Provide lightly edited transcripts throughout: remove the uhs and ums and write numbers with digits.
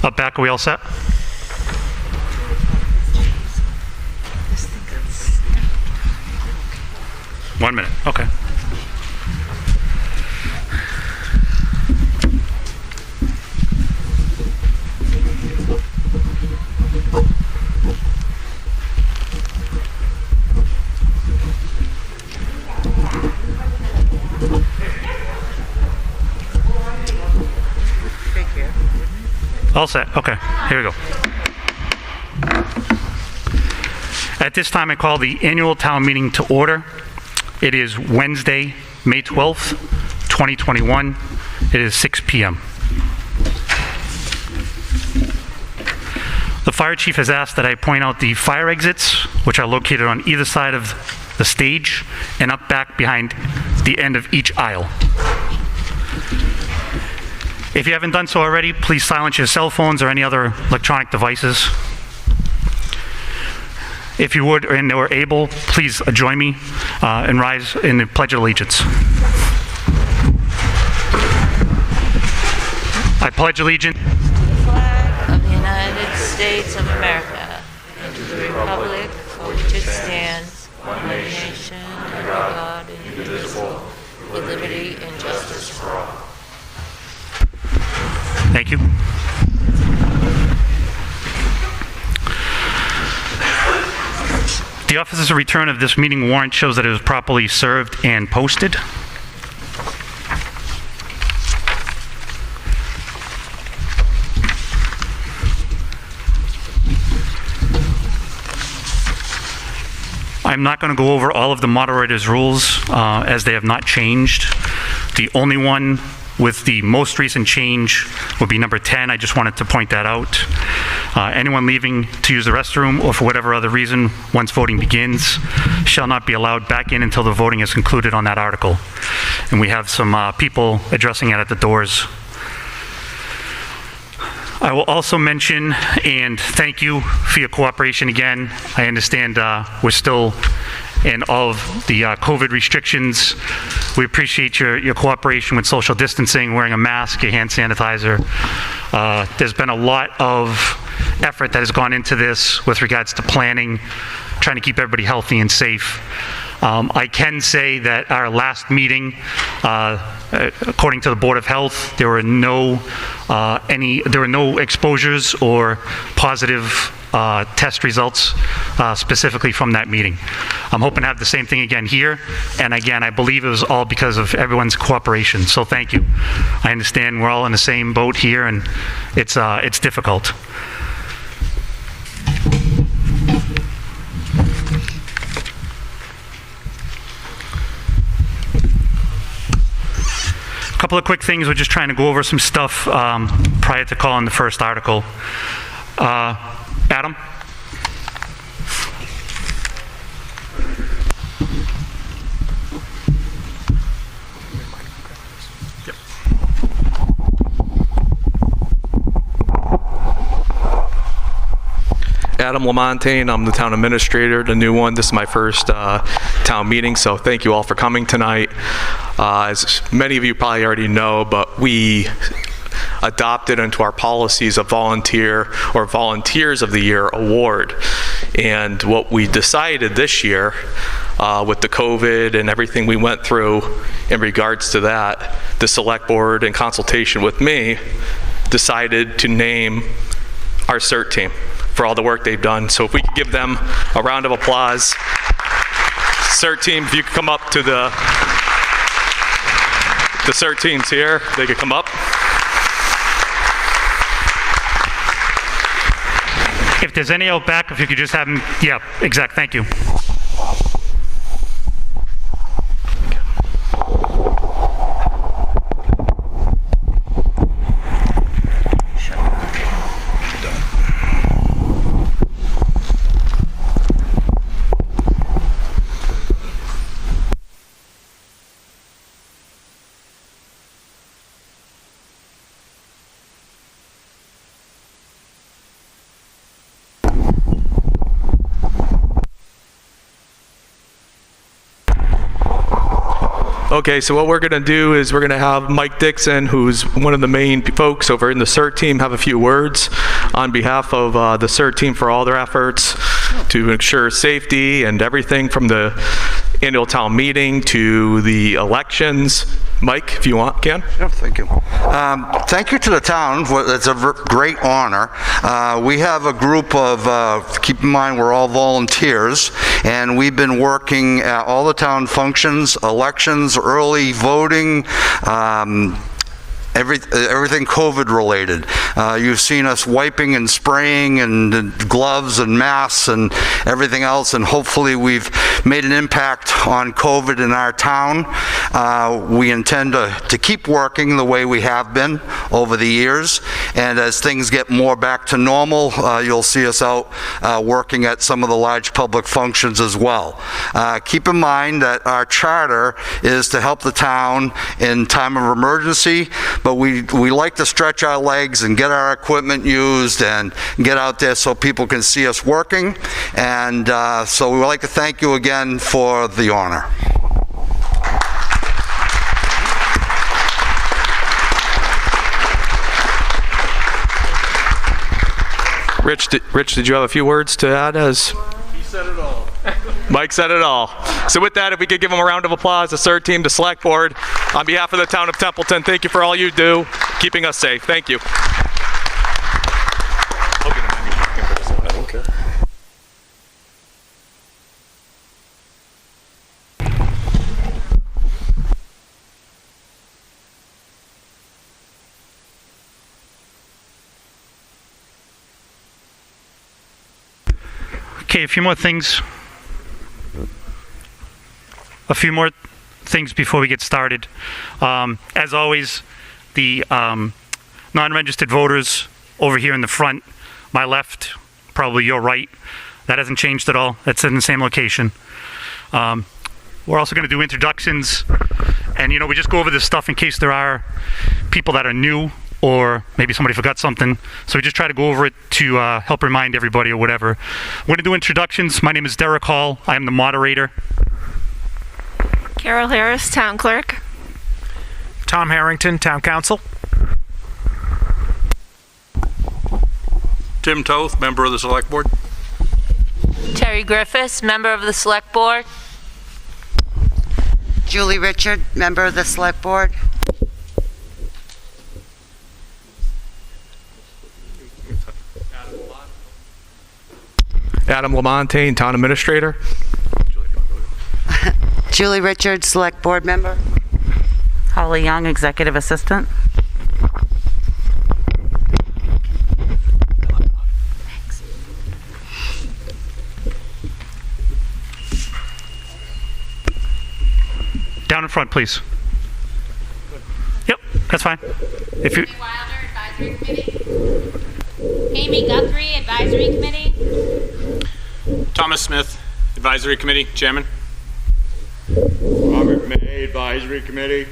Up back, are we all set? One minute, okay. All set, okay, here we go. At this time, I call the annual town meeting to order. It is Wednesday, May 12th, 2021. It is 6 p.m. The fire chief has asked that I point out the fire exits, which are located on either side of the stage and up back behind the end of each aisle. If you haven't done so already, please silence your cell phones or any other electronic devices. If you would and are able, please join me and rise in the Pledge of Allegiance. I pledge allegiance to the flag of the United States of America and to the republic for which it stands, one nation, under God, indivisible, with liberty and justice for all. Thank you. The officer's return of this meeting warrant shows that it was properly served and posted. I'm not going to go over all of the moderator's rules as they have not changed. The only one with the most recent change would be number 10. I just wanted to point that out. Anyone leaving to use the restroom or for whatever other reason once voting begins shall not be allowed back in until the voting is concluded on that article. And we have some people addressing it at the doors. I will also mention and thank you for your cooperation again. I understand we're still in all of the COVID restrictions. We appreciate your cooperation with social distancing, wearing a mask, your hand sanitizer. There's been a lot of effort that has gone into this with regards to planning, trying to keep everybody healthy and safe. I can say that our last meeting, according to the Board of Health, there were no exposures or positive test results specifically from that meeting. I'm hoping to have the same thing again here, and again, I believe it was all because of everyone's cooperation, so thank you. I understand we're all in the same boat here, and it's difficult. A couple of quick things. We're just trying to go over some stuff prior to calling the first article. Adam? Adam Lamontagne, I'm the town administrator, the new one. This is my first town meeting, so thank you all for coming tonight. As many of you probably already know, but we adopted into our policies a volunteer or Volunteers of the Year award. And what we decided this year with the COVID and everything we went through in regards to that, the select board in consultation with me decided to name our CERT team for all the work they've done. So if we could give them a round of applause. CERT team, if you could come up to the CERT teams here, they could come up. If there's any out back, if you could just have them, yeah, exact, thank you. Okay, so what we're going to do is we're going to have Mike Dixon, who's one of the main folks over in the CERT team, have a few words on behalf of the CERT team for all their efforts to ensure safety and everything from the annual town meeting to the elections. Mike, if you want, can. Yeah, thank you. Thank you to the town. It's a great honor. We have a group of, keep in mind we're all volunteers, and we've been working at all the town functions, elections, early voting, everything COVID related. You've seen us wiping and spraying and gloves and masks and everything else, and hopefully we've made an impact on COVID in our town. We intend to keep working the way we have been over the years, and as things get more back to normal, you'll see us out working at some of the large public functions as well. Keep in mind that our charter is to help the town in time of emergency, but we like to stretch our legs and get our equipment used and get out there so people can see us working. And so we would like to thank you again for the honor. Rich, did you have a few words to add? As He said it all. Mike said it all. So with that, if we could give them a round of applause, the CERT team, the select board, on behalf of the town of Templeton, thank you for all you do, keeping us safe. Thank you. Okay, a few more things before we get started. As always, the non-registered voters over here in the front, my left, probably your right, that hasn't changed at all. That's in the same location. We're also going to do introductions, and we just go over this stuff in case there are people that are new or maybe somebody forgot something. So we just try to go over it to help remind everybody or whatever. We're going to do introductions. My name is Derek Hall. I am the moderator. Carol Harris, Town Clerk. Tom Harrington, Town Council. Tim Toth, member of the Select Board. Terry Griffiths, member of the Select Board. Julie Richard, member of the Select Board. Adam Lamontagne, Town Administrator. Julie Richard, Select Board member. Holly Young, Executive Assistant. Down in front, please. Yep, that's fine. If you Wilder, Advisory Committee. Amy Guthrie, Advisory Committee. Thomas Smith, Advisory Committee, Chairman. Robert May, Advisory Committee.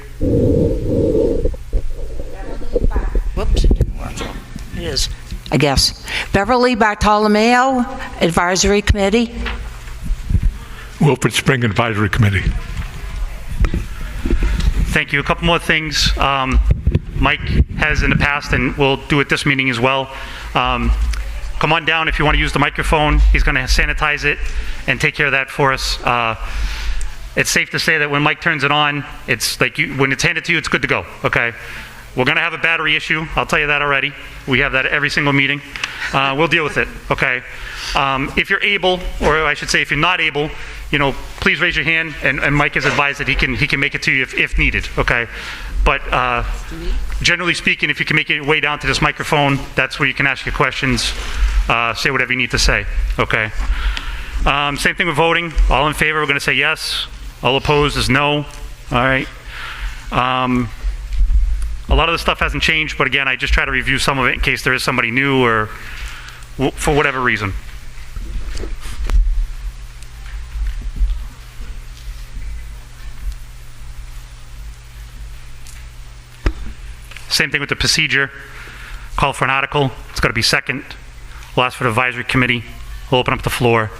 Whoops, it didn't work. It is, I guess. Beverly Bartolomeo, Advisory Committee. Wilfred Spring, Advisory Committee. Thank you. A couple more things. Mike has in the past, and we'll do it this meeting as well. Come on down if you want to use the microphone. He's going to sanitize it and take care of that for us. It's safe to say that when Mike turns it on, it's like when it's handed to you, it's good to go, okay? We're going to have a battery issue. I'll tell you that already. We have that at every single meeting. We'll deal with it, okay? If you're able, or I should say if you're not able, please raise your hand, and Mike has advised that he can make it to you if needed, okay? But generally speaking, if you can make your way down to this microphone, that's where you can ask your questions, say whatever you need to say, okay? Same thing with voting. All in favor, we're going to say yes. All opposed is no. All right. A lot of the stuff hasn't changed, but again, I just try to review some of it in case there is somebody new or for whatever reason. Same thing with the procedure. Call for an article. It's got to be second. We'll ask for the advisory committee. We'll open up the floor.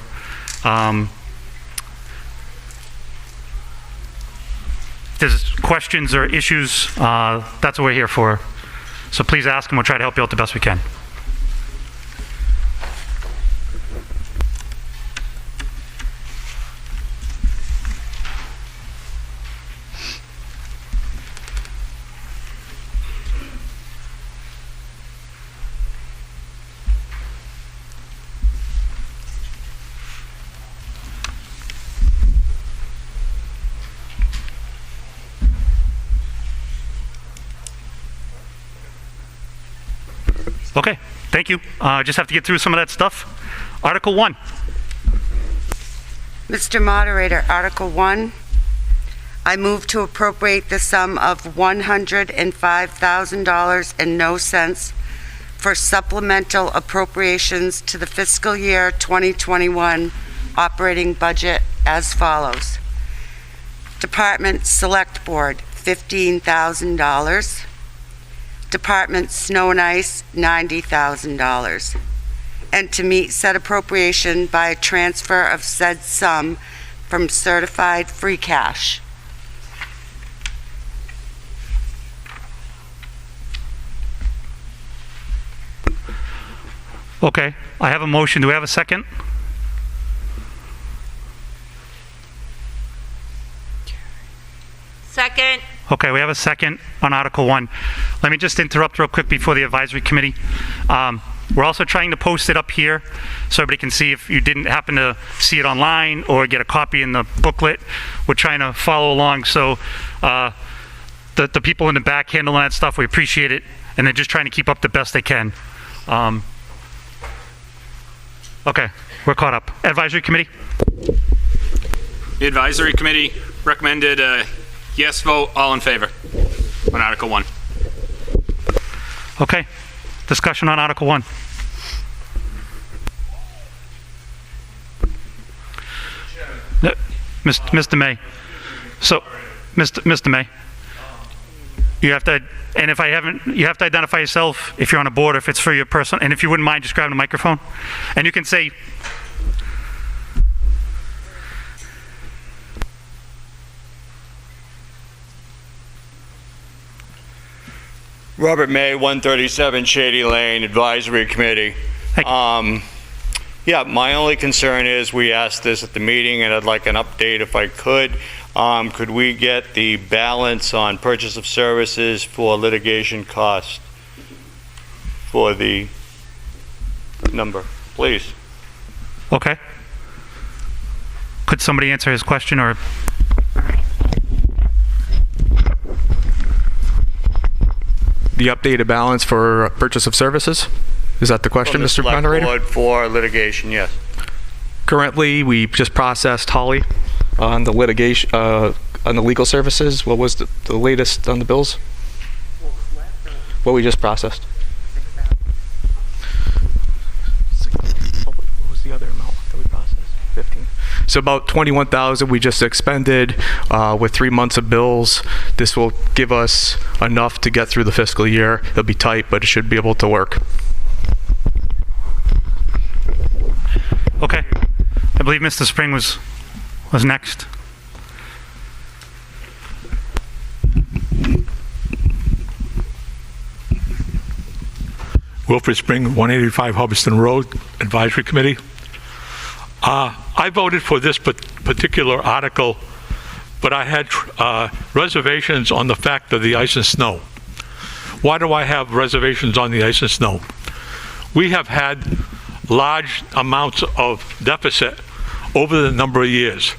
If there's questions or issues, that's what we're here for. So please ask, and we'll try to help you out the best we can. Okay, thank you. Just have to get through some of that stuff. Article 1. Mr. Moderator, Article 1, I move to appropriate the sum of $105,000 and no cents for supplemental appropriations to the fiscal year 2021 operating budget as follows. Department Select Board, $15,000. Department Snow and Ice, $90,000. And to meet said appropriation by a transfer of said sum from certified free cash. Okay, I have a motion. Do we have a second? Second. Okay, we have a second on Article 1. Let me just interrupt real quick before the advisory committee. We're also trying to post it up here so everybody can see if you didn't happen to see it online or get a copy in the booklet. We're trying to follow along, so the people in the back handling that stuff, we appreciate it, and they're just trying to keep up the best they can. Okay, we're caught up. Advisory committee? The advisory committee recommended a yes vote, all in favor on Article 1. Okay, discussion on Article 1. No, Mr. May. So, Mr. May, you have to, and if I haven't, you have to identify yourself if you're on a board, if it's for your personal, and if you wouldn't mind just grabbing the microphone, and you can say. Robert May, 137 Shady Lane, Advisory Committee. Yeah, my only concern is we asked this at the meeting, and I'd like an update if I could. Could we get the balance on purchase of services for litigation costs for the number, please? Okay. Could somebody answer his question, or? The updated balance for purchase of services? Is that the question, Mr. Moderator? Board for litigation, yes. Currently, we just processed Holly on the litigation, on the legal services. What was the latest on the bills? What we just processed? What was the other amount that we processed? 15. So about 21,000 we just expended with 3 months of bills. This will give us enough to get through the fiscal year. It'll be tight, but it should be able to work. Okay. I believe Mr. Spring was next. Wilfred Spring, 185 Hubbardston Road, Advisory Committee. I voted for this particular article, but I had reservations on the fact of the ice and snow. Why do I have reservations on the ice and snow? We have had large amounts of deficit over the number of years.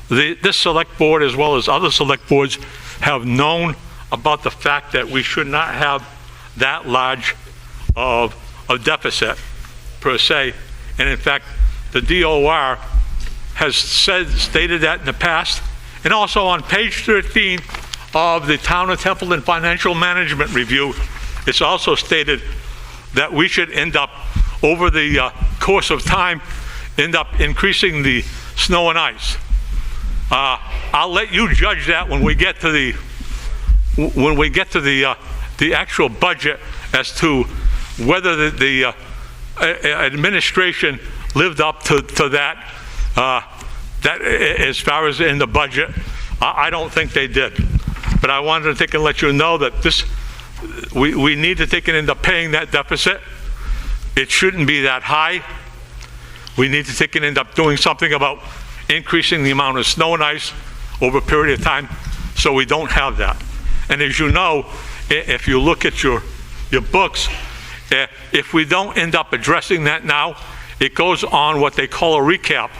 This select board, as well as other select boards, have known about the fact that we should not have that large of a deficit per se, and in fact the DOR has stated that in the past, and also on page 13 of the Town of Templeton Financial Management Review, it's also stated that we should end up, over the course of time, end up increasing the snow and ice. I'll let you judge that when we get to the actual budget as to whether the administration lived up to that as far as in the budget. I don't think they did. But I wanted to take and let you know that we need to take and end up paying that deficit. It shouldn't be that high. We need to take and end up doing something about increasing the amount of snow and ice over a period of time so we don't have that. And as you know, if you look at your books, if we don't end up addressing that now, it goes on what they call a recap.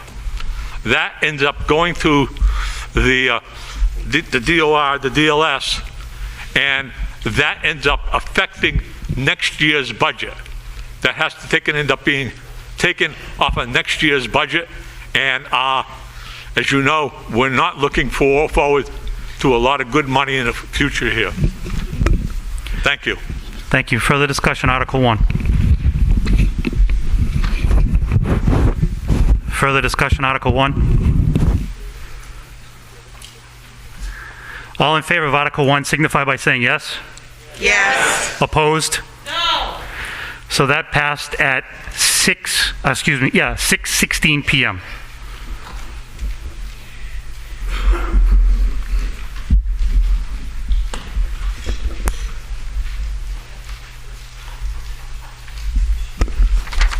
That ends up going to the DOR, the DLS, and that ends up affecting next year's budget. That has to take and end up being taken off of next year's budget. And as you know, we're not looking forward to a lot of good money in the future here. Thank you. Thank you. Further discussion, Article 1. Further discussion, Article 1. All in favor of Article 1 signify by saying yes. Yes. Opposed? No. So that passed at 6:16 p.m.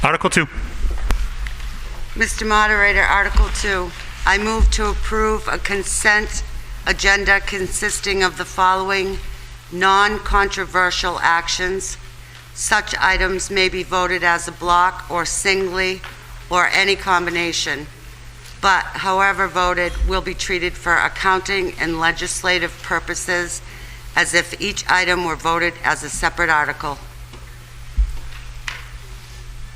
Article 2. Mr. Moderator, Article 2. I move to approve a consent agenda consisting of the following non-controversial actions. Such items may be voted as a block or singly or any combination, but however voted will be treated for accounting and legislative purposes as if each item were voted as a separate article.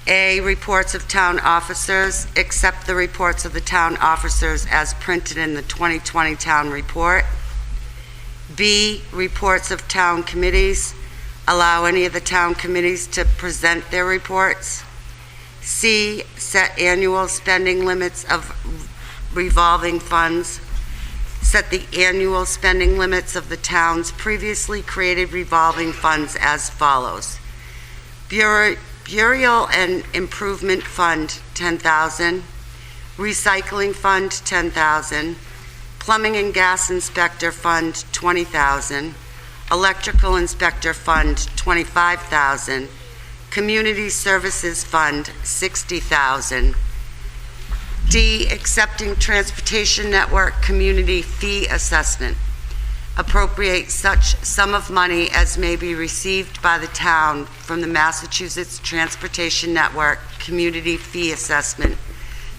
A, reports of town officers, except the reports of the town officers as printed in the 2020 town report. B, reports of town committees, allow any of the town committees to present their reports. C, set annual spending limits of revolving funds. Set the annual spending limits of the town's previously created revolving funds as follows. Burial and Improvement Fund, $10,000. Recycling Fund, $10,000. Plumbing and Gas Inspector Fund, $20,000. Electrical Inspector Fund, $25,000. Community Services Fund, $60,000. D, accepting Transportation Network Community Fee Assessment. Appropriate such sum of money as may be received by the town from the Massachusetts Transportation Network Community Fee Assessment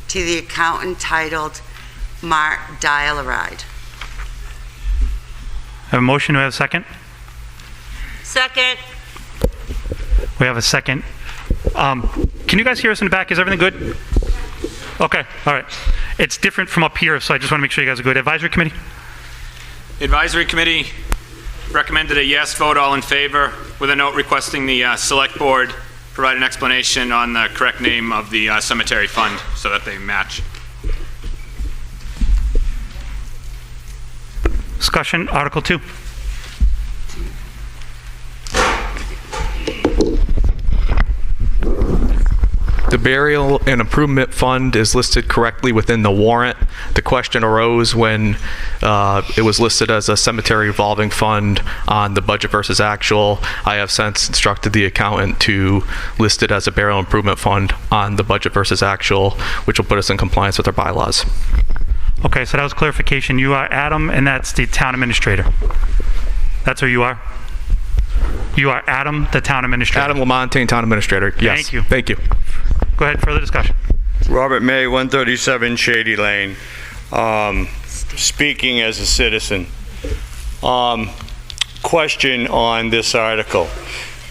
to the account entitled Mart Dial-A-Ride. Have a motion, do I have a second? Second. We have a second. Can you guys hear us in the back? Is everything good? Okay, all right. It's different from up here, so I just want to make sure you guys are good. Advisory Committee? Advisory Committee recommended a yes vote, all in favor, with a note requesting the Select Board provide an explanation on the correct name of the cemetery fund so that they match. Discussion, Article 2. The Burial and Improvement Fund is listed correctly within the warrant. The question arose when it was listed as a cemetery revolving fund on the budget versus actual. I have since instructed the accountant to list it as a burial improvement fund on the budget versus actual, which will put us in compliance with our bylaws. Okay, so that was clarification. You are Adam, and that's the town administrator. That's who you are? You are Adam, the town administrator. Adam Lamontagne, town administrator. Yes. Thank you. Thank you. Go ahead, further discussion. Robert May, 137 Shady Lane. Speaking as a citizen. Question on this article.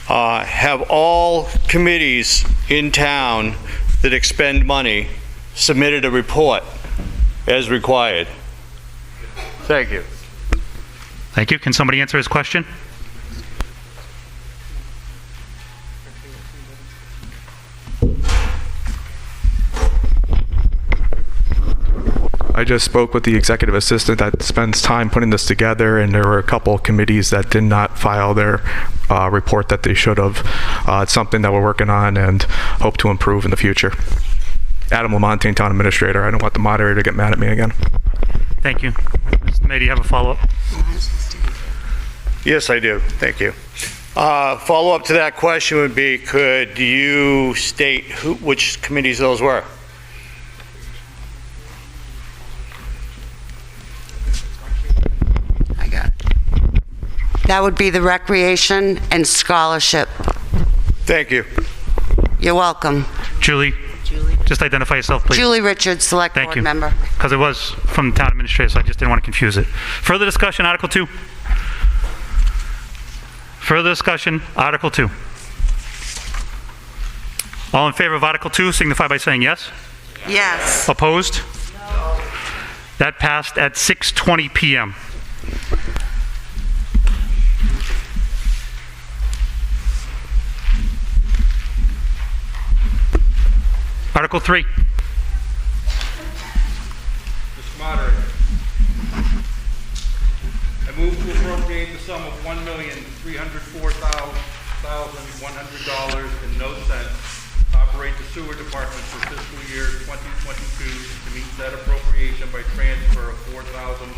Have all committees in town that expend money submitted a report as required? Thank you. Thank you. Can somebody answer his question? I just spoke with the executive assistant that spends time putting this together, and there were a couple of committees that did not file their report that they should have. It's something that we're working on and hope to improve in the future. Adam Lamontagne, town administrator. I don't want the moderator to get mad at me again. Thank you. Mr. May, do you have a follow-up? Yes, I do. Thank you. Follow-up to that question would be, could you state which committees those were? I got it. That would be the Recreation and Scholarship. Thank you. You're welcome. Julie, just identify yourself, please. Julie Richards, Select Thank Board you. Member. Because it was from the town administrator, so I just didn't want to confuse it. Further discussion, Article 2? Further discussion, Article 2. All in favor of Article 2 signify by saying yes. Yes. Opposed? That passed at 6:20 PM. Article 3. Mr. Moderator, I move to appropriate the sum of $1,304,100 and no cents to operate the sewer department for fiscal year 2022 to meet said appropriation by transfer of $4,100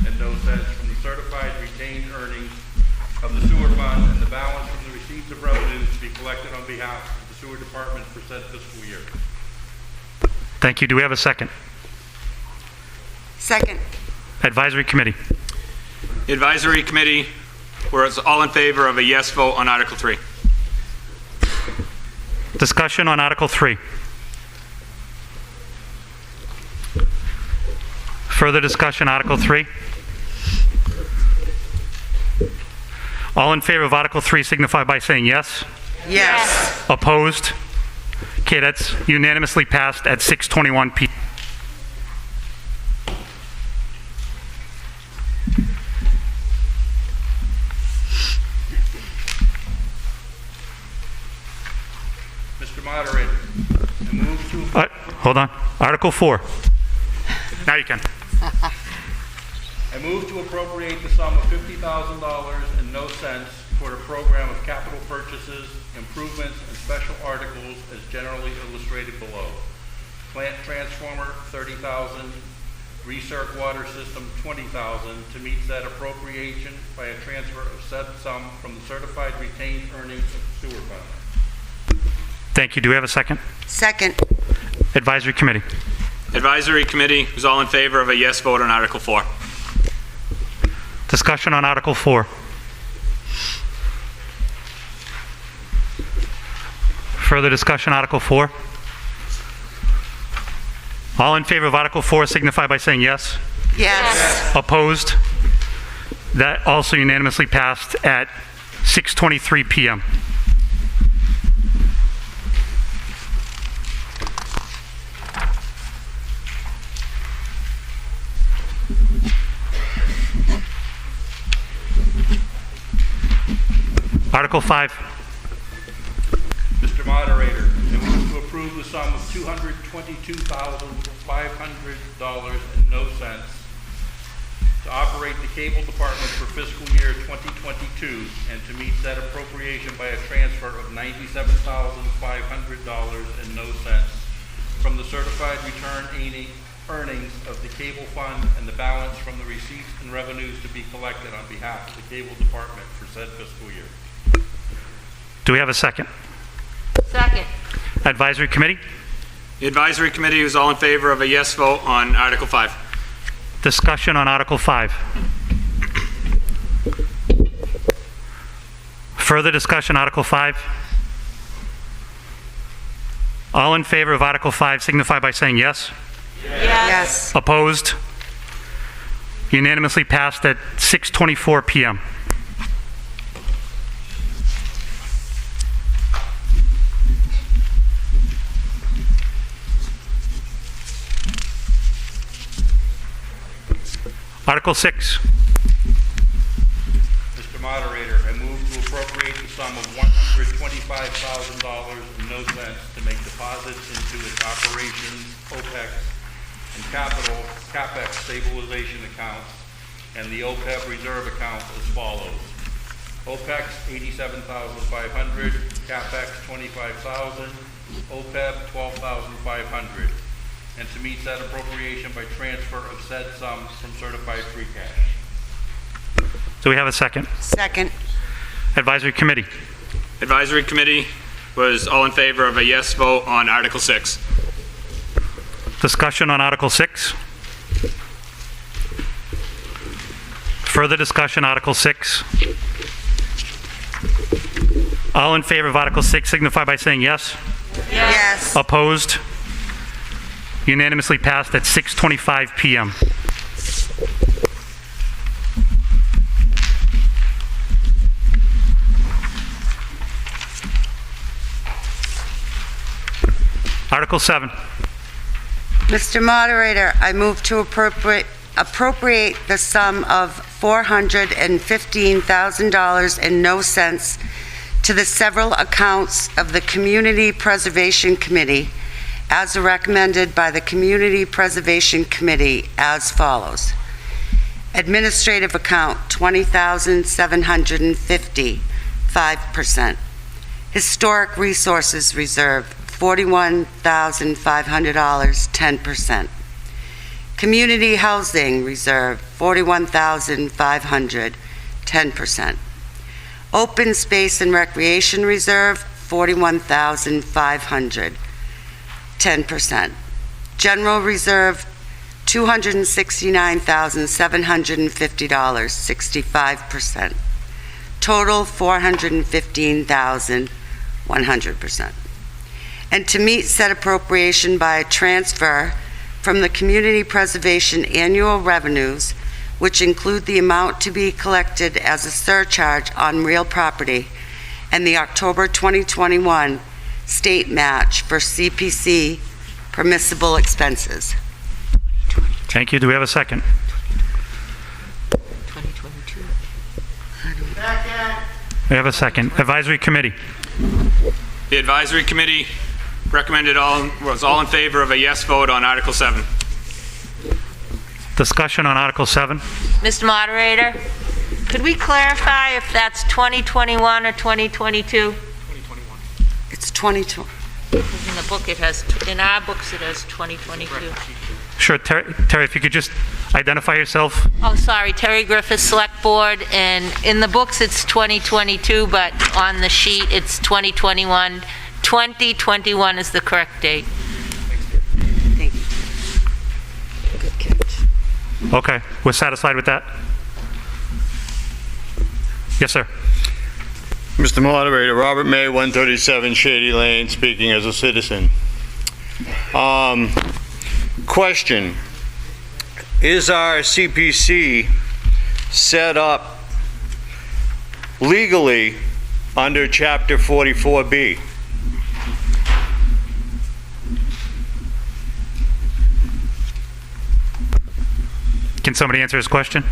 and no cents from the certified retained earnings of the sewer fund and the balance from the receipts of revenues to be collected on behalf of the sewer department for said fiscal year. Thank you. Do we have a second? Second. Advisory Committee. Advisory Committee, we're all in favor of a yes vote on Article 3. Discussion on Article 3. Further discussion, Article 3. All in favor of Article 3 signify by saying yes. Yes. Opposed? Okay, that's unanimously passed at 6:21 p.m. Mr. Moderator, I move to... Hold on. Article 4. Now you can. I move to appropriate the sum of $50,000 and no cents toward a program of capital purchases, improvements, and special articles as generally illustrated below. Plant transformer, $30,000. Recirc water system, $20,000 to meet said appropriation by a transfer of said sum from the certified retained earnings of the sewer fund. Thank you. Do we have a second? Second. Advisory Committee. Advisory Committee, who's all in favor of a yes vote on Article 4. Discussion on Article 4. Further discussion, Article 4. All in favor of Article 4 signify by saying yes. Yes. Opposed? That also unanimously passed at 6:23 p.m. Article 5. Mr. Moderator, I move to approve the sum of $222,500 and no cents to operate the cable department for fiscal year 2022 and to meet said appropriation by a transfer of $97,500 and no cents from the certified return earnings of the cable fund and the balance from the receipts and revenues to be collected on behalf of the cable department for said fiscal year. Do we have a second? Second. Advisory Committee. The Advisory Committee is all in favor of a yes vote on Article 5. Discussion on Article 5. Further discussion, Article 5. All in favor of Article 5 signify by saying yes. Yes. Opposed? Unanimously passed at 6:24 p.m. Article 6. Mr. Moderator, I move to appropriate the sum of $125,000 and no cents to make deposits into its operations, OPEX, and CapEx stabilization accounts, and the OPEB reserve accounts as follows. OPEX, $87,500, CapEx, $25,000, OPEB, $12,500. and to meet said appropriation by transfer of said sums from certified free cash. Do we have a second? Second. Advisory Committee. Advisory Committee was all in favor of a yes vote on Article 6. Discussion on Article 6. Further discussion, Article 6. All in favor of Article 6 signify by saying yes. Yes. Opposed? Unanimously passed at 6:25 p.m. Article 7. Mr. Moderator, I move to appropriate the sum of $415,000 and no cents to the several accounts of the Community Preservation Committee as recommended by the Community Preservation Committee as follows. Administrative account, $20,750, 5%. Historic Resources Reserve, $41,500, 10%. Community Housing Reserve, $41,500, 10%. Open Space and Recreation Reserve, $41,500, 10%. General Reserve, $269,750, 65%. Total, $415,000, 100%. And to meet said appropriation by a transfer from the Community Preservation annual revenues, which include the amount to be collected as a surcharge on real property and the October 2021 state match for CPC permissible expenses. Thank you. Do we have a second? 2022. We have a second. Advisory Committee. The Advisory Committee was all in favor of a yes vote on Article 7. Discussion on Article 7. Mr. Moderator, could we clarify if that's 2021 or 2022? It's 2020. Because in the book it has, in our books it has 2022. Sure, Terry, if you could just identify yourself. Oh, sorry, Terry Griffith, Select Board, and in the books it's 2022, but on the sheet it's 2021. 2021 is the correct date. Thank you. Good catch. Okay, we're satisfied with that? Yes, sir. Mr. Moderator, Robert May, 137 Shady Lane, speaking as a citizen. Question, is our CPC set up legally under Chapter 44B? Can somebody answer his question?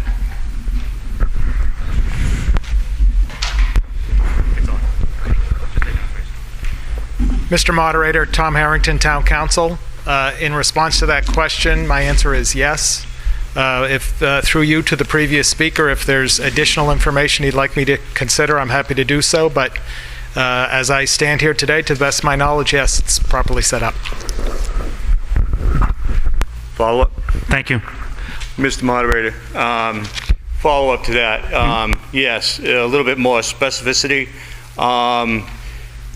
Mr. Moderator, Tom Harrington, Town Council. In response to that question, my answer is yes. Through you to the previous speaker, if there's additional information he'd like me to consider, I'm happy to do so. But as I stand here today, to the best of my knowledge, yes, it's properly set up. Follow up? Thank you. Mr. Moderator, follow up to that. Yes, a little bit more specificity.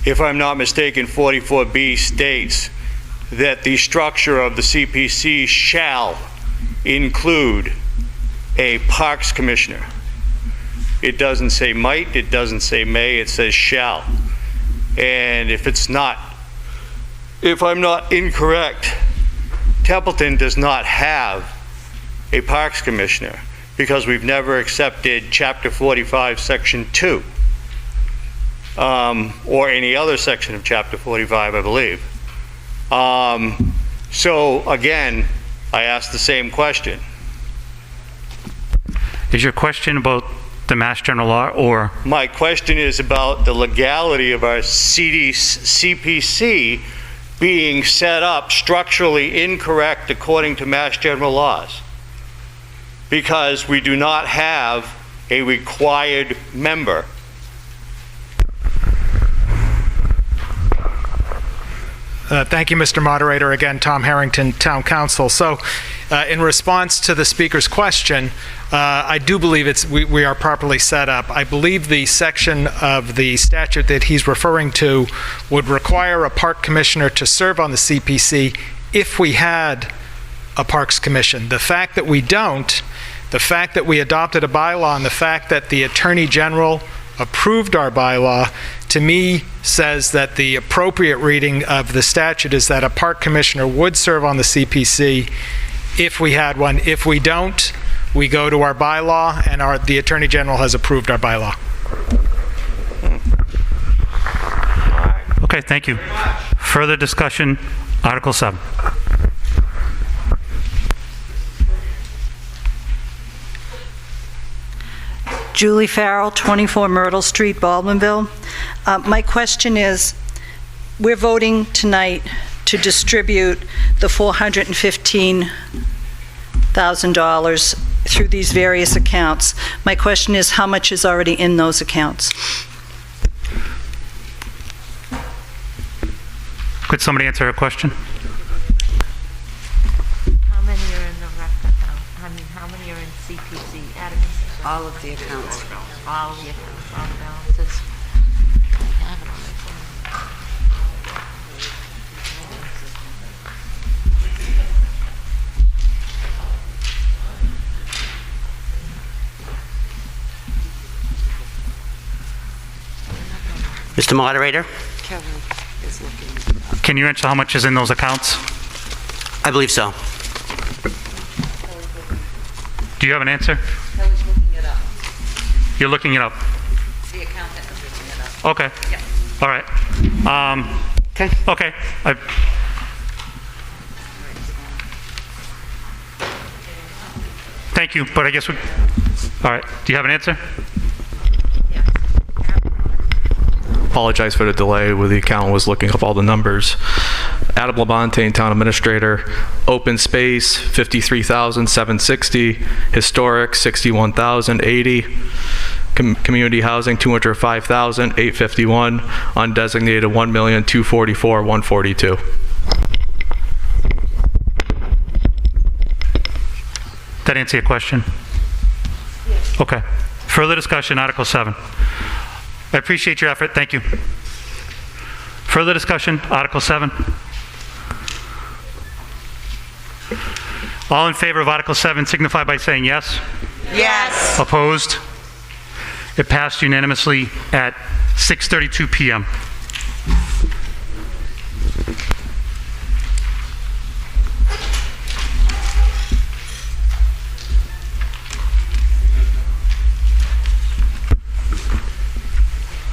If I'm not mistaken, 44B states that the structure of the CPC shall include a Parks Commissioner. It doesn't say might, it doesn't say may, it says shall. And if I'm not incorrect, Templeton does not have a Parks Commissioner because we've never accepted Chapter 45, Section 2, or any other section of Chapter 45, I believe. So again, I asked the same question. Is your question about the Mass General Law or? My question is about the legality of our CPC being set up structurally incorrect according to Mass General laws, because we do not have a required member. Thank you, Mr. Moderator. Again, Tom Harrington, Town Council. So, in response to the Speaker's question, I do believe we are properly set up. I believe the section of the statute that he's referring to would require a park commissioner to serve on the CPC if we had a Parks Commission. The fact that we don't, the fact that we adopted a bylaw, and the fact that the Attorney General approved our bylaw, to me says that the appropriate reading of the statute is that a park commissioner would serve on the CPC if we had one. If we don't, we go to our bylaw, and the Attorney General has approved our bylaw. Okay, thank you. Further discussion, Article 7. Julie Farrell, 24 Myrtle Street, Baldwinville. My question is, we're voting tonight to distribute the $415,000 through these various accounts. My question is, how much is already in those accounts? Could somebody answer her question? How many are in the rec account? I mean, how many are in CPC? Adam? All of the accounts. All the accounts, all the balances. I have it on my phone. Mr. Moderator? Kelly is looking. Can you answer how much is in those accounts? I believe so. Do you have an answer? Kelly's looking it up. You're looking it up. The accountant is looking it up. Okay. Yeah. All right. Okay. Okay. Thank you, but I guess we... All right. Do you have an answer? Apologize for the delay where the accountant was looking up all the numbers. Adam Labontaine, Town Administrator. Open Space, $53,760. Historic, $61,080. Community Housing, $205,851. Undesignated, $1,244,142. That answer your question? Yes. Okay. Further discussion, Article 7. I appreciate your effort. Thank you. Further discussion, Article 7. All in favor of Article 7 signify by saying yes. Yes. Opposed? It passed unanimously at 6:32 p.m.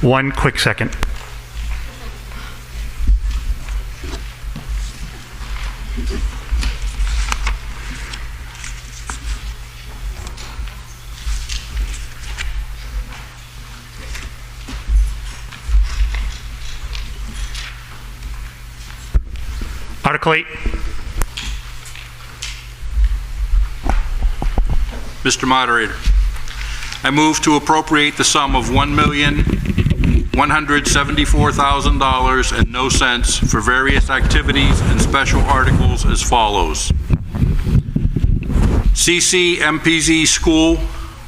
One quick second. Article 8. Mr. Moderator, I move to appropriate the sum of $1,174,000 and no cents for various activities and special articles as follows. CCMPZ School,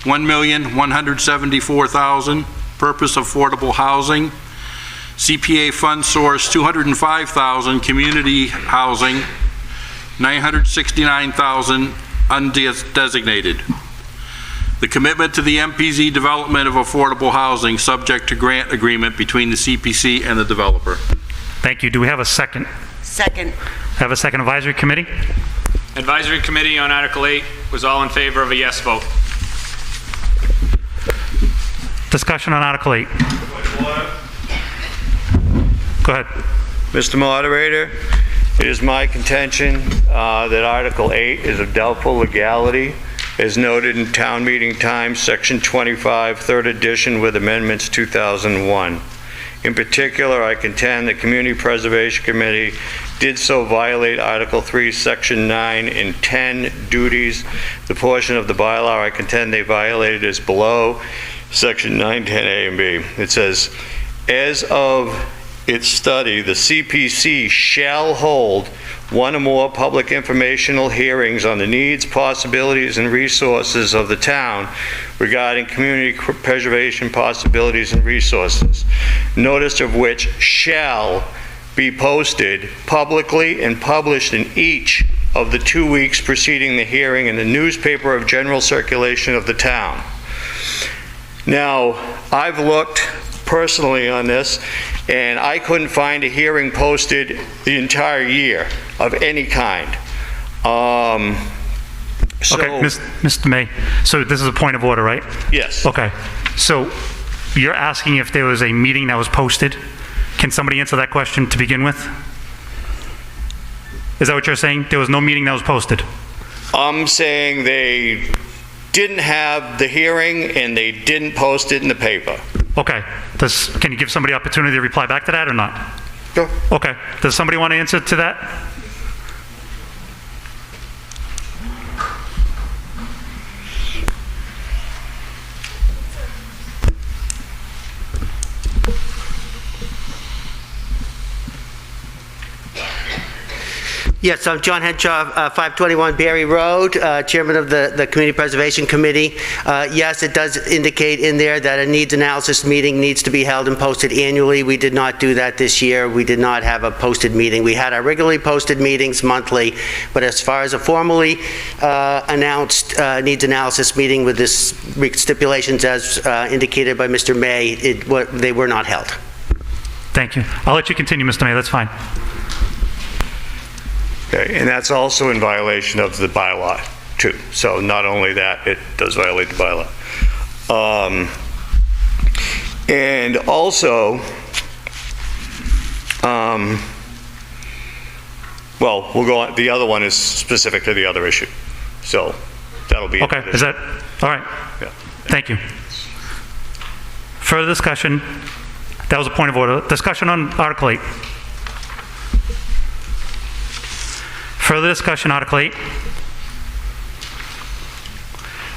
$1,174,000, purpose affordable housing. CPA Fund Source, $205,000, community housing, $969,000, undesignated. The commitment to the MPZ development of affordable housing subject to grant agreement between the CPC and the developer. Thank you. Do we have a second? Second. Have a second. Advisory Committee? Advisory Committee on Article 8 was all in favor of a yes vote. Discussion on Article 8. Go ahead. Mr. Moderator, it is my contention that Article 8 is of doubtful legality, as noted in Town Meeting Times, Section 25, 3rd edition with amendments 2001. In particular, I contend the Community Preservation Committee did so violate Article 3, Section 9 and 10 duties. The portion of the bylaw I contend they violated is below Section 9, 10A and B. It says, as of its study, the CPC shall hold one or more public informational hearings on the needs, possibilities, and resources of the town regarding community preservation possibilities and resources, notice of which shall be posted publicly and published in each of the 2 weeks preceding the hearing in the newspaper of general circulation of the town. Now, I've looked personally on this, and I couldn't find a hearing posted the entire year of any kind. Okay, Mr. May, so this is a point of order, right? Yes. Okay, so you're asking if there was a meeting that was posted? Can somebody answer that question to begin with? Is that what you're saying? There was no meeting that was posted? I'm saying they didn't have the hearing and they didn't post it in the paper. Okay. Can you give somebody opportunity to reply back to that or not? Sure. Okay. Does somebody want to answer to that? Yes, I'm John Henshaw, 521 Berry Road, Chairman of the Community Preservation Committee. Yes, it does indicate in there that a needs analysis meeting needs to be held and posted annually. We did not do that this year. We did not have a posted meeting. We had our regularly posted meetings monthly, but as far as a formally announced needs analysis meeting with this stipulations as indicated by Mr. May, they were not held. Thank you. I'll let you continue, Mr. May. That's fine. Okay, and that's also in violation of the bylaw, too. So not only that, it does violate the bylaw. And also, well, we'll go on. The other one is specific to the other issue. So that'll be okay. Is that all right? Yeah. Thank you. Further discussion. That was a point of order. Discussion on Article 8. Further discussion, Article 8.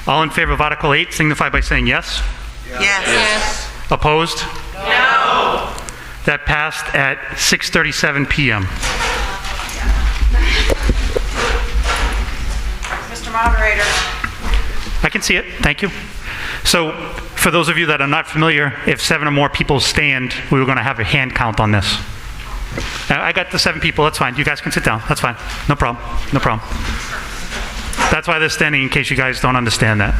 All in favor of Article 8 signify by saying yes. Yes. Opposed? No. That passed at 6:37 p.m. Mr. Moderator. I can see it. Thank you. So, for those of you that are not familiar, if 7 or more people stand, we were going to have a hand count on this. I got the 7 people, that's fine. You guys can sit down, that's fine. No problem, no problem. That's why they're standing, in case you guys don't understand that.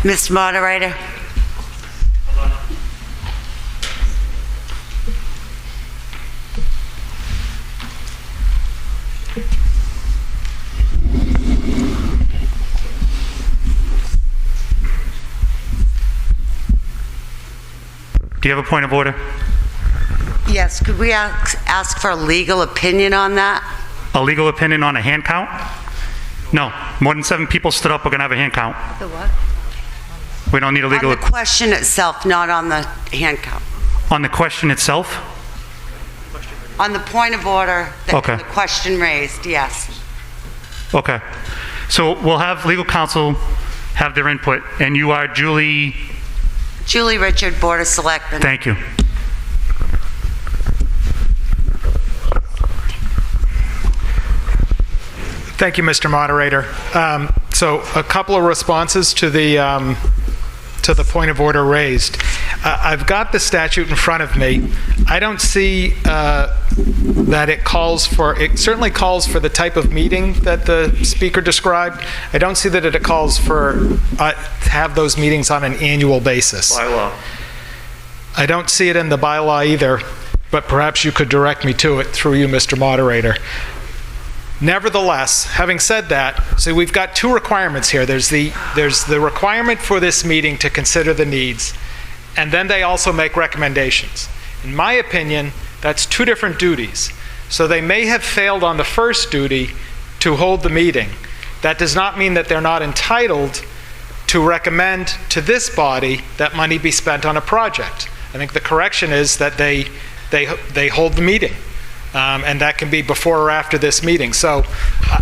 Mr. Moderator. Do you have a point of order? Yes, could we ask for a legal opinion on that? A legal opinion on a hand count? No, more than 7 people stood up, we're going to have a hand count. The what? We don't need a legal... On the question itself, not on the hand count. On the question itself? On the point of order, okay. The question raised, yes. Okay. So we'll have legal counsel have their input, and you are Julie... Julie Richard, Board of Selectmen. Thank you. Thank you, Mr. Moderator. So a couple of responses to the point of order raised. I've got the statute in front of me. I don't see that it calls for, it certainly calls for the type of meeting that the speaker described. I don't see that it calls for to have those meetings on an annual basis. Bylaw. I don't see it in the bylaw either, but perhaps you could direct me to it through you, Mr. Moderator. Nevertheless, having said that, so we've got 2 requirements here. There's the requirement for this meeting to consider the needs, and then they also make recommendations. In my opinion, that's 2 different duties. So they may have failed on the first duty to hold the meeting. That does not mean that they're not entitled to recommend to this body that money be spent on a project. I think the correction is that they hold the meeting. and that can be before or after this meeting. So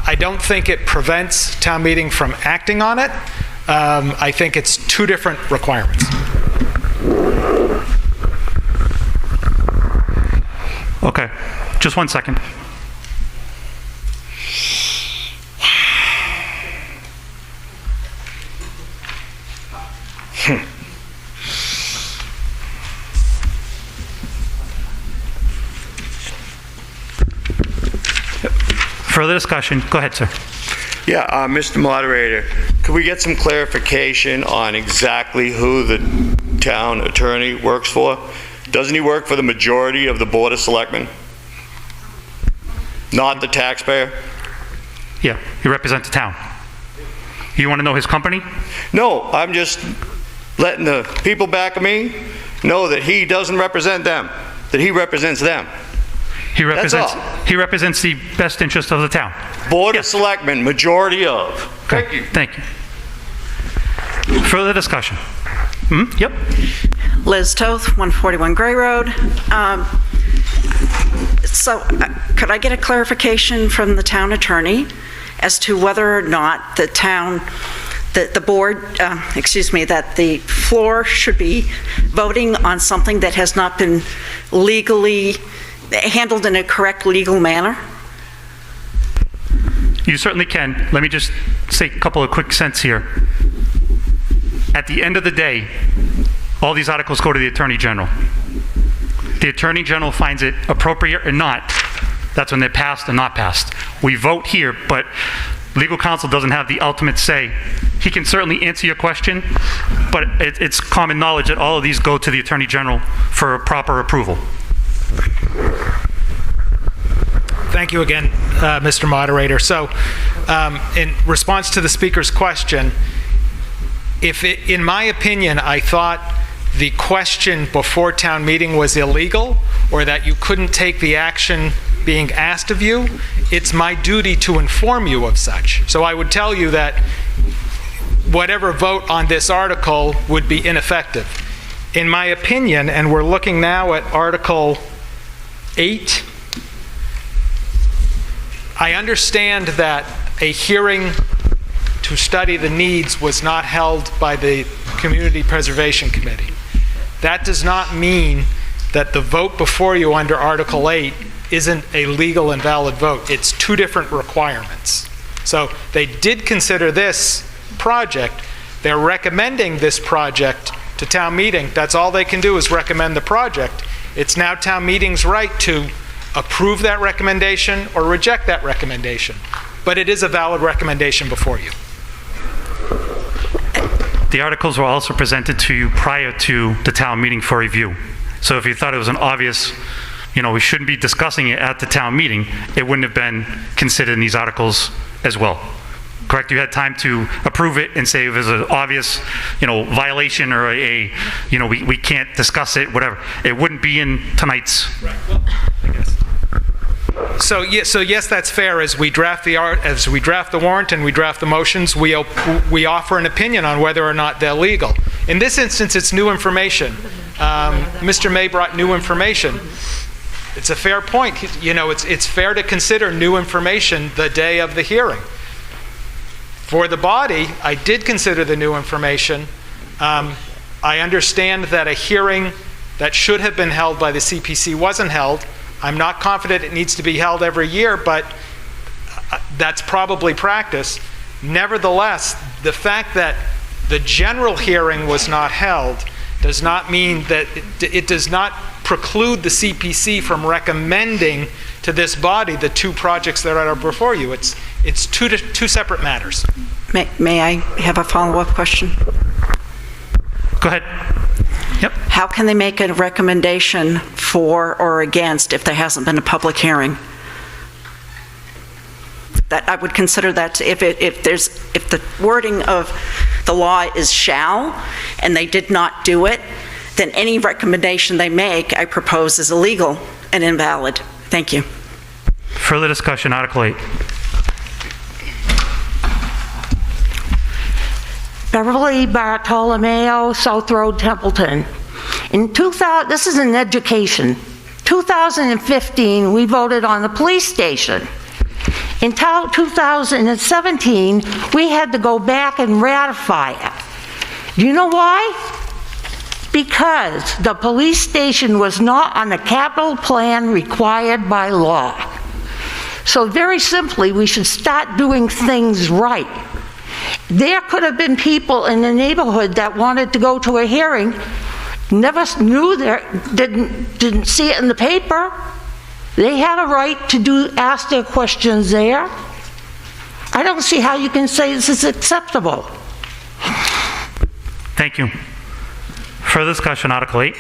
I don't think it prevents town meeting from acting on it. I think it's two different requirements. Okay, just 1 second. Further discussion? Go ahead, sir. Yeah, Mr. Moderator, could we get some clarification on exactly who the town attorney works for? Doesn't he work for the majority of the Board of Selectmen? Not the taxpayer? Yeah, he represents the town. You want to know his company? No, I'm just letting the people back of me know that he doesn't represent them, that he represents them. He represents, That's all. he represents the best interest of the town. Board of Selectmen, majority of. Okay, Thank you. thank you. Further discussion? Yep. Liz Toth, 141 Gray Road. Could I get a clarification from the town attorney as to whether or not the town, that the floor should be voting on something that has not been legally handled in a correct legal manner? You certainly can. Let me just say a couple of quick cents here. At the end of the day, all these articles go to the Attorney General. The Attorney General finds it appropriate or not. That's when they're passed or not passed. We vote here, but legal counsel doesn't have the ultimate say. He can certainly answer your question, but it's common knowledge that all of these go to the Attorney General for proper approval. Thank you again, Mr. Moderator. So, in response to the speaker's question, in my opinion, I thought the question before town meeting was illegal, or that you couldn't take the action being asked of you, it's my duty to inform you of such. So I would tell you that whatever vote on this article would be ineffective. In my opinion, and we're looking now at Article 8, I understand that a hearing to study the needs was not held by the Community Preservation Committee. That does not mean that the vote before you under Article 8 isn't a legal and valid vote. It's two different requirements. So they did consider this project. They're recommending this project to town meeting. That's all they can do is recommend the project. It's now town meeting's right to approve that recommendation or reject that recommendation. But it is a valid recommendation before you. The articles were also presented to you prior to the town meeting for review. So if you thought it was an obvious, we shouldn't be discussing it at the town meeting, it wouldn't have been considered in these articles as well. Correct? You had time to approve it and say if there's an obvious, violation or we can't discuss it, whatever. It wouldn't be in tonight's. Right. Well, I guess. So yes, that's fair. As we draft the warrant and we draft the motions, we offer an opinion on whether or not they're legal. In this instance, it's new information. Mr. May brought new information. It's a fair point. It's fair to consider new information the day of the hearing. For the body, I did consider the new information. I understand that a hearing that should have been held by the CPC wasn't held. I'm not confident it needs to be held every year, but that's probably practice. Nevertheless, the fact that the general hearing was not held does not mean that it does not preclude the CPC from recommending to this body the two projects that are before you. It's two separate matters. May I have a follow-up question? Go ahead. Yep. How can they make a recommendation for or against if there hasn't been a public hearing? That I would consider that if the wording of the law is shall and they did not do it, then any recommendation they make, I propose, is illegal and invalid. Thank you. Further discussion, Article 8. Beverly Bartolomeo, South Road, Templeton. In 2000, this is in education. 2015, we voted on the police station. In 2017, we had to go back and ratify it. Do you know why? Because the police station was not on the capital plan required by law. So very simply, we should start doing things right. There could have been people in the neighborhood that wanted to go to a hearing, never knew there, didn't see it in the paper. They had a right to ask their questions there. I don't see how you can say this is acceptable. Thank you. Further discussion, Article 8.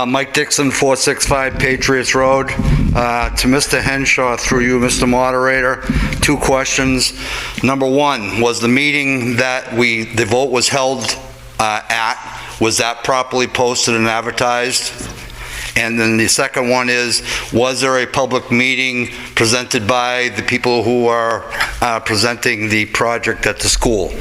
Mike Dixon, 465 Patriots Road. To Mr. Henshaw, through you, Mr. Moderator, 2 questions. Number 1, was the meeting that the vote was held at, was that properly posted and advertised? And then the second one is, was there a public meeting presented by the people who are presenting the project at the school?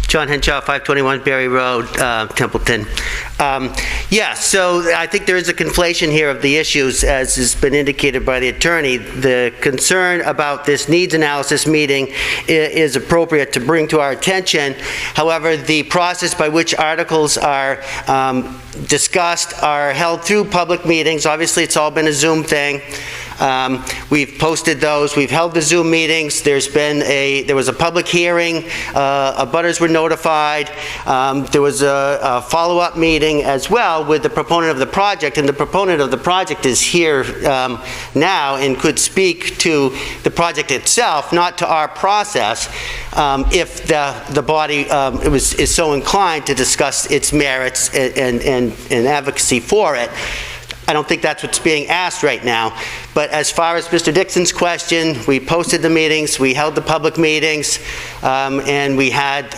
John Henshaw, 521 Berry Road, Templeton. Yeah, so I think there is a conflation here of the issues, as has been indicated by the attorney. The concern about this needs analysis meeting is appropriate to bring to our attention. However, the process by which articles are discussed are held through public meetings. Obviously, it's all been a Zoom thing. We've posted those. We've held the Zoom meetings. There was a public hearing. Abutters were notified. There was a follow-up meeting as well with the proponent of the project, and the proponent of the project is here now and could speak to the project itself, not to our process, if the body is so inclined to discuss its merits and advocacy for it. I don't think that's what's being asked right now. But as far as Mr. Dixon's question, we posted the meetings, we held the public meetings, and we had,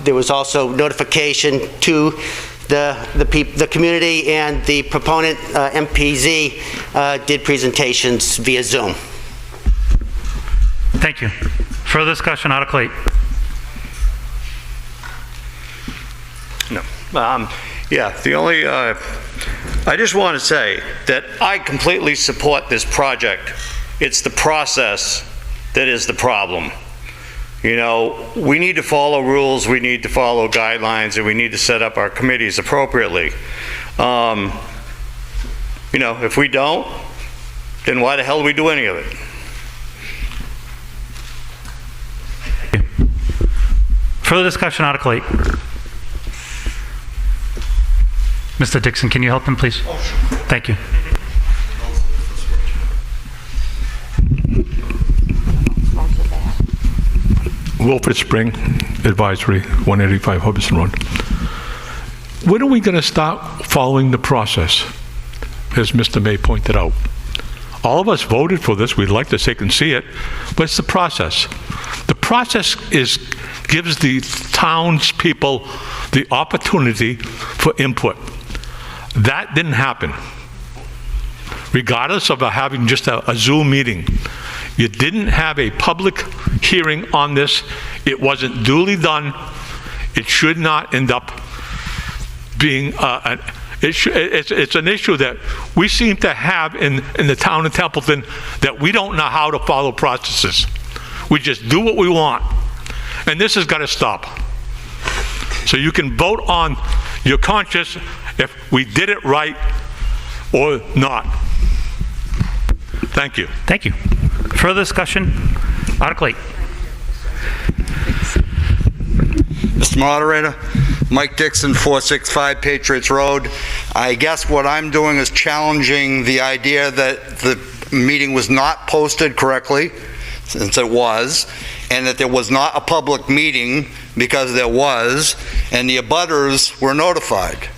there was also notification to the community, and the proponent, MPZ, did presentations via Zoom. Thank you. Further discussion, Article 8. No. Yeah, the only, I just want to say that I completely support this project. It's the process that is the problem. You know, we need to follow rules, we need to follow guidelines, and we need to set up our committees appropriately. You know, if we don't, then why the hell do we do any of it? Further discussion, Article 8. Mr. Dixon, can you help him, please? Oh, sure. Thank you. Wilfred Spring, Advisory, 185 Hubbardston Road. When are we going to start following the process, as Mr. May pointed out? All of us voted for this. We'd like to say and see it, but it's the process. The process gives the townspeople the opportunity for input. That didn't happen. Regardless of having just a Zoom meeting, you didn't have a public hearing on this. It wasn't duly done. It should not end up being it's an issue that we seem to have in the town of Templeton, that we don't know how to follow processes. We just do what we want. And this has got to stop. So you can vote on your conscience if we did it right or not. Thank you. Thank you. Further discussion? Article 8. Mr. Moderator, Mike Dixon, 465 Patriots Road. I guess what I'm doing is challenging the idea that the meeting was not posted correctly, since it was, and that there was not a public meeting, because there was, and the abutters were notified.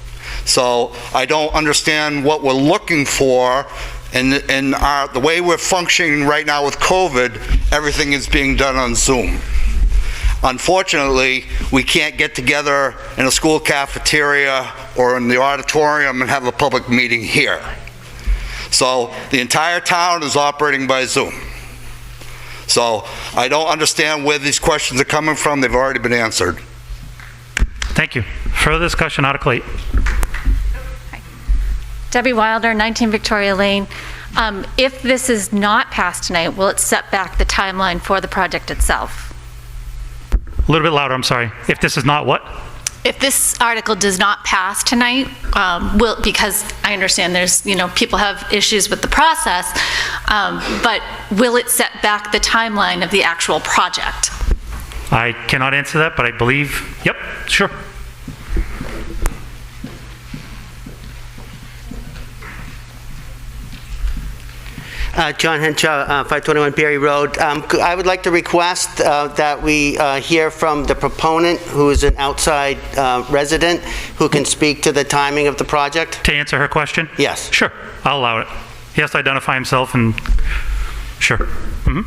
So I don't understand what we're looking for, and the way we're functioning right now with COVID, everything is being done on Zoom. Unfortunately, we can't get together in a school cafeteria or in the auditorium and have a public meeting here. So the entire town is operating by Zoom. So I don't understand where these questions are coming from. They've already been answered. Thank you. Further discussion, Article 8. Debbie Wilder, 19 Victoria Lane. If this is not passed tonight, will it set back the timeline for the project itself? A little bit louder, I'm sorry. If this is not what? If this article does not pass tonight, because I understand there's, people have issues with the process, but will it set back the timeline of the actual project? I cannot answer that, but I believe, yep, sure. John Henshaw, 521 Berry Road. I would like to request that we hear from the proponent, who is an outside resident, who can speak to the timing of the project. To answer her question? Yes. Sure, I'll allow it. He has to identify himself and, sure. Mm-hmm.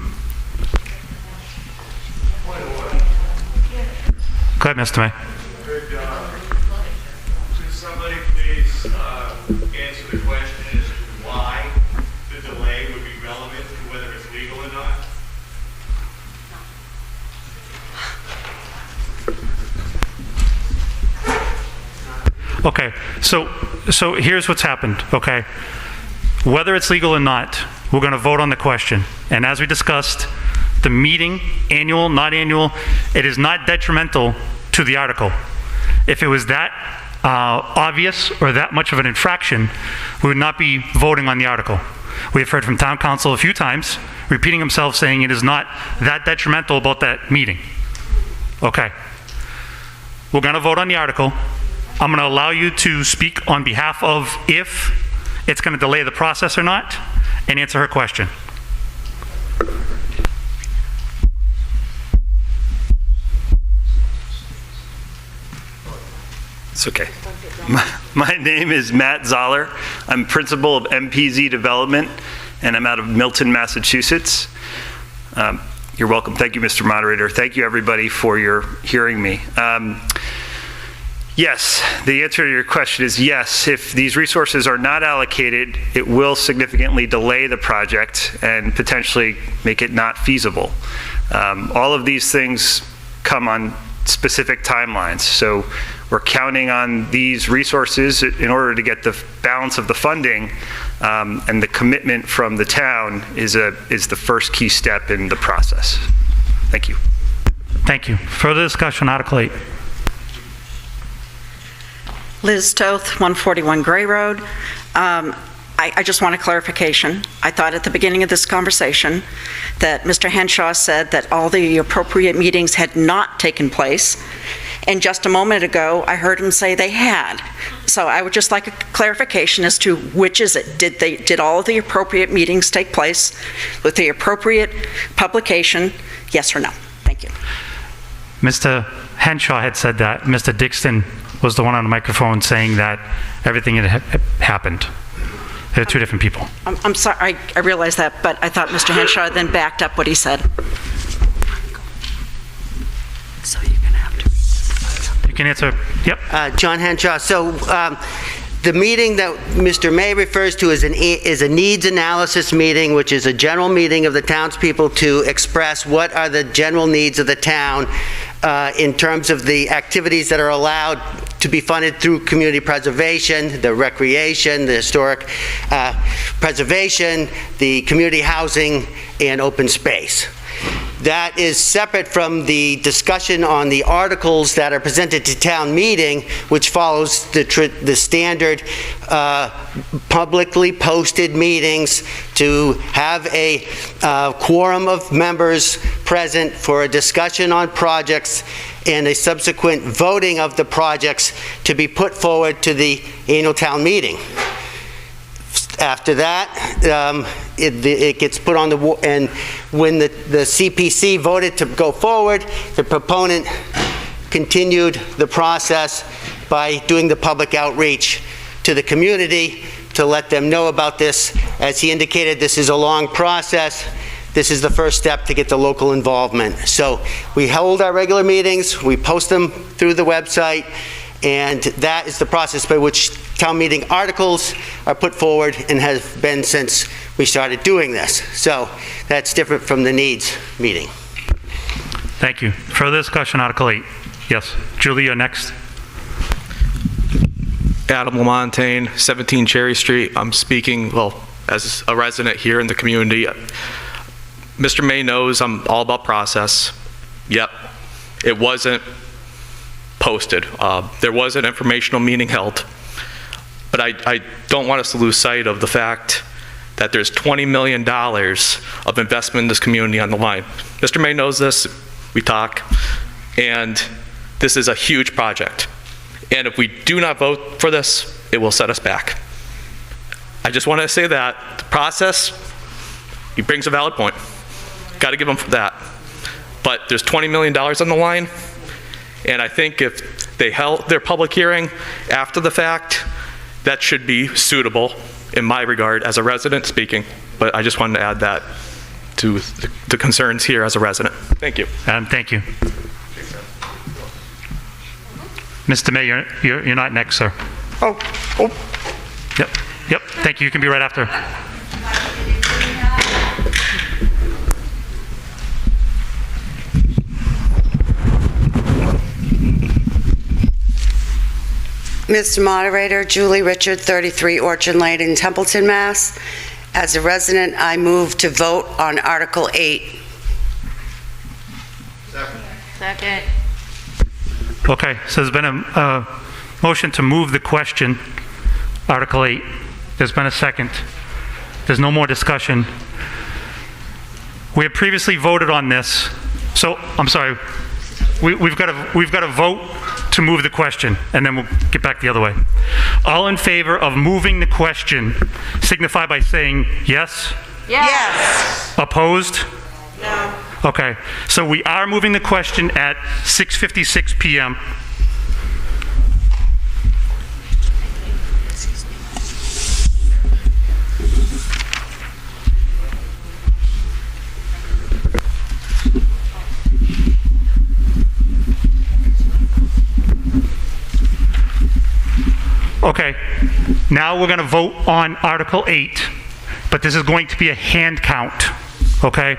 Go ahead, Mr. May. Could somebody please answer the question as to why the delay would be relevant to whether it's legal or not? Okay, so here's what's happened, okay? Whether it's legal or not, we're going to vote on the question. And as we discussed, the meeting, annual, not annual, it is not detrimental to the article. If it was that obvious or that much of an infraction, we would not be voting on the article. We have heard from town council a few times, repeating himself, saying it is not that detrimental about that meeting. Okay. We're going to vote on the article. I'm going to allow you to speak on behalf of if it's going to delay the process or not, and answer her question. It's okay. My name is Matt Zoller. I'm principal of MPZ Development, and I'm out of Milton, Massachusetts. You're welcome. Thank you, Mr. Moderator. Thank you, everybody, for your hearing me. Yes, the answer to your question is yes. If these resources are not allocated, it will significantly delay the project and potentially make it not feasible. All of these things come on specific timelines. So we're counting on these resources in order to get the balance of the funding, and the commitment from the town is the first key step in the process. Thank you. Thank you. Further discussion, Article 8. Liz Toth, 141 Gray Road. I just want a clarification. I thought at the beginning of this conversation that Mr. Henshaw said that all the appropriate meetings had not taken place, and just a moment ago I heard him say they had. So I would just like a clarification as to which is it. Did all of the appropriate meetings take place with the appropriate publication, yes or no? Thank you. Mr. Henshaw had said that. Mr. Dixon was the one on the microphone saying that everything had happened. They're two different people. I'm sorry, I realize that, but I thought Mr. Henshaw then backed up what he said. So you're going to have to... You can answer, yep. John Henshaw. So the meeting that Mr. May refers to is a needs analysis meeting, which is a general meeting of the townspeople to express what are the general needs of the town in terms of the activities that are allowed to be funded through community preservation, the recreation, the historic preservation, the community housing, and open space. That is separate from the discussion on the articles that are presented to town meeting, which follows the standard publicly posted meetings to have a quorum of members present for a discussion on projects and a subsequent voting of the projects to be put forward to the annual town meeting. After that, it gets put on the, and when the CPC voted to go forward, the proponent continued the process by doing the public outreach to the community to let them know about this. As he indicated, this is a long process. This is the first step to get the local involvement. So we hold our regular meetings, we post them through the website, and that is the process by which town meeting articles are put forward and have been since we started doing this. So that's different from the needs meeting. Thank you. Further discussion, Article 8. Yes. Julie, you're next. Adam Lamontagne, 17 Cherry Street. I'm speaking, well, as a resident here in the community. Mr. May knows I'm all about process. Yep, it wasn't posted. There was an informational meeting held. But I don't want us to lose sight of the fact that there's $20 million of investment in this community on the line. Mr. May knows this, we talk, and this is a huge project. And if we do not vote for this, it will set us back. I just want to say that the process, he brings a valid point. Got to give him for that. But there's $20 million on the line, and I think if they held their public hearing after the fact, that should be suitable in my regard as a resident speaking. But I just wanted to add that to the concerns here as a resident. Thank you. Thank you. Mr. May, you're not next, sir. Oh. Yep. Thank you. You can be right after. Mr. Moderator, Julie Richard, 33 Orchard Lane in Templeton, Mass. As a resident, I move to vote on Article 8. Second. Okay, so there's been a motion to move the question, Article 8. There's been a second. There's no more discussion. We have previously voted on this, so I'm sorry. We've got to vote to move the question, and then we'll get back the other way. All in favor of moving the question signify by saying yes. Yes. Opposed? No. Okay, so we are moving the question at 6:56 p.m. Okay, now we're going to vote on Article 8, but this is going to be a hand count, okay?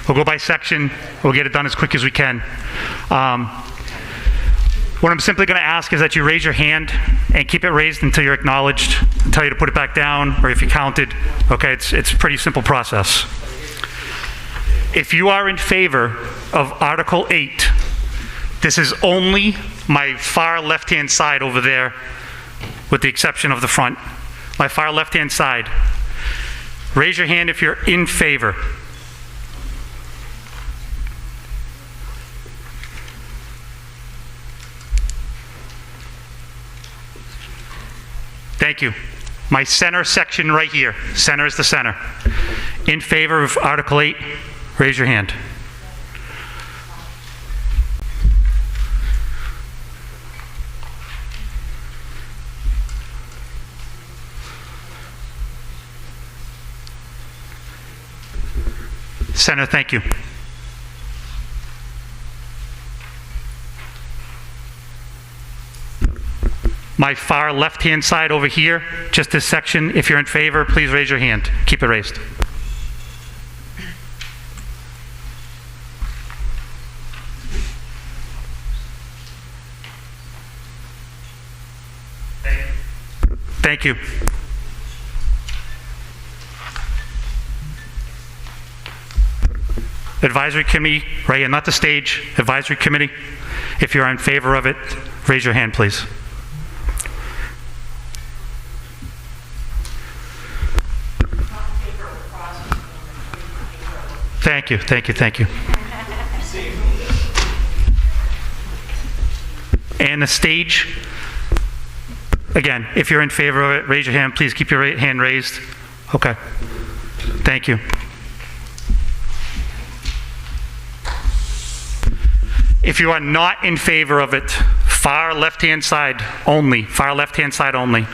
We'll go by section, we'll get it done as quick as we can. What I'm simply going to ask is that you raise your hand and keep it raised until you're acknowledged, tell you to put it back down, or if you counted, okay? It's a pretty simple process. If you are in favor of Article 8, this is only my far left-hand side over there, with the exception of the front. My far left-hand side. Raise your hand if you're in favor. Thank you. My center section right here. Center is the center. In favor of Article 8, raise your hand. Center, thank you. My far left-hand side over here, just this section, if you're in favor, please raise your hand. Keep it raised. Thank you. Advisory committee, right here, not the stage, advisory committee. If you're in favor of it, raise your hand, please. Thank you, thank you, thank you. And the stage, again, if you're in favor of it, raise your hand, please keep your hand raised. Okay, thank you. If you are not in favor of it, far left-hand side only, far left-hand side only.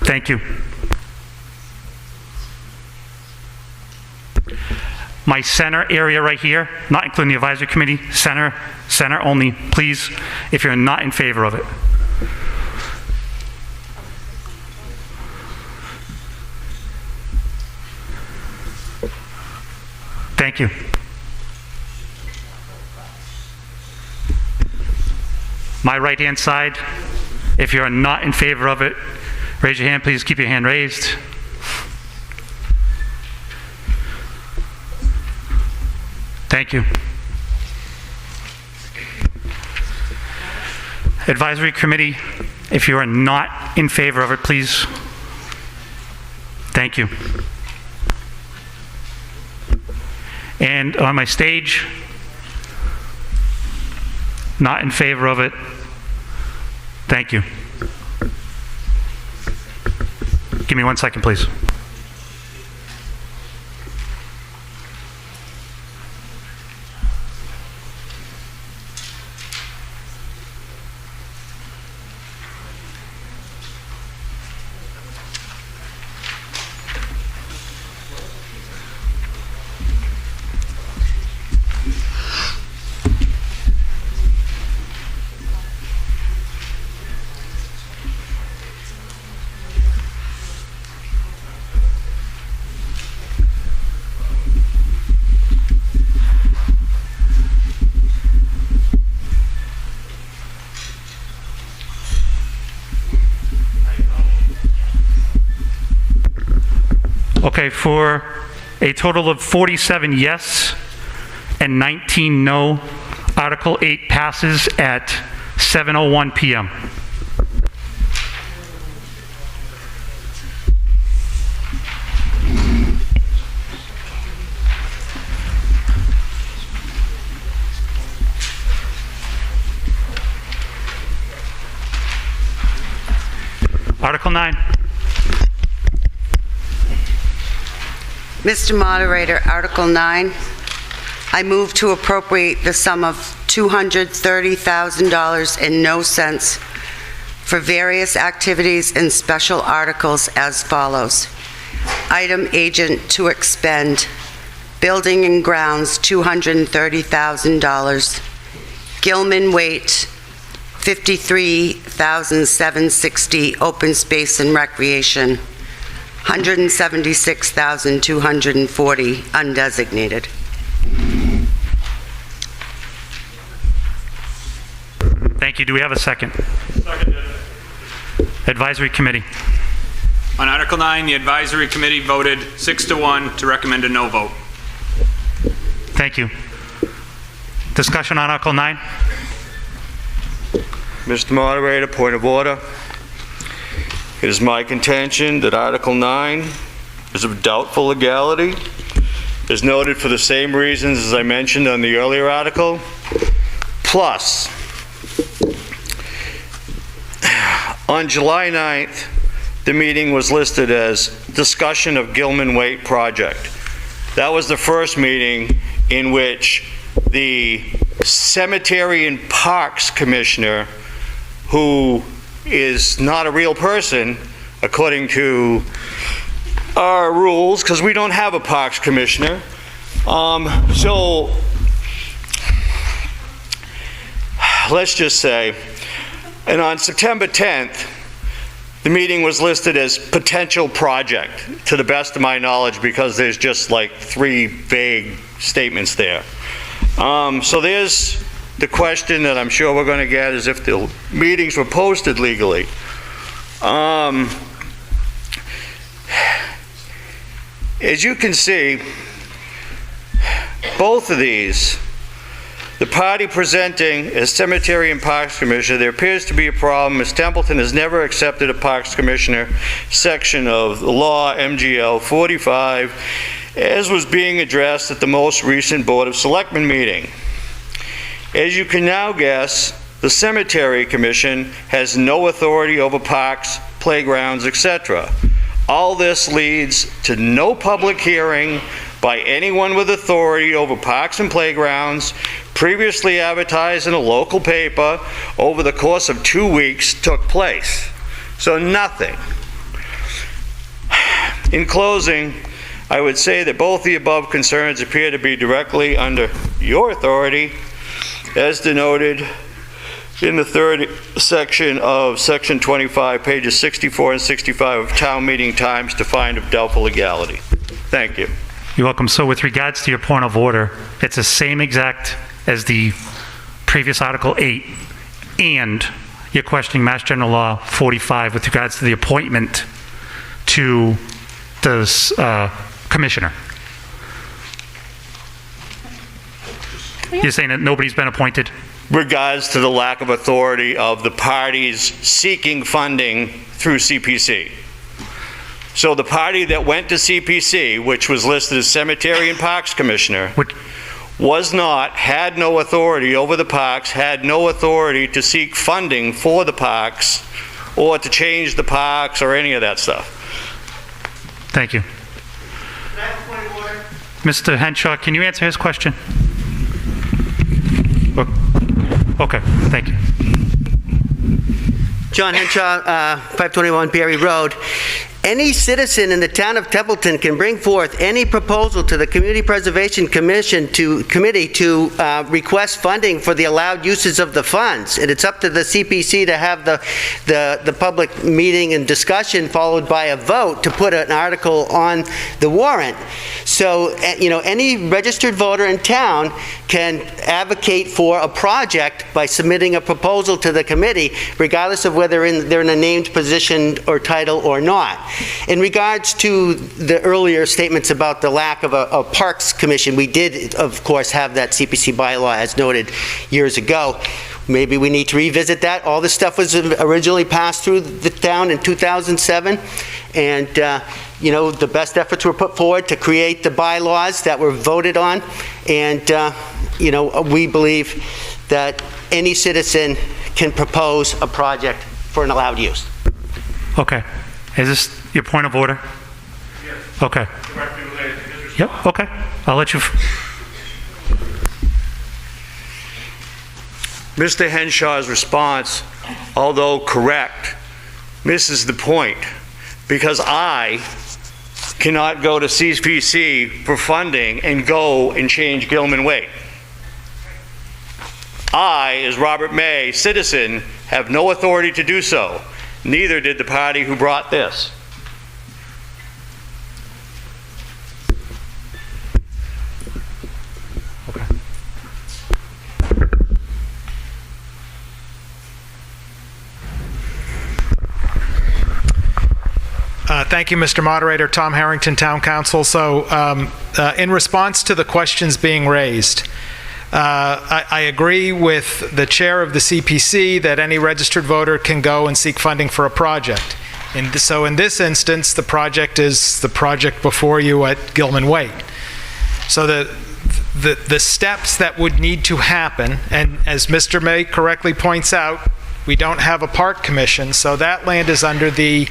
Thank you. my center area right here, not including the advisory committee, center only, please, if you're not in favor of it. Thank you. My right-hand side, if you're not in favor of it, raise your hand, please keep your hand raised. Thank you. Advisory committee, if you are not in favor of it, please. Thank you. And on my stage, not in favor of it. Thank you. Give me 1 second, please. Okay, for a total of 47 yes and 19 no, Article 8 passes at 7:01 p.m. Article 9. Mr. Moderator, Article 9, I move to appropriate the sum of $230,000 and no cents for various activities and special articles as follows. Item agent to expend, building and grounds, $230,000. Gilman Waite, $53,760, open space and recreation. $176,240 undesignated. Thank you. Do we have a second? Second. Advisory committee. On Article 9, the advisory committee voted 6-1 to recommend a no vote. Thank you. Discussion on Article 9? Mr. Moderator, point of order. It is my contention that Article 9 is of doubtful legality, as noted for the same reasons as I mentioned on the earlier article. Plus, on July 9th, the meeting was listed as discussion of Gilman Waite project. That was the first meeting in which the Cemetery and Parks Commissioner, who is not a real person, according to our rules, because we don't have a Parks Commissioner. So, let's just say, and on September 10th, the meeting was listed as potential project, to the best of my knowledge, because there's just like 3 vague statements there. So there's the question that I'm sure we're going to get, is if the meetings were posted legally. As you can see, both of these, the party presenting as Cemetery and Parks Commissioner, there appears to be a problem, as Templeton has never accepted a Parks Commissioner section of the law, MGL 45, as was being addressed at the most recent Board of Selectmen meeting. As you can now guess, the Cemetery Commission has no authority over parks, playgrounds, etc. All this leads to no public hearing by anyone with authority over parks and playgrounds, previously advertised in a local paper over the course of 2 weeks took place. So nothing. In closing, I would say that both the above concerns appear to be directly under your authority, as denoted in the third section of Section 25, pages 64 and 65 of town meeting times to find of doubtful legality. Thank you. You're welcome. So with regards to your point of order, it's the same exact as the previous Article 8, and you're questioning Mass General Law 45 with regards to the appointment to the commissioner. You're saying that nobody's been appointed? Regards to the lack of authority of the parties seeking funding through CPC. So the party that went to CPC, which was listed as Cemetery and Parks Commissioner, had no authority over the parks, had no authority to seek funding for the parks or to change the parks or any of that stuff. Thank you. Mr. Henshaw, can you answer his question? Okay, thank you. John Henshaw, 521 Berry Road. Any citizen in the town of Templeton can bring forth any proposal to the Community Preservation Committee to request funding for the allowed uses of the funds. And it's up to the CPC to have the public meeting and discussion followed by a vote to put an article on the warrant. So, any registered voter in town can advocate for a project by submitting a proposal to the committee, regardless of whether they're in a named position or title or not. In regards to the earlier statements about the lack of a Parks Commission, we did, of course, have that CPC bylaw as noted years ago. Maybe we need to revisit that. All this stuff was originally passed through the town in 2007, and the best efforts were put forward to create the bylaws that were voted on, and we believe that any citizen can propose a project for an allowed use. Okay. Is this your point of order? Yes. Okay. Directly related to his response. Yep, okay. I'll let you... Mr. Henshaw's response, although correct, misses the point, because I cannot go to CPC for funding and go and change Gilman Way. I, as Robert May, citizen, have no authority to do so. Neither did the party who brought this. Thank you, Mr. Moderator. Tom Harrington, Town Council. So, in response to the questions being raised, I agree with the chair of the CPC that any registered voter can go and seek funding for a project. And so in this instance, the project is the project before you at Gilman Way. So the steps that would need to happen, and as Mr. May correctly points out, we don't have a park commission, so that land is under the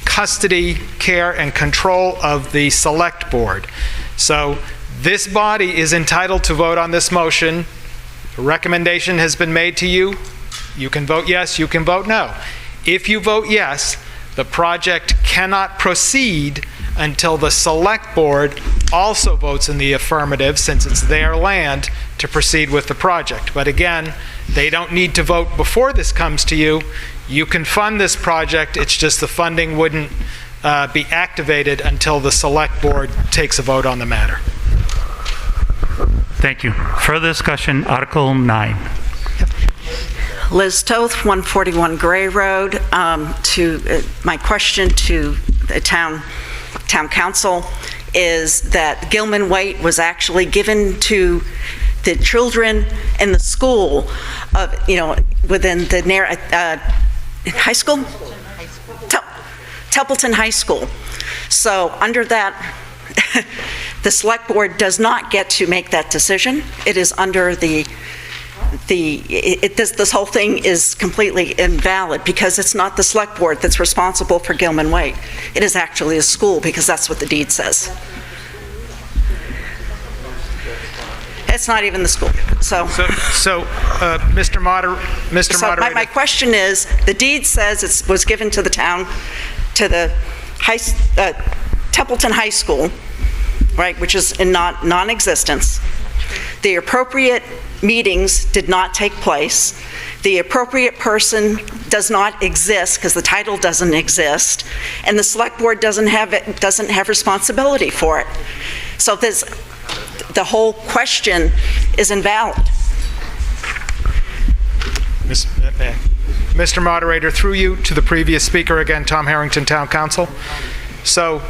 custody, care, and control of the select board. So this body is entitled to vote on this motion. A recommendation has been made to you. You can vote yes, you can vote no. If you vote yes, the project cannot proceed until the select board also votes in the affirmative, since it's their land, to proceed with the project. But again, they don't need to vote before this comes to you. You can fund this project, it's just the funding wouldn't be activated until the select board takes a vote on the matter. Thank you. Further discussion, Article 9. Liz Toth, 141 Gray Road. My question to the town council is that Gilman Waite was actually given to the children in the school of, within the high school? Templeton High School. So under that, the select board does not get to make that decision. It is under this whole thing is completely invalid because it's not the select board that's responsible for Gilman Waite. It is actually a school because that's what the deed says. It's not even the school. Mr. Moderator. My question is, the deed says it was given to the town, to the Templeton High School, right, which is in non-existence. The appropriate meetings did not take place. The appropriate person does not exist because the title doesn't exist, and the select board doesn't have responsibility for it. So the whole question is invalid. Mr. Moderator, through you to the previous speaker again, Tom Harrington, Town Council. So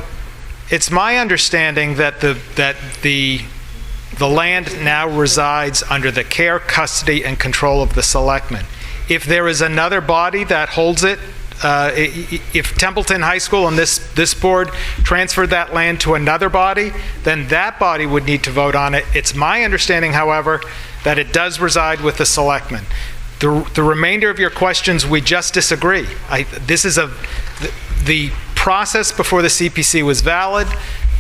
it's my understanding that the land now resides under the care, custody, and control of the selectmen. If there is another body that holds it, if Templeton High School and this board transferred that land to another body, then that body would need to vote on it. It's my understanding, however, that it does reside with the selectmen. The remainder of your questions, we just disagree. The process before the CPC was valid.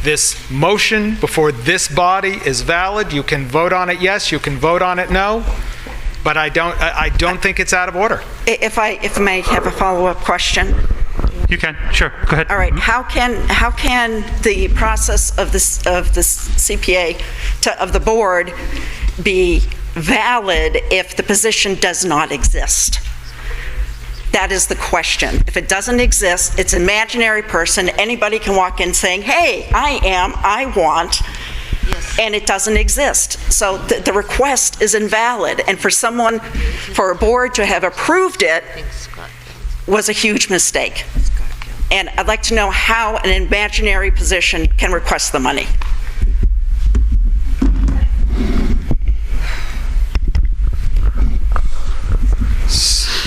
This motion before this body is valid. You can vote on it yes, you can vote on it no, but I don't think it's out of order. If I may have a follow-up question. You can, sure, go ahead. All right, how can the process of the CPA, of the board, be valid if the position does not exist? That is the question. If it doesn't exist, it's an imaginary person. Anybody can walk in saying, hey, I want, and it doesn't exist. So the request is invalid. And for a board to have approved it was a huge mistake. And I'd like to know how an imaginary position can request the money.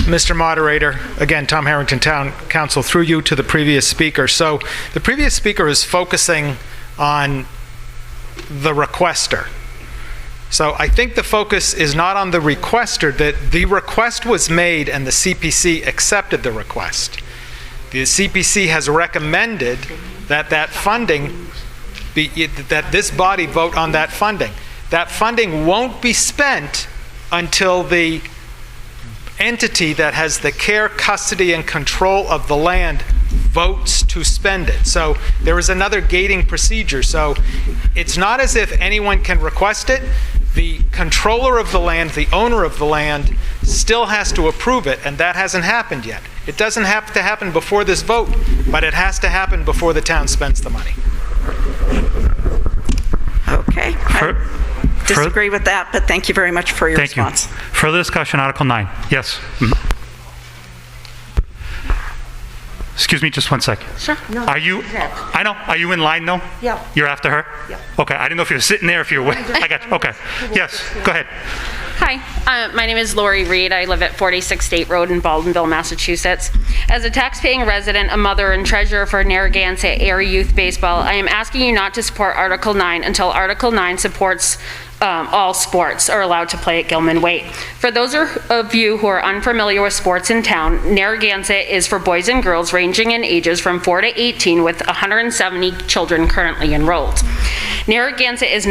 Mr. Moderator, again, Tom Harrington, Town Council, through you to the previous speaker. So the previous speaker is focusing on the requester. So I think the focus is not on the requester, that the request was made and the CPC accepted the request. The CPC has recommended that that this body vote on that funding. That funding won't be spent until the entity that has the care, custody, and control of the land votes to spend it. So there is another gating procedure. So it's not as if anyone can request it. The controller of the land, the owner of the land, still has to approve it, and that hasn't happened yet. It doesn't have to happen before this vote, but it has to happen before the town spends the money. Okay. I disagree with that, but thank you very much for your response. Thank you. Further discussion, Article 9. Yes. Excuse me just one second. Sure. No, are you in line though? Yeah. You're after her? Yeah. Okay, I didn't know if you were sitting there, if you were, I got you. Okay. Yes, go ahead. Hi, my name is Lori Reed. I live at 46 State Road in Baldwinville, Massachusetts. As a tax-paying resident, a mother, and treasurer for Narragansett Area Youth Baseball, I am asking you not to support Article 9 until Article 9 supports all sports are allowed to play at Gilman Waite. For those of you who are unfamiliar with sports in town, Narragansett is for boys and girls ranging in ages from 4 to 18 with 170 children currently enrolled. Narragansett is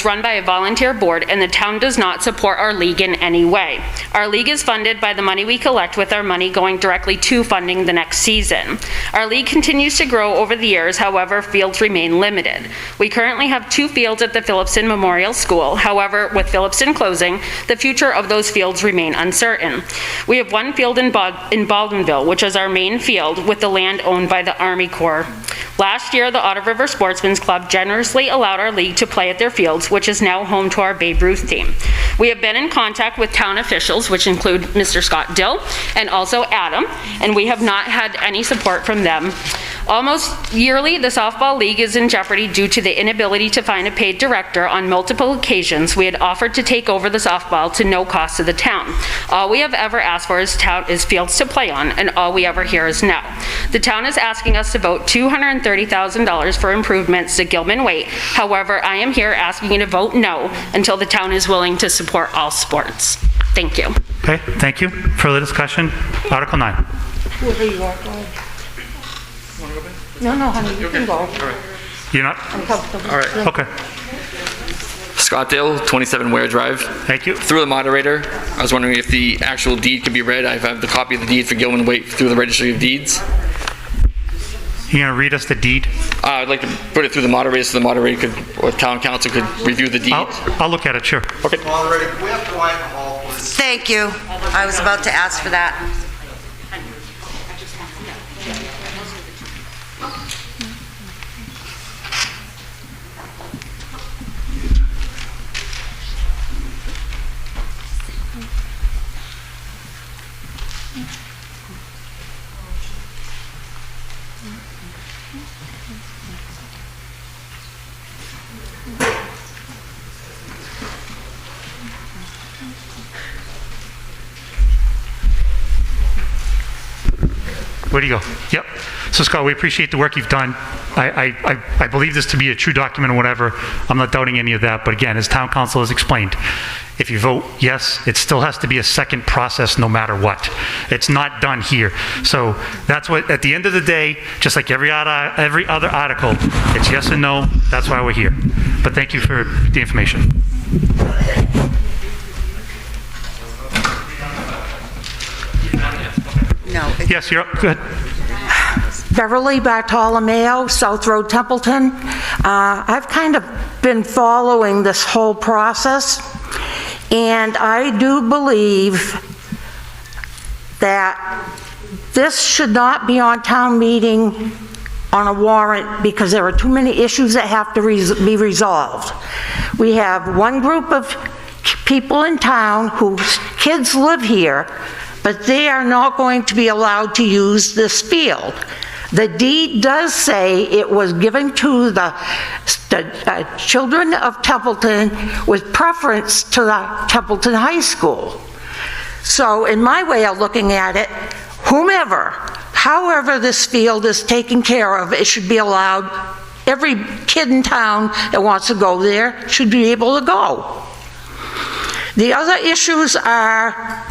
run by a volunteer board, and the town does not support our league in any way. Our league is funded by the money we collect, with our money going directly to funding the next season. Our league continues to grow over the years, however, fields remain limited. We currently have 2 fields at the Phillipson Memorial School. However, with Phillipson closing, the future of those fields remain uncertain. We have 1 field in Baldwinville, which is our main field, with the land owned by the Army Corps. Last year, the Otter River Sportsman's Club generously allowed our league to play at their fields, which is now home to our Babe Ruth team. We have been in contact with town officials, which include Mr. Scott Dill and also Adam, and we have not had any support from them. Almost yearly, the softball league is in jeopardy due to the inability to find a paid director. On multiple occasions, we had offered to take over the softball to no cost to the town. All we have ever asked for is fields to play on, and all we ever hear is no. The town is asking us to vote $230,000 for improvements to Gilman Waite. However, I am here asking you to vote no until the town is willing to support all sports. Thank you. Okay, thank you. Further discussion, Article 9. Whoever you are, go ahead. No, honey, you can go. You're not? I'm comfortable. All right. Okay. Scott Dill, 27 Ware Drive. Thank you. Through the moderator, I was wondering if the actual deed could be read. I have the copy of the deed for Gilman Waite through the Registry of Deeds. You gonna read us the deed? I'd like to put it through the moderator so the moderator could, or town council could review the deed. I'll look at it, sure. Okay. Moderator, can we have quiet in the hall, please? Thank you. I was about to ask for that. Where do you go? Yep. So Scott, we appreciate the work you've done. I believe this to be a true document or whatever. I'm not doubting any of that. But again, as town council has explained, if you vote yes, it still has to be a second process no matter what. It's not done here. So that's what, at the end of the day, just like every other article, it's yes and no. That's why we're here. But thank you for the information. No. Yes, you're up. Go ahead. Beverly Bartolomeo, South Road, Templeton. I've kind of been following this whole process, and I do believe that this should not be on town meeting on a warrant because there are too many issues that have to be resolved. We have one group of people in town whose kids live here, but they are not going to be allowed to use this field. The deed does say it was given to the children of Templeton with preference to the Templeton High School. So in my way of looking at it, however this field is taken care of, it should be allowed. Every kid in town that wants to go there should be able to go. The other issues are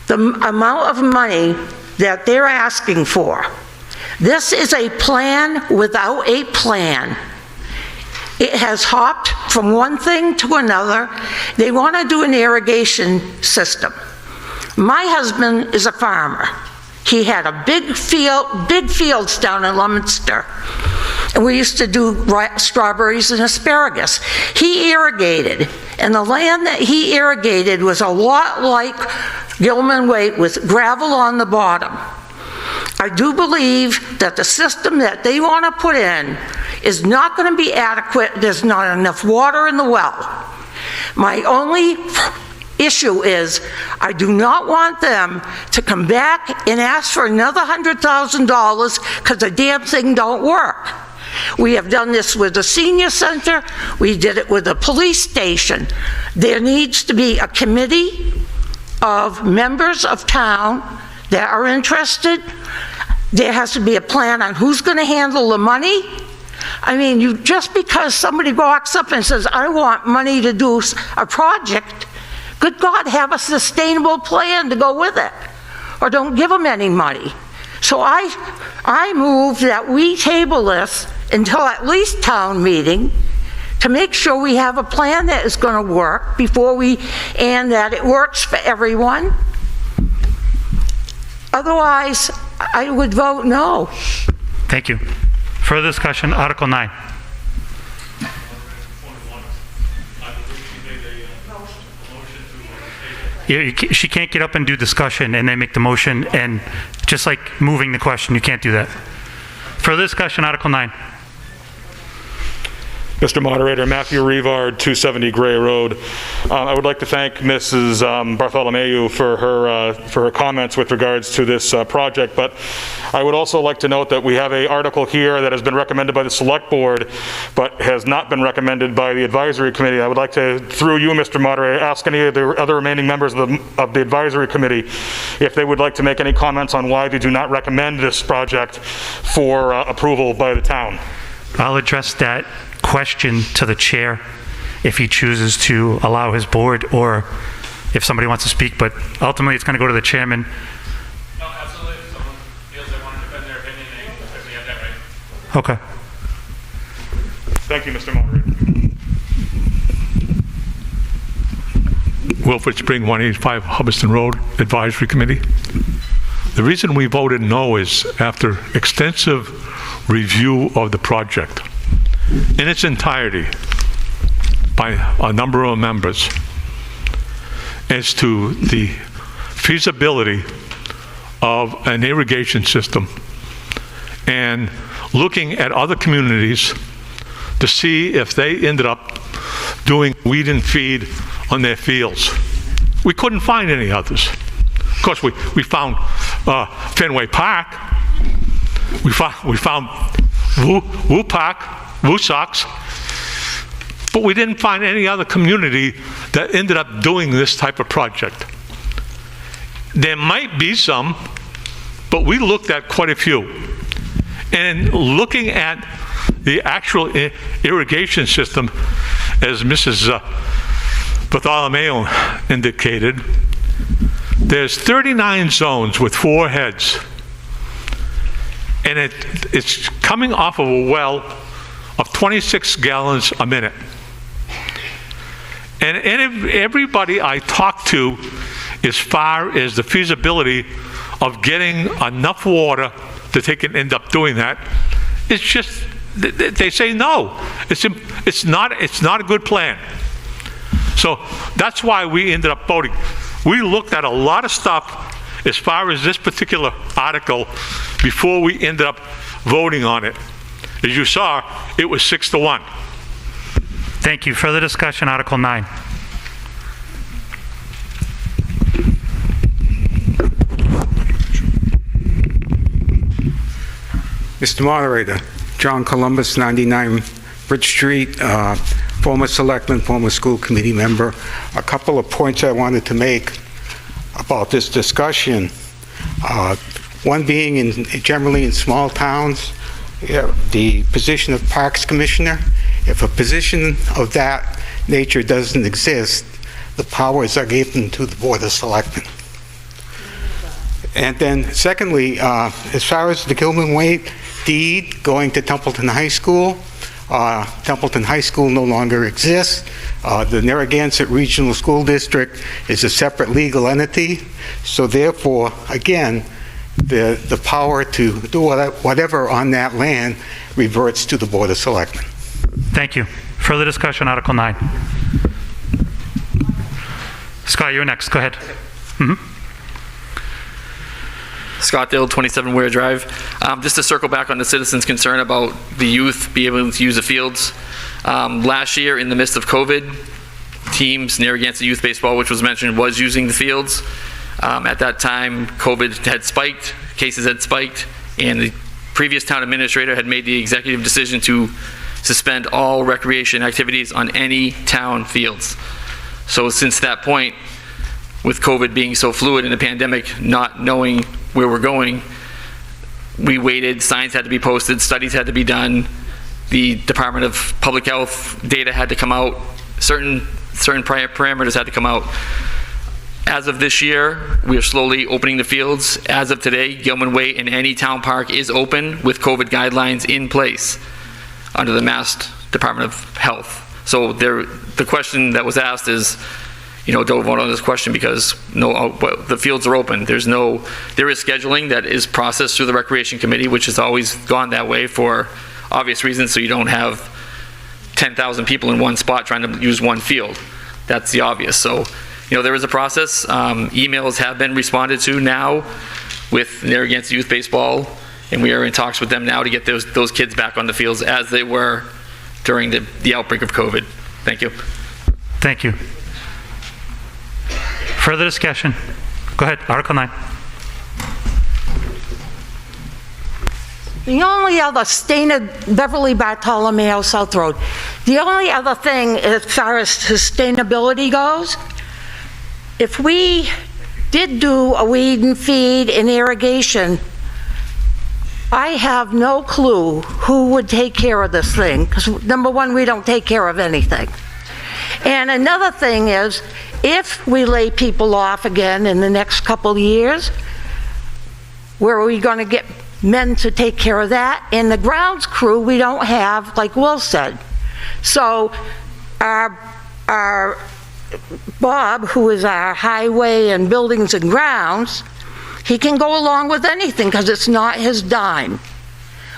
the amount of money that they're asking for. This is a plan without a plan. It has hopped from one thing to another. They want to do an irrigation system. My husband is a farmer. He had a big fields down in Leominster. And we used to do strawberries and asparagus. He irrigated, and the land that he irrigated was a lot like Gilman Way with gravel on the bottom. I do believe that the system that they want to put in is not going to be adequate. There's not enough water in the well. My only issue is I do not want them to come back and ask for another $100,000 because the damn thing don't work. We have done this with the senior center. We did it with the police station. There needs to be a committee of members of town that are interested. There has to be a plan on who's going to handle the money. I mean, just because somebody walks up and says, I want money to do a project, good God, have a sustainable plan to go with it, or don't give them any money. So I move that we table this until at least town meeting to make sure we have a plan that is going to work and that it works for everyone. Otherwise, I would vote no. Thank you. Further discussion, Article 9. She can't get up and do discussion and then make the motion, and just like moving the question, you can't do that. Further discussion, Article 9. Mr. Moderator, Matthew Revard, 270 Gray Road. I would like to thank Mrs. Bartholomew for her comments with regards to this project, but I would also like to note that we have an article here that has been recommended by the Select Board, but has not been recommended by the Advisory Committee. I would like to, through you, Mr. Moderator, ask any of the other remaining members of the Advisory Committee if they would like to make any comments on why they do not recommend this project for approval by the town. I'll address that question to the chair if he chooses to allow his board, or if somebody wants to speak, but ultimately it's going to go to the chairman. No, absolutely. If someone feels they want to defend their opinion, they certainly have that right. Okay. Thank you, Mr. Moderator. Wilfred Spring, 185 Hubbardston Road, Advisory Committee. The reason we voted no is after extensive review of the project in its entirety by a number of members as to the feasibility of an irrigation system and looking at other communities to see if they ended up doing weed and feed on their fields. We couldn't find any others. Of course, we found Fenway Park. We found Woo Park, Woo Sox, but we didn't find any other community that ended up doing this type of project. There might be some, but we looked at quite a few. And looking at the actual irrigation system, as Mrs. Bartholomew indicated, there's 39 zones with 4 heads. And it's coming off of a well of 26 gallons a minute. And everybody I talked to, as far as the feasibility of getting enough water that they can end up doing that, it's just, they say no. It's not a good plan. So that's why we ended up voting. We looked at a lot of stuff as far as this particular article before we ended up voting on it. As you saw, it was 6-1. Thank you. Further discussion, Article 9. Mr. Moderator, John Columbus, 99 Bridge Street, former selectman, former school committee member. A couple of points I wanted to make about this discussion. One being generally in small towns, the position of Parks Commissioner. If a position of that nature doesn't exist, the powers are given to the Board of Selectmen. And then secondly, as far as the Gilman Way deed going to Templeton High School, Templeton High School no longer exists. The Narragansett Regional School District is a separate legal entity, so therefore, again, the power to do whatever on that land reverts to the Board of Selectmen. Thank you. Further discussion, Article 9. Scott, you're next. Go ahead. Scott Dill, 27 Ware Drive. Just to circle back on the citizens' concern about the youth being able to use the fields. Last year, in the midst of COVID, teams, Narragansett Youth Baseball, which was mentioned, was using the fields. At that time, COVID had spiked, cases had spiked, and the previous town administrator had made the executive decision to suspend all recreation activities on any town fields. So since that point, with COVID being so fluid in the pandemic, not knowing where we're going, we waited, signs had to be posted, studies had to be done, the Department of Public Health data had to come out, certain parameters had to come out. As of this year, we are slowly opening the fields. As of today, Gilman Way in any town park is open with COVID guidelines in place under the Mass Department of Health. So the question that was asked is, don't vote on this question because the fields are open. There is scheduling that is processed through the Recreation Committee, which has always gone that way for obvious reasons, so you don't have 10,000 people in one spot trying to use one field. That's the obvious. So, there is a process. Emails have been responded to now with Narragansett Youth Baseball, and we are in talks with them now to get those kids back on the fields as they were during the outbreak of COVID. Thank you. Thank you. Further discussion? Go ahead, Article 9. The only other, Beverly Bartholomew, South Road. The only other thing as far as sustainability goes, if we did do a weed and feed and irrigation, I have no clue who would take care of this thing, because number one, we don't take care of anything. And another thing is, if we lay people off again in the next couple of years, where are we going to get men to take care of that? And the grounds crew, we don't have, like Will said. So our Bob, who is our highway and buildings and grounds, he can go along with anything because it's not his dime.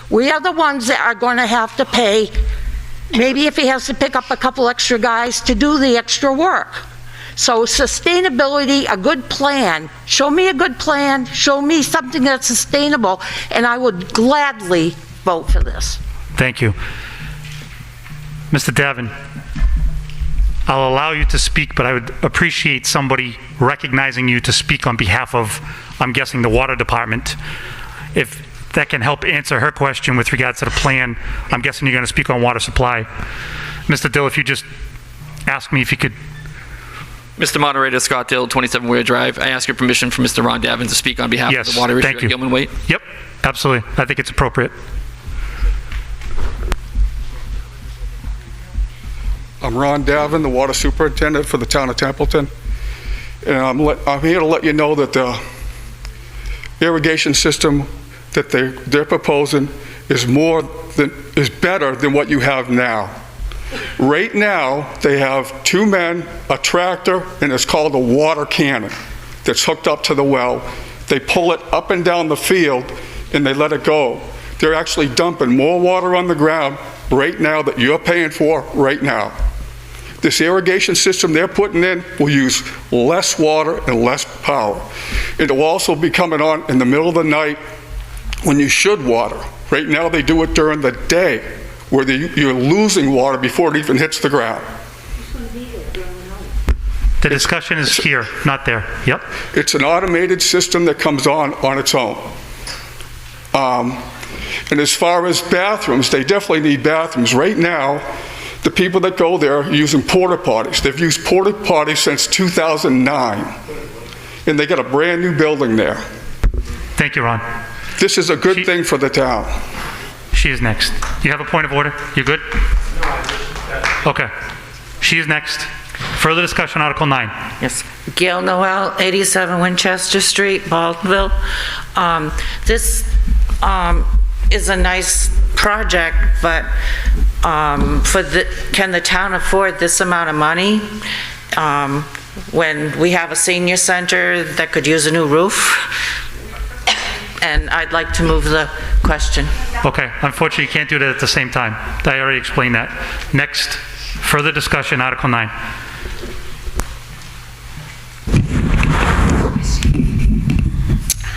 We are the ones that are going to have to pay, maybe if he has to pick up a couple extra guys to do the extra work. So sustainability, a good plan. Show me a good plan, show me something that's sustainable, and I would gladly vote for this. Thank you. Mr. Davin, I'll allow you to speak, but I would appreciate somebody recognizing you to speak on behalf of, I'm guessing, the water department. If that can help answer her question with regards to the plan, I'm guessing you're going to speak on water supply. Mr. Dill, if you just ask me if you could. Mr. Moderator, Scott Dill, 27 Ware Drive. I ask your permission for Mr. Ron Davin to speak on behalf of the water issue at Gilman Waite. Yep, absolutely. I think it's appropriate. I'm Ron Davin, the water superintendent for the town of Templeton. And I'm here to let you know that the irrigation system that they're proposing is better than what you have now. Right now, they have 2 men, a tractor, and it's called a water cannon that's hooked up to the well. They pull it up and down the field and they let it go. They're actually dumping more water on the ground right now that you're paying for right now. This irrigation system they're putting in will use less water and less power. It will also be coming on in the middle of the night when you should water. Right now they do it during the day where you're losing water before it even hits the ground. The discussion is here, not there. Yep. It's an automated system that comes on its own. And as far as bathrooms, they definitely need bathrooms. Right now, the people that go there are using porta potties. They've used porta potties since 2009, and they got a brand new building there. Thank you, Ron. This is a good thing for the town. She is next. You have a point of order? You good? Okay. She is next. Further discussion, Article 9. Yes. Gail Noel, 87 Winchester Street, Baldwinville. This is a nice project, but can the town afford this amount of money when we have a senior center that could use a new roof? And I'd like to move the question. Okay. Unfortunately, you can't do that at the same time. I already explained that. Next, further discussion, Article 9.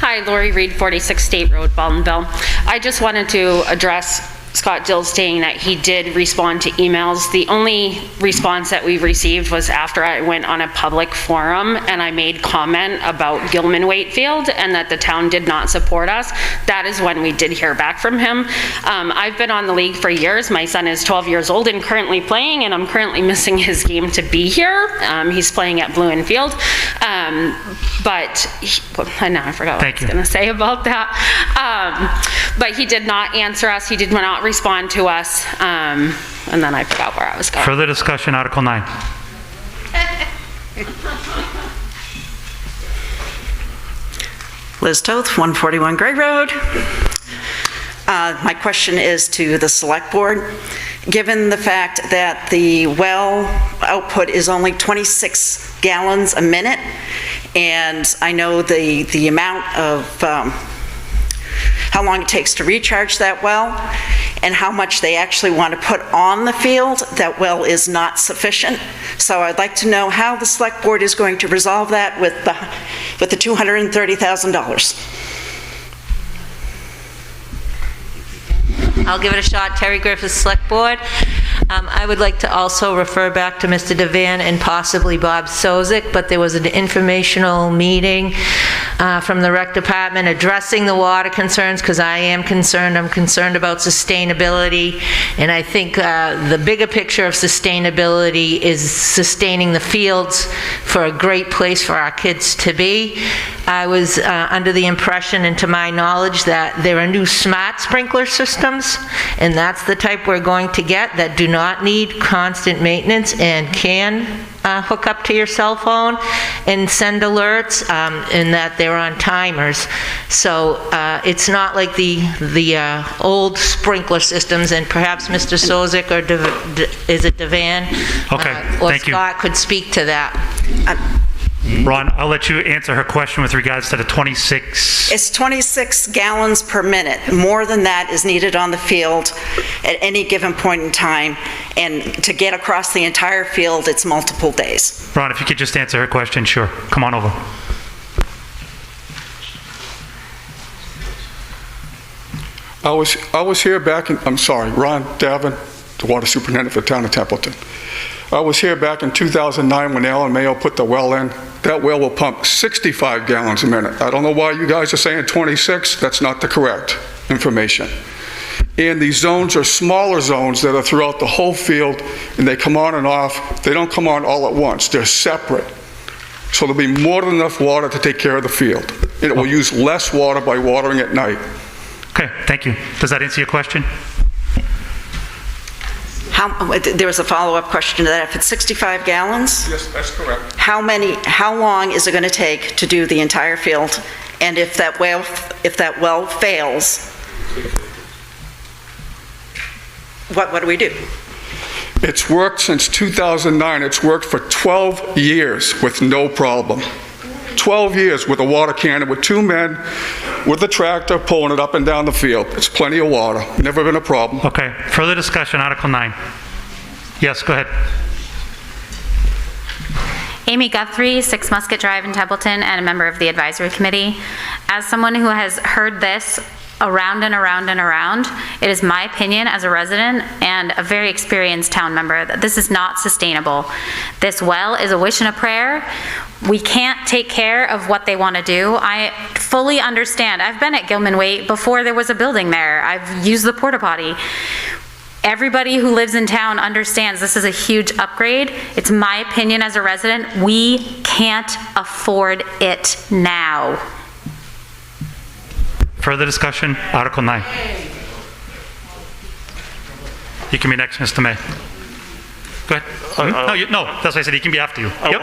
Hi, Lori Reed, 46 State Road, Baldwinville. I just wanted to address Scott Dill stating that he did respond to emails. The only response that we received was after I went on a public forum and I made comment about Gilman Wakefield and that the town did not support us. That is when we did hear back from him. I've been on the league for years. My son is 12 years old and currently playing, and I'm currently missing his game to be here. He's playing at Blue Field. Now I forgot what I was going to say about that. But he did not answer us. He did not respond to us. And then I forgot where I was going. Further discussion, Article 9. Liz Toth, 141 Gray Road. My question is to the Select Board. Given the fact that the well output is only 26 gallons a minute, and I know the amount of how long it takes to recharge that well, and how much they actually want to put on the field, that well is not sufficient. So I'd like to know how the Select Board is going to resolve that with the $230,000. I'll give it a shot. Terry Griffith, Select Board. I would like to also refer back to Mr. Devan and possibly Bob Sozik, but there was an informational meeting from the Rec Department addressing the water concerns, because I am concerned. I'm concerned about sustainability, and I think the bigger picture of sustainability is sustaining the fields for a great place for our kids to be. I was under the impression, and to my knowledge, that there are new smart sprinkler systems, and that's the type we're going to get, that do not need constant maintenance and can hook up to your cell phone and send alerts, and that they're on timers. So it's not like the old sprinkler systems, and perhaps Mr. Sozik or is it Devan? Okay, or thank you. Scott could speak to that. Ron, I'll let you answer her question with regards to the 26. It's 26 gallons per minute. More than that is needed on the field at any given point in time, and to get across the entire field, it's multiple days. Ron, if you could just answer her question, sure. Come on over. I was here back in, I'm sorry, Ron Davin, the water superintendent for the town of Templeton. I was here back in 2009 when Alan Mayo put the well in. That well will pump 65 gallons a minute. I don't know why you guys are saying 26. That's not the correct information. And these zones are smaller zones that are throughout the whole field, and they come on and off. They don't come on all at once. They're separate. So there'll be more than enough water to take care of the field. And it will use less water by watering at night. Okay, thank you. Does that answer your question? There was a follow-up question to that. If it's 65 gallons? Yes, that's correct. How long is it going to take to do the entire field? And if that well fails, what do we do? It's worked since 2009. It's worked for 12 years with no problem. 12 years with a water cannon with 2 men with a tractor pulling it up and down the field. It's plenty of water. Never been a problem. Okay, further discussion, Article 9. Yes, go ahead. Amy Guthrie, 6 Musket Drive in Templeton, and a member of the advisory committee. As someone who has heard this around and around and around, it is my opinion as a resident and a very experienced town member that this is not sustainable. This well is a wish and a prayer. We can't take care of what they want to do. I fully understand. I've been at Gilman Waite before there was a building there. I've used the porta potty. Everybody who lives in town understands this is a huge upgrade. It's my opinion as a resident, we can't afford it now. Further discussion, Article 9. You can be next, Mr. May. Go ahead. No, that's what I said. He can be after you. Yep.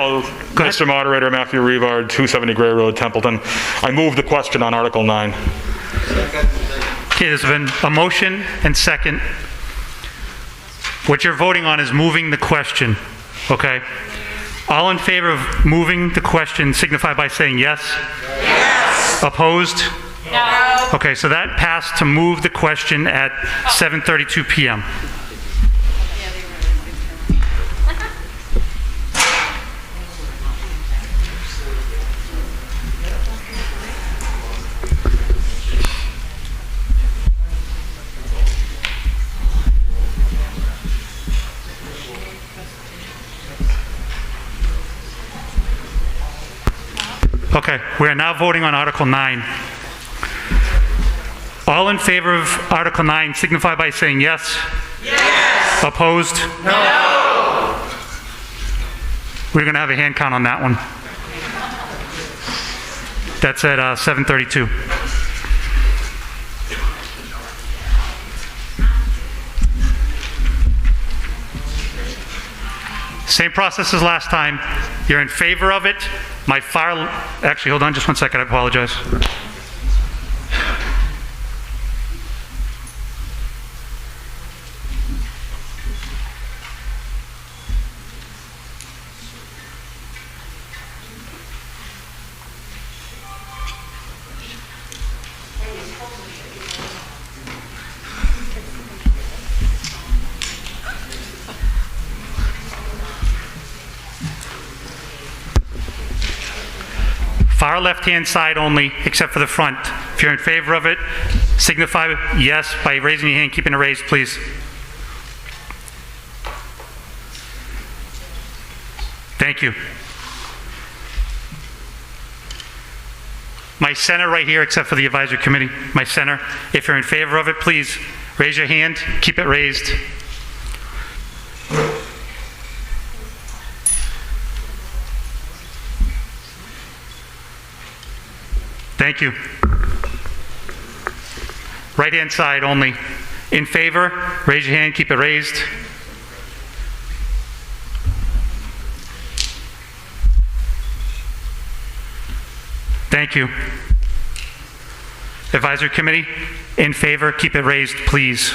Mr. Moderator, Matthew Revard, 270 Gray Road, Templeton. I move the question on Article 9. Okay, there's been a motion and second. What you're voting on is moving the question, okay? All in favor of moving the question signify by saying yes. Yes. Opposed? No. Okay, so that passed to move the question at 7:32 p.m. Okay, we are now voting on Article 9. All in favor of Article 9 signify by saying yes. Yes. Opposed? No. We're going to have a hand count on that one. That's at 7:32. Same process as last time. You're in favor of it. My file, actually, hold on just one second, I apologize. Far left-hand side only, except for the front. If you're in favor of it, signify yes by raising your hand, keeping it raised, please. Thank you. My center right here, except for the advisory committee, my center, if you're in favor of it, please raise your hand, keep it raised. Thank you. Right-hand side only. In favor, raise your hand, keep it raised. Thank you. Advisory committee, in favor, keep it raised, please.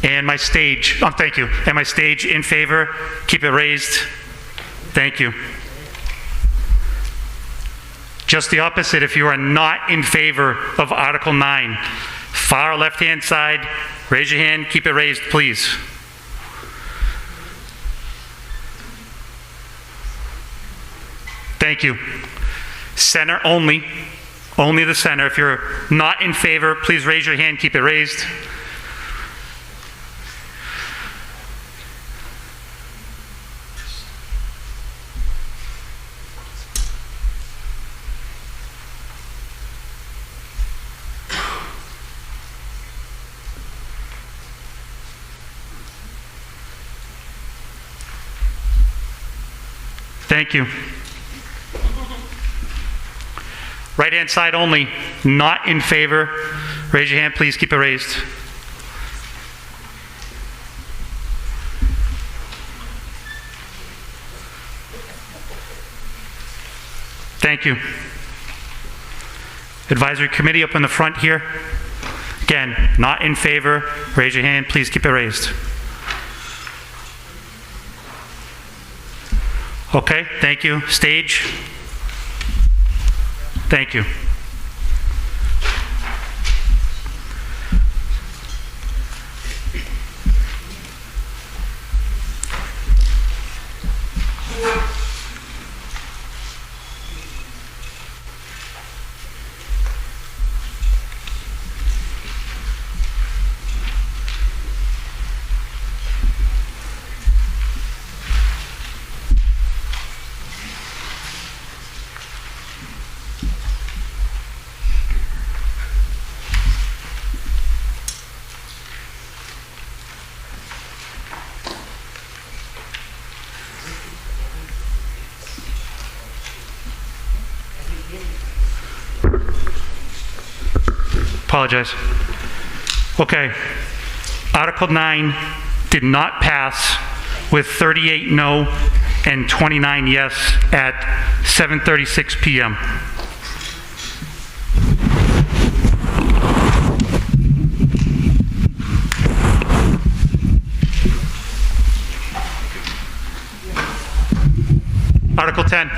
And my stage, thank you. And my stage in favor, keep it raised. Thank you. Just the opposite if you are not in favor of Article 9. Far left-hand side, raise your hand, keep it raised, please. Thank you. Center only, only the center. If you're not in favor, please raise your hand, keep it raised. Thank you. Right-hand side only, not in favor. Raise your hand, please, keep it raised. Thank you. Advisory committee up in the front here. Again, not in favor. Raise your hand, please keep it raised. Okay, thank you. Stage. Thank you. Apologize. Okay. Article 9 did not pass with 38 no and 29 yes at 7:36 p.m. Article 10.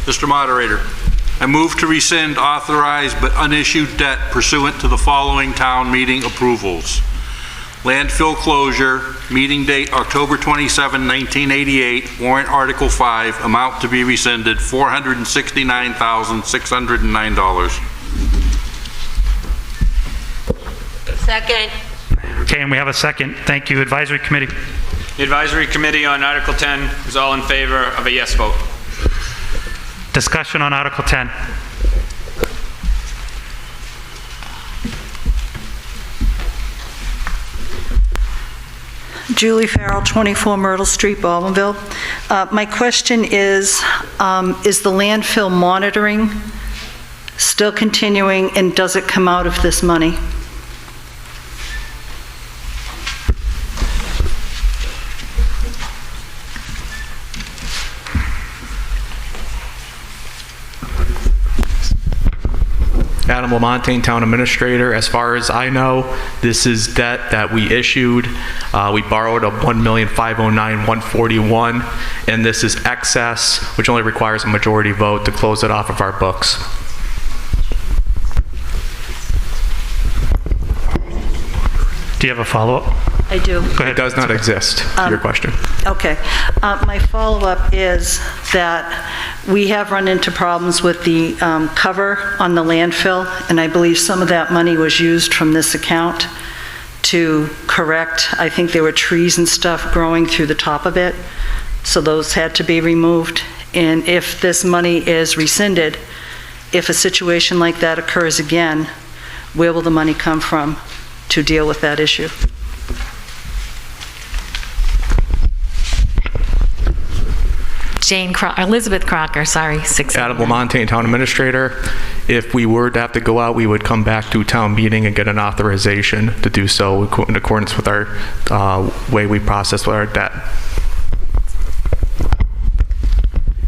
Mr. Moderator, I move to rescind authorized but unissued debt pursuant to the following town meeting approvals. Landfill closure, meeting date October 27, 1988, warrant Article 5, amount to be rescinded, $469,609. Second. Okay, and we have a second. Thank you. Advisory committee. The advisory committee on Article 10 is all in favor of a yes vote. Discussion on Article 10. Julie Farrell, 24 Myrtle Street, Baldwinville. My question is the landfill monitoring still continuing, and does it come out of this money? Adam Lamontagne, Town Administrator. As far as I know, this is debt that we issued. We borrowed of $1,509,141, and this is excess, which only requires a majority vote to close it off of our books. Do you have a follow-up? I do. Go ahead. It does not exist, to your question. Okay. My follow-up is that we have run into problems with the cover on the landfill, and I believe some of that money was used from this account to correct. I think there were trees and stuff growing through the top of it, so those had to be removed. And if this money is rescinded, if a situation like that occurs again, where will the money come from to deal with that issue? Elizabeth Crocker, sorry. Adam Lamontagne, Town Administrator. If we were to have to go out, we would come back to town meeting and get an authorization to do so in accordance with our way we process our debt.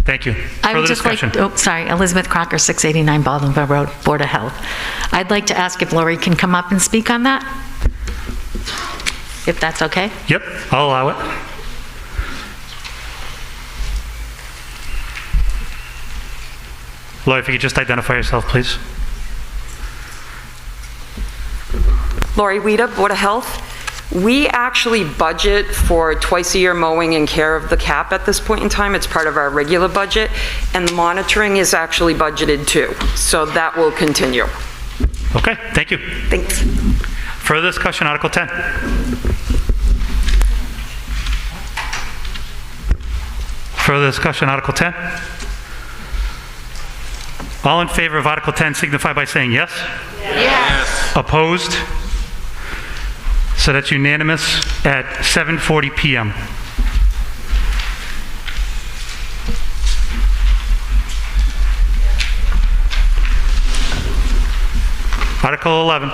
Thank you. I Further would just discussion? Elizabeth Crocker, 689 Baldwinville Road, Board of Health. I'd like to ask if Lori can come up and speak on that, if that's okay. Yep, I'll allow it. Lori, if you could just identify yourself, please. Lori Weeda, Board of Health. We actually budget for twice-a-year mowing and care of the cap at this point in time. It's part of our regular budget, and the monitoring is actually budgeted too. So that will continue. Okay, thank you. Thanks. Further discussion, Article 10. Further discussion, Article 10. All in favor of Article 10 signify by saying yes. Yes. Opposed? So that's unanimous at 7:40 p.m. Article 11.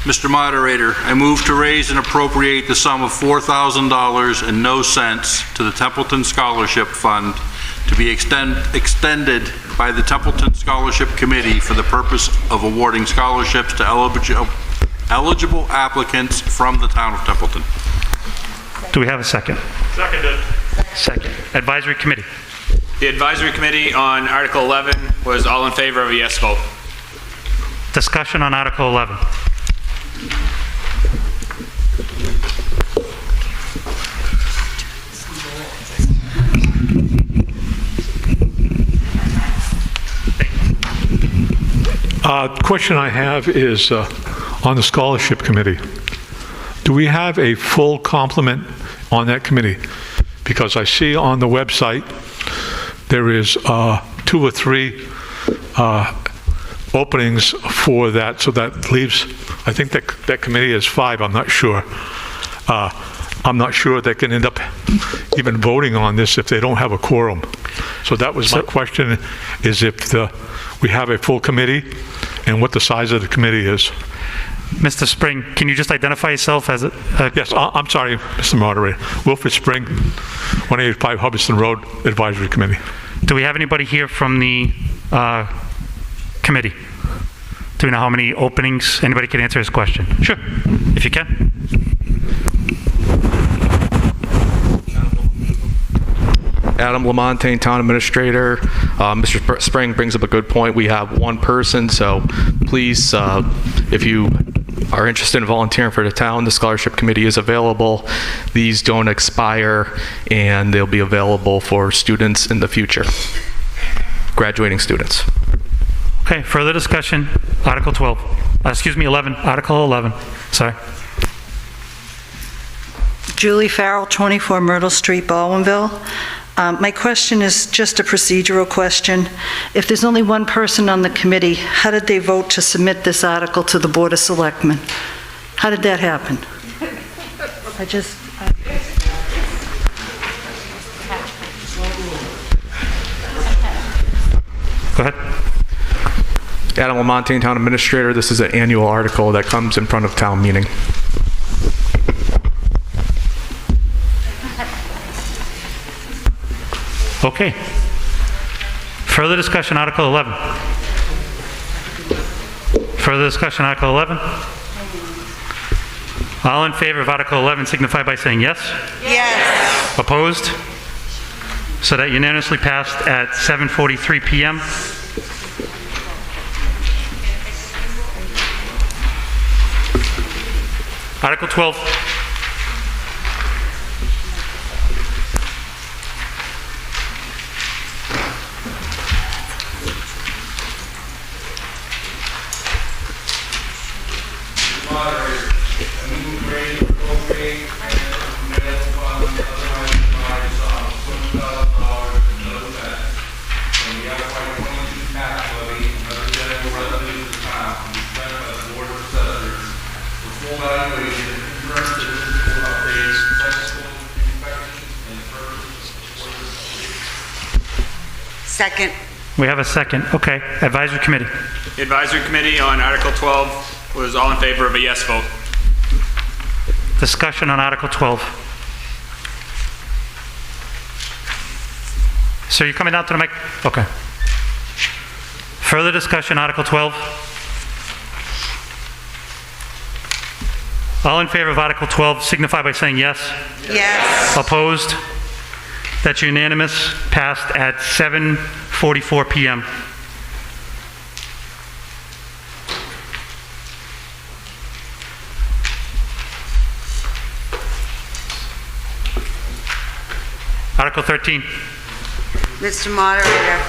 Mr. Moderator, I move to raise and appropriate the sum of $4,000 and no cents to the Templeton Scholarship Fund to be extended by the Templeton Scholarship Committee for the purpose of awarding scholarships to eligible applicants from the town of Templeton. Do we have a second? Seconded. Second. Advisory Committee. The Advisory Committee on Article 11 was all in favor of a yes vote. Discussion on Article 11. Question I have is on the Scholarship Committee. Do we have a full complement on that committee? Because I see on the website there is 2 or 3 openings for that, so that leaves, I think that committee is 5, I'm not sure. I'm not sure they can end up even voting on this if they don't have a quorum. So that was my question, is if we have a full committee and what the size of the committee is. Mr. Spring, can you just identify yourself as a... Yes, I'm sorry, Mr. Moderator. Wilfred Spring, 185 Hubbardston Road Advisory Committee. Do we have anybody here from the committee? Do we know how many openings? Anybody can answer his question? Sure, if you can. Adam Lamontagne, Town Administrator. Mr. Spring brings up a good point. We have one person, so please, if you are interested in volunteering for the town, the Scholarship Committee is available. These don't expire, and they'll be available for students in the future, graduating students. Okay, further discussion. Article 12. Excuse me, 11. Article 11. Sorry. Julie Farrell, 24 Myrtle Street, Baldwinville. My question is just a procedural question. If there's only one person on the committee, how did they vote to submit this article to the Board of Selectmen? How did that happen? Go ahead. Adam Lamontagne, Town Administrator. This is an annual article that comes in front of town meeting. Okay. Further discussion, Article 11. Further discussion, Article 11. All in favor of Article 11 signify by saying yes. Yes. Opposed? So that unanimously passed at 7:43 p.m. Article 12. Second. We have a second. Okay. Advisory Committee. The Advisory Committee on Article 12 was all in favor of a yes vote. Discussion on Article 12. So you're coming out to the mic? Okay. Further discussion, Article 12. All in favor of Article 12 signify by saying yes. Yes. Opposed? That's unanimous. Passed at 7:44 p.m. Article 13. Mr. Moderator,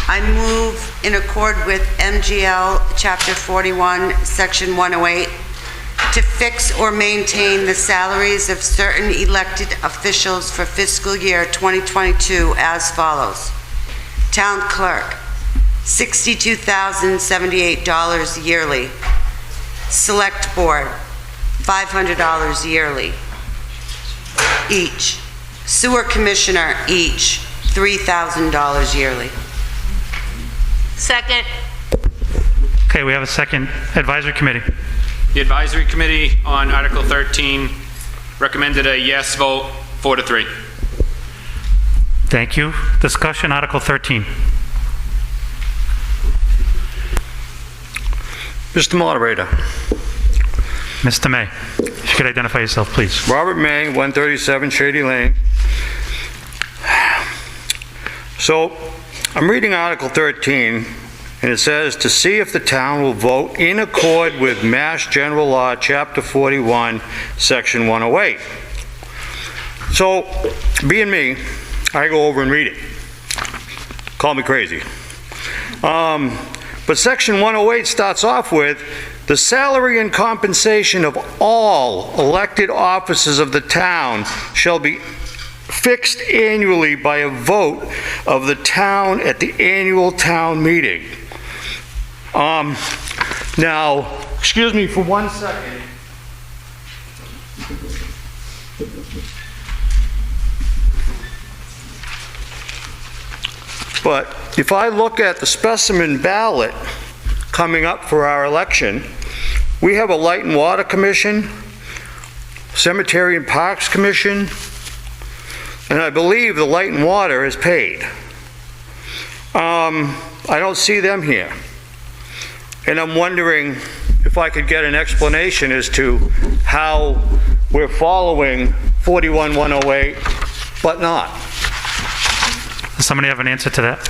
I move in accord with MGL Chapter 41, Section 108, to fix or maintain the salaries of certain elected officials for fiscal year 2022 as follows. Town clerk, $62,078 yearly. Select board, $500 yearly each. Sewer commissioner, each, $3,000 yearly. Second. Okay, we have a second. Advisory committee. The advisory committee on Article 13 recommended a yes vote, 4-3. Thank you. Discussion, Article 13. Mr. Moderator. Mr. May, if you could identify yourself, please. Robert May, 137 Shady Lane. So, I'm reading Article 13, and it says, to see if the town will vote in accord with Mass General Law, Chapter 41, Section 108. So, being me, I go over and read it. Call me crazy. But Section 108 starts off with, the salary and compensation of all elected officers of the town shall be fixed annually by a vote of the town at the annual town meeting. Now, excuse me for 1 second. But if I look at the specimen ballot coming up for our election, we have a Light and Water Commission, Cemetery and Parks Commission, and I believe the Light and Water is paid. I don't see them here. And I'm wondering if I could get an explanation as to how we're following 41-108, but not. Does somebody have an answer to that?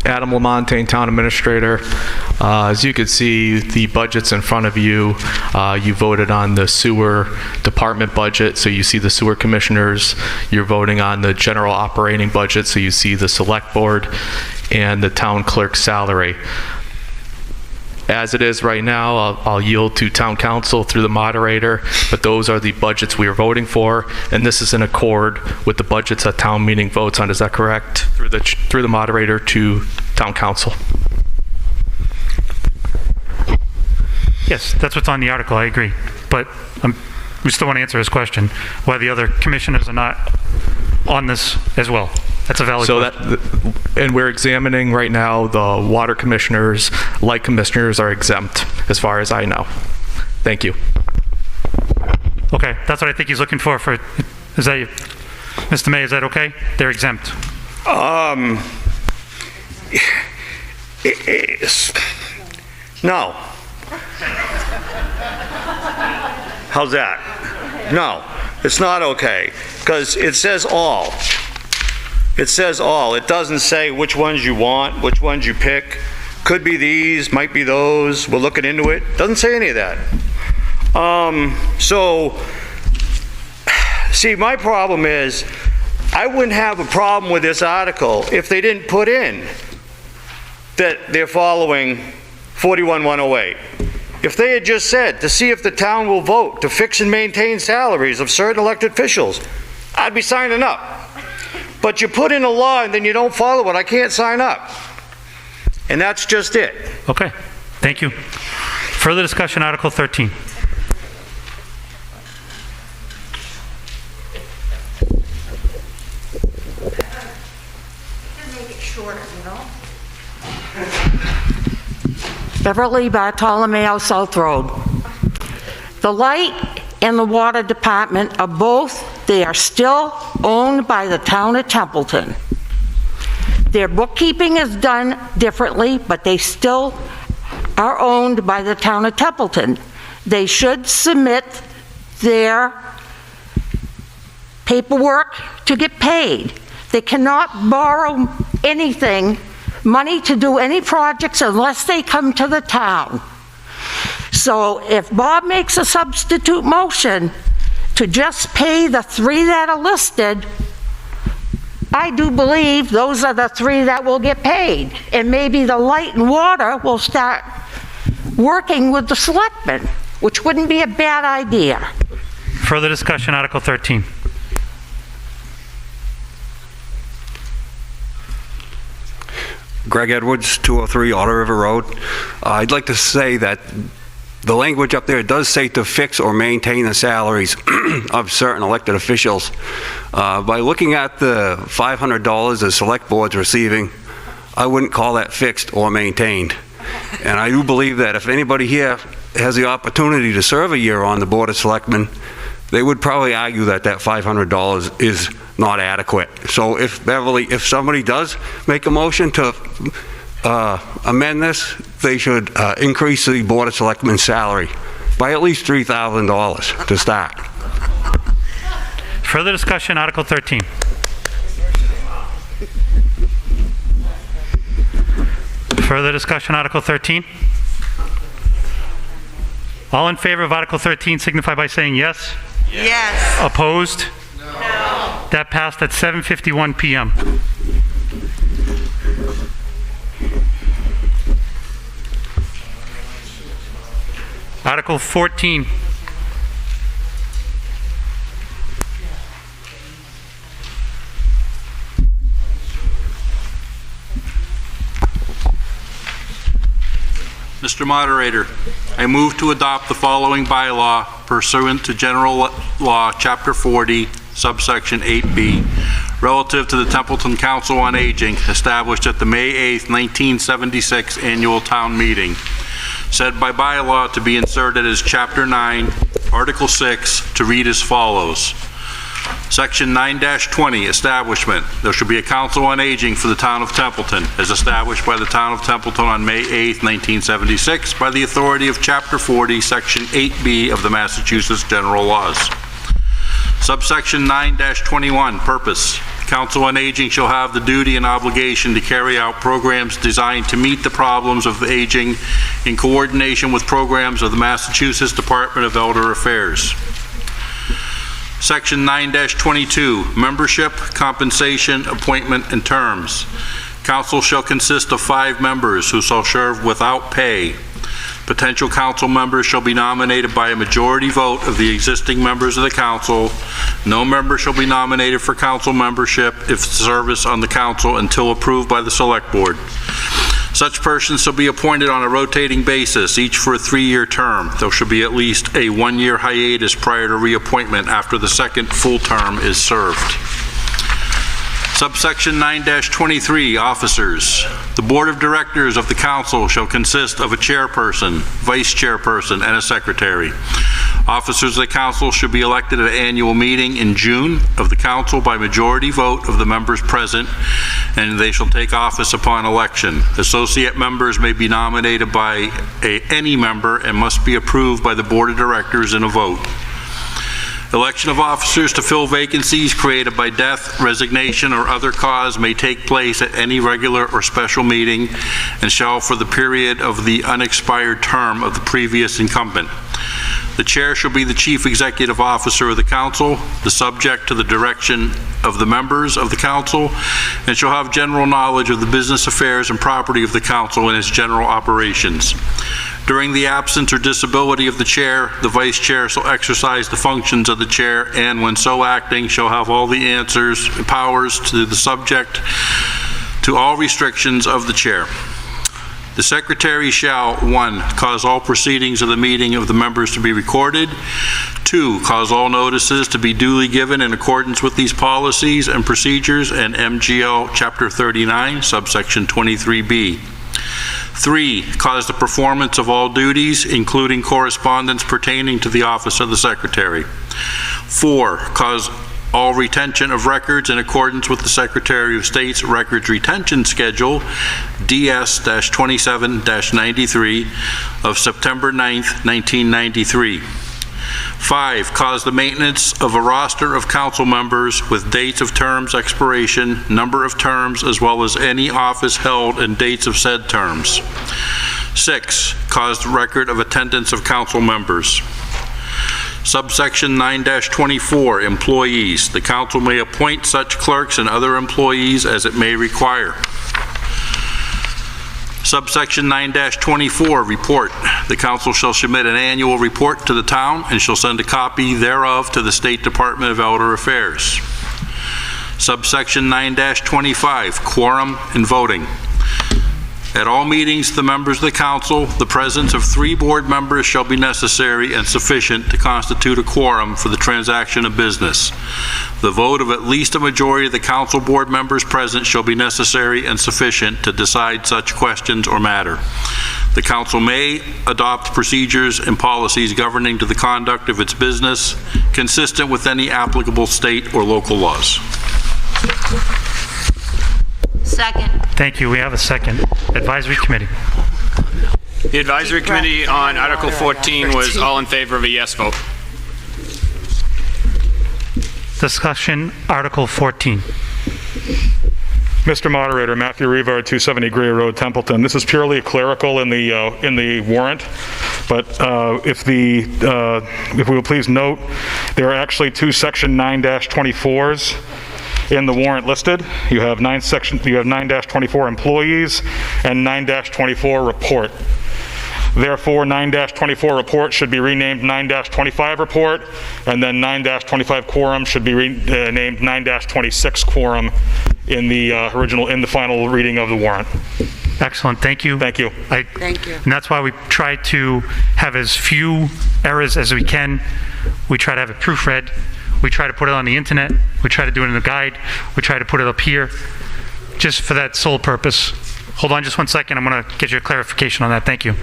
Adam Lamontagne, Town Administrator. As you can see, the budget's in front of you. You voted on the sewer department budget, so you see the sewer commissioners. You're voting on the general operating budget, so you see the select board and the town clerk's salary. As it is right now, I'll yield to town council through the moderator, but those are the budgets we are voting for, and this is in accord with the budgets that town meeting votes on. Is that correct? Through the moderator to town council. Yes, that's what's on the article, I agree. But we still want to answer his question, why the other commissioners are not on this as well. That's a valid question. And we're examining right now, the water commissioners, light commissioners are exempt, as far as I know. Thank you. Okay, that's what I think he's looking for. Is that, Mr. May, is that okay? They're exempt. No. How's that? No, it's not okay, because it says all. It says all. It doesn't say which ones you want, which ones you pick. Could be these, might be those. We're looking into it. Doesn't say any of that. So, see, my problem is, I wouldn't have a problem with this article if they didn't put in that they're following 41-108. If they had just said, to see if the town will vote to fix and maintain salaries of certain elected officials, I'd be signing up. But you put in a law and then you don't follow it, I can't sign up. And that's just it. Okay, thank you. Further discussion, Article 13. shorter, you know? Beverly Bartolomeo South Road. The light and the water department are both, they are still owned by the town of Templeton. Their bookkeeping is done differently, but they still are owned by the town of Templeton. They should submit their paperwork to get paid. They cannot borrow anything, money to do any projects unless they come to the town. So if Bob makes a substitute motion to just pay the 3 that are listed, I do believe those are the 3 that will get paid. And maybe the light and water will start working with the selectmen, which wouldn't be a bad idea. Further discussion, Article 13. Greg Edwards, 203 Otter River Road. I'd like to say that the language up there does say to fix or maintain the salaries of certain elected officials. By looking at the $500 the select board's receiving, I wouldn't call that fixed or maintained. And I do believe that if anybody here has the opportunity to serve a year on the Board of Selectmen, they would probably argue that that $500 is not adequate. So if somebody does make a motion to amend this, they should increase the Board of Selectmen's salary by at least $3,000 to start. Further discussion, Article 13. Further discussion, Article 13. All in favor of Article 13 signify by saying yes. Yes. Opposed? No. That passed at 7:51 p.m. Article 14. Mr. Moderator, I move to adopt the following bylaw pursuant to General Law, Chapter 40, subsection 8B, relative to the Templeton Council on Aging, established at the May 8th, 1976 annual town meeting. Said by bylaw to be inserted as Chapter 9, Article 6, to read as follows. Section 9-20, Establishment. There shall be a Council on Aging for the Town of Templeton, as established by the Town of Templeton on May 8, 1976, by the authority of Chapter 40, Section 8B of the Massachusetts General Laws. Subsection 9-21, Purpose. Council on Aging shall have the duty and obligation to carry out programs designed to meet the problems of the aging in coordination with programs of the Massachusetts Department of Elder Affairs. Section 9-22, Membership, Compensation, Appointment, and Terms. Council shall consist of 5 members who shall serve without pay. Potential council members shall be nominated by a majority vote of the existing members of the council. No member shall be nominated for council membership if service on the council until approved by the select board. Such persons shall be appointed on a rotating basis, each for a 3-year term. There shall be at least a 1-year hiatus prior to reappointment after the second full term is served. Subsection 9-23, Officers. The Board of Directors of the Council shall consist of a chairperson, vice chairperson, and a secretary. Officers of the Council should be elected at an annual meeting in June of the Council by majority vote of the members present, and they shall take office upon election. Associate members may be nominated by any member and must be approved by the Board of Directors in a vote. Election of officers to fill vacancies created by death, resignation, or other cause may take place at any regular or special meeting and shall for the period of the unexpired term of the previous incumbent. The chair shall be the chief executive officer of the council, the subject to the direction of the members of the council, and shall have general knowledge of the business affairs and property of the council and its general operations. During the absence or disability of the chair, the vice chair shall exercise the functions of the chair and, when so acting, shall have all the answers and powers to the subject to all restrictions of the chair. The secretary shall, 1, cause all proceedings of the meeting of the members to be recorded, 2, cause all notices to be duly given in accordance with these policies and procedures and MGL Chapter 39, subsection 23B. 3, cause the performance of all duties, including correspondence pertaining to the office of the Secretary. 4, cause all retention of records in accordance with the Secretary of State's Records Retention Schedule, DS-27-93 of September 9th, 1993. 5, cause the maintenance of a roster of council members with dates of terms expiration, number of terms, as well as any office held and dates of said terms. 6, cause the record of attendance of council members. Subsection 9-24, employees. The council may appoint such clerks and other employees as it may require. Subsection 9-24, report. The council shall submit an annual report to the town and shall send a copy thereof to the State Department of Elder Affairs. Subsection 9-25, quorum and voting. At all meetings of the members of the council, the presence of 3 board members shall be necessary and sufficient to constitute a quorum for the transaction of business. The vote of at least a majority of the council board members present shall be necessary and sufficient to decide such questions or matter. The council may adopt procedures and policies governing to the conduct of its business consistent with any applicable state or local laws. Second. Thank you. We have a second. Advisory Committee. The Advisory Committee on Article 14 was all in favor of a yes vote. Discussion, Article 14. Mr. Moderator, Matthew Revard, 270 Gray Road, Templeton. This is purely clerical in the warrant, but if we will please note, there are actually 2 Section 9-24s in the warrant listed. You have 9-24 employees and 9-24 report. Therefore, 9-24 report should be renamed 9-25 report, and then 9-25 quorum should be renamed 9-26 quorum in the final reading of the warrant. Excellent. Thank you. Thank you. Thank you. And that's why we try to have as few errors as we can. We try to have it proofread. We try to put it on the internet. We try to do it in the guide. We try to put it up here just for that sole purpose. Hold on just one second. I'm going to get you a clarification on that. Thank you.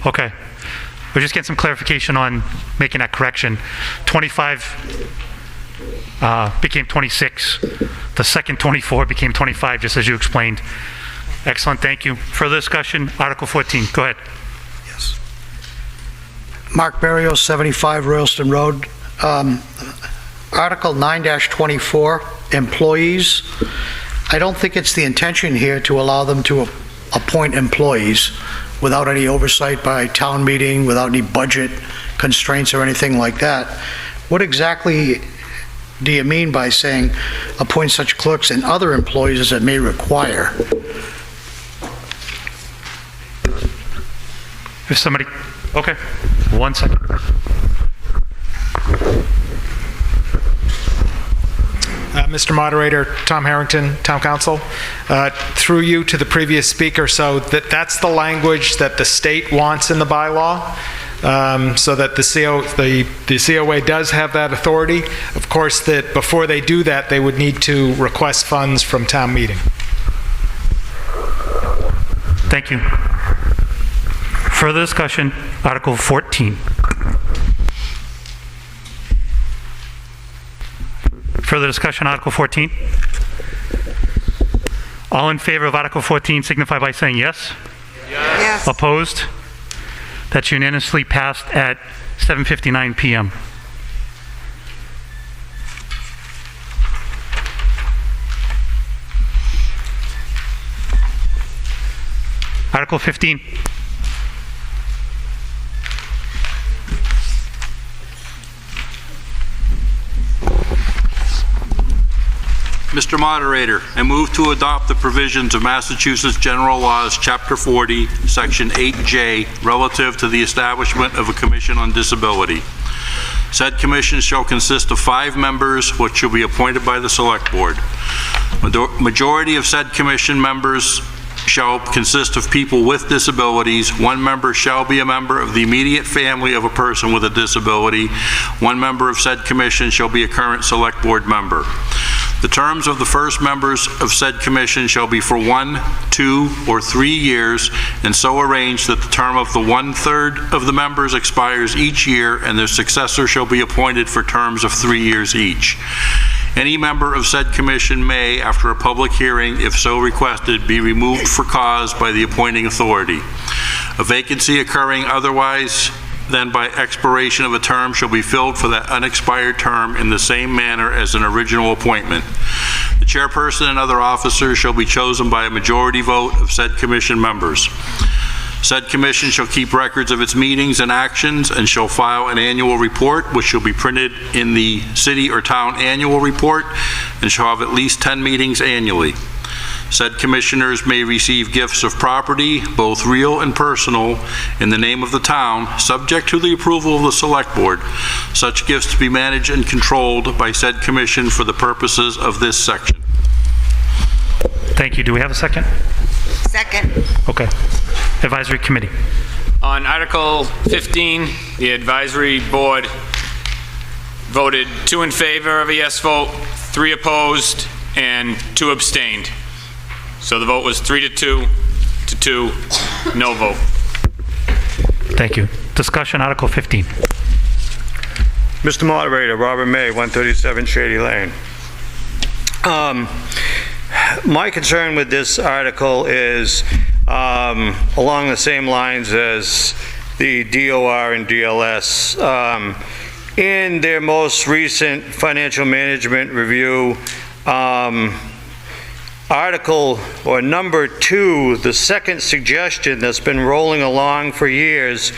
Okay. We're just getting some clarification on making that correction. 25 became 26. The second 24 became 25, just as you explained. Excellent, thank you. Further discussion, Article 14, go ahead. Yes. Mark Berrios, 75 Royalston Road. Article 9-24, employees. I don't think it's the intention here to allow them to appoint employees without any oversight by town meeting, without any budget constraints or anything like that. What exactly do you mean by saying appoint such clerks and other employees as it may require? If somebody, okay, 1 second. Mr. Moderator, Tom Harrington, Town Council, through you to the previous speaker, so that's the language that the state wants in the bylaw, so that the COA does have that authority. Of course, that before they do that, they would need to request funds from town meeting. Thank you. Further discussion, Article 14. Further discussion, Article 14? All in favor of Article 14 signify by saying yes. Yes. Opposed? That's unanimously passed at 7:59 p.m. Article 15. Mr. Moderator, I move to adopt the provisions of Massachusetts General Laws, Chapter 40, Section 8J, relative to the establishment of a Commission on Disability. Said commission shall consist of 5 members, which shall be appointed by the Select Board. Majority of said commission members shall consist of people with disabilities. 1 member shall be a member of the immediate family of a person with a disability. 1 member of said commission shall be a current Select Board member. The terms of the first members of said commission shall be for 1, 2, or 3 years, and so arranged that the term of the 1/3 of the members expires each year, and their successor shall be appointed for terms of 3 years each. Any member of said commission may, after a public hearing, if so requested, be removed for cause by the appointing authority. A vacancy occurring otherwise than by expiration of a term shall be filled for that unexpired term in the same manner as an original appointment. The chairperson and other officers shall be chosen by a majority vote of said commission members. Said commission shall keep records of its meetings and actions and shall file an annual report, which shall be printed in the city or town annual report, and shall have at least 10 meetings annually. Said commissioners may receive gifts of property, both real and personal, in the name of the town, subject to the approval of the Select Board. Such gifts to be managed and controlled by said commission for the purposes of this section. Thank you. Do we have a second? Second. Okay. Advisory Committee. On Article 15, the Advisory Board voted 2 in favor of a yes vote, 3 opposed, and 2 abstained. So the vote was 3-2 to 2, no vote. Thank you. Discussion, Article 15. Mr. Moderator, Robert May, 137 Shady Lane. My concern with this article is along the same lines as the DOR and DLS. In their most recent financial management review, Article, or number 2, the second suggestion that's been rolling along for years,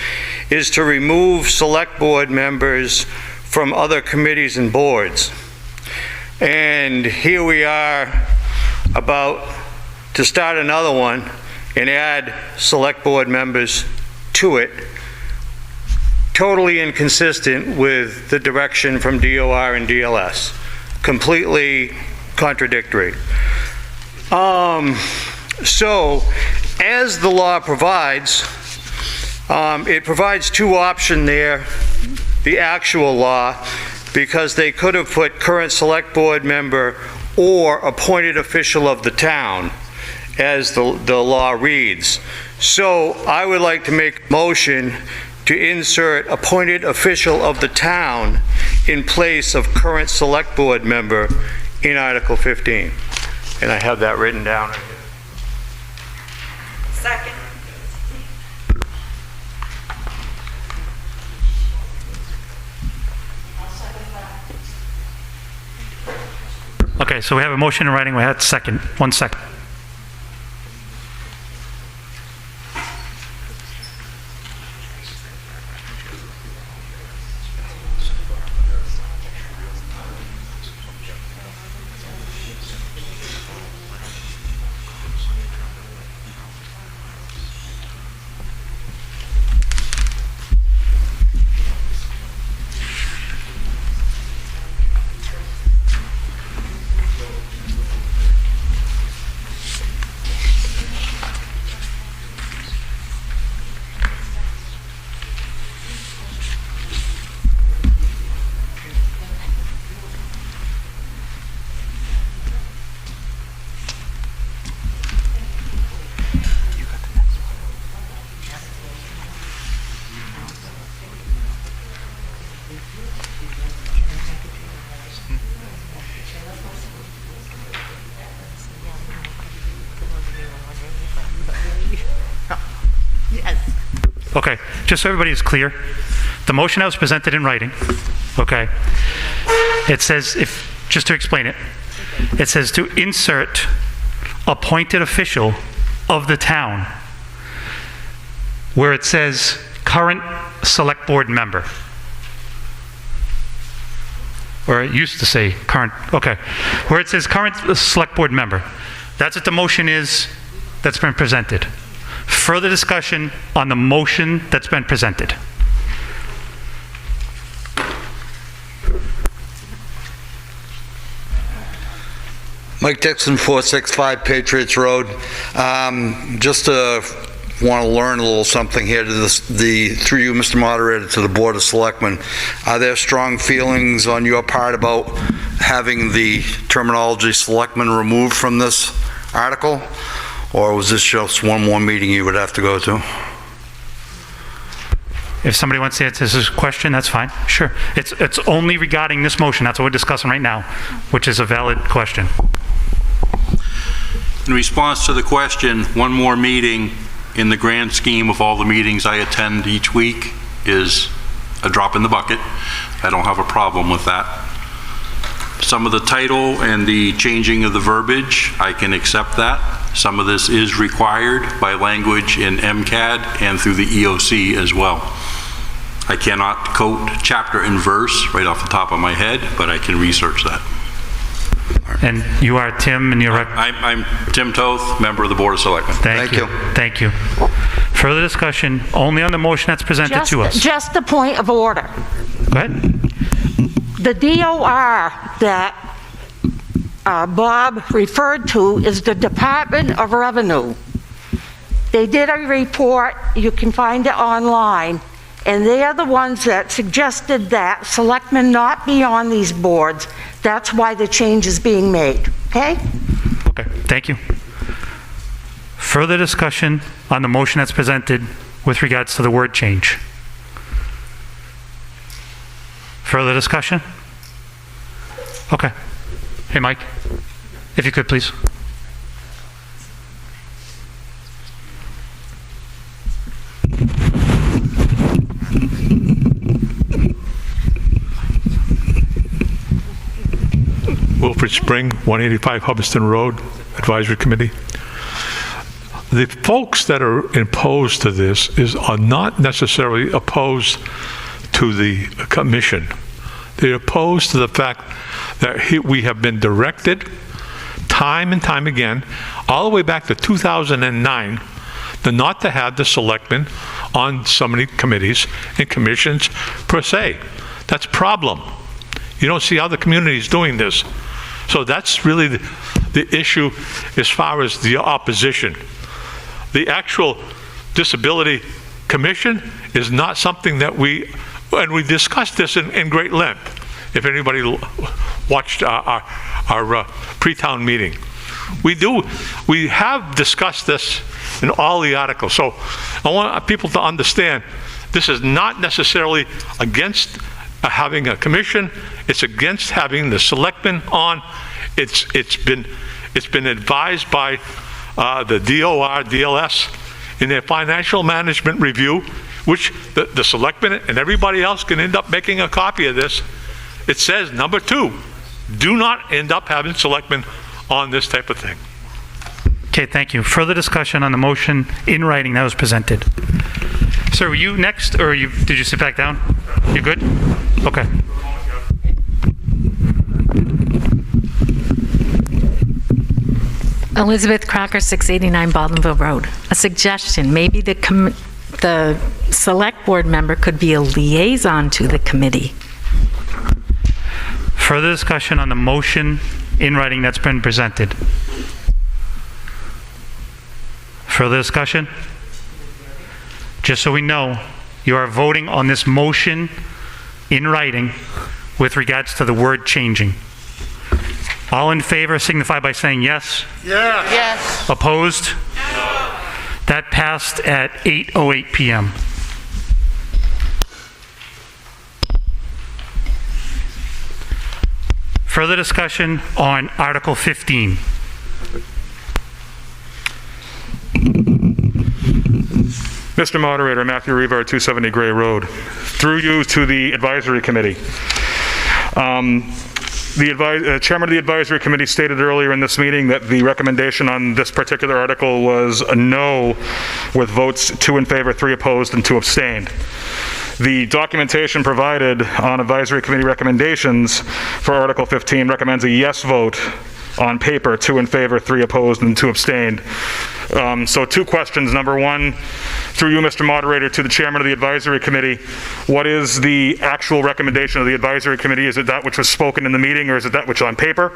is to remove Select Board members from other committees and boards. And here we are about to start another one and add Select Board members to it, totally inconsistent with the direction from DOR and DLS. Completely contradictory. So, as the law provides, it provides 2 options there, the actual law, because they could have put current Select Board member or appointed official of the town, as the law reads. So, I would like to make a motion to insert appointed official of the town in place of current Select Board member in Article 15. And I have that written down. Second. Okay, so we have a motion in writing. We had second. 1 second. Okay, just so everybody is clear, the motion that was presented in writing, okay, it says, just to explain it, it says to insert appointed official of the town where it says current select board member. Or it used to say current, okay. Where it says current select board member. That's what the motion is that's been presented. Further discussion on the motion that's been presented. Mike Dixon, 465 Patriots Road. Just want to learn a little something here to through you, Mr. Moderator, to the Board of Selectmen. Are there strong feelings on your part about having the terminology selectmen removed from this article? Or was this just one more meeting you would have to go to? If somebody wants to answer this question, that's fine. Sure. It's only regarding this motion. That's what we're discussing right now, which is a valid question. In response to the question, one more meeting in the grand scheme of all the meetings I attend each week is a drop in the bucket. I don't have a problem with that. Some of the title and the changing of the verbiage, I can accept that. Some of this is required by language in MCAD and through the EOC as well. I cannot quote chapter and verse right off the top of my head, but I can research that. And you are Tim, and you're... I'm Tim Toth, member of the Board of Selectmen. Thank you. Thank you. Further discussion only on the motion that's presented to us. Just a point of order. Go ahead. The DOR that Bob referred to is the Department of Revenue. They did a report, you can find it online, and they are the ones that suggested that selectmen not be on these boards. That's why the change is being made, okay? Okay, thank you. Further discussion on the motion that's presented with regards to the word change. Further discussion? Okay. Hey, Mike, if you could, please. Wilfred Spring, 185 Hubbardston Road, Advisory Committee. The folks that are opposed to this are not necessarily opposed to the commission. They're opposed to the fact that we have been directed time and time again, all the way back to 2009, not to have the selectmen on so many committees and commissions per se. That's a problem. You don't see other communities doing this. So that's really the issue as far as the opposition. The actual disability commission is not something that we discussed this in great length. If anybody watched our pre-town meeting, we have discussed this in all the articles. So I want people to understand this is not necessarily against having a commission. It's against having the selectmen on. It's been advised by the DOR, DLS in their financial management review, which the selectmen and everybody else can end up making a copy of this. It says, number 2, do not end up having selectmen on this type of thing. Okay, thank you. Further discussion on the motion in writing that was presented. Sir, were you next, or did you sit back down? You good? Okay. Elizabeth Crocker, 689 Baldwinville Road. A suggestion, maybe the select board member could be a liaison to the committee. Further discussion on the motion in writing that's been presented. Further discussion? Just so we know, you are voting on this motion in writing with regards to the word changing. All in favor signify by saying yes. Yes. Yes. Opposed? No. That passed at 8:08 p.m. Further discussion on Article 15. Mr. Moderator, Matthew Revar, 270 Gray Road. Through you to the Advisory Committee. The chairman of the advisory committee stated earlier in this meeting that the recommendation on this particular article was a no, with votes 2 in favor, 3 opposed, and 2 abstained. The documentation provided on advisory committee recommendations for Article 15 recommends a yes vote on paper, 2 in favor, 3 opposed, and 2 abstained. So 2 questions. Number 1, through you, Mr. Moderator, to the chairman of the advisory committee, what is the actual recommendation of the advisory committee? Is it that which was spoken in the meeting, or is it that which is on paper?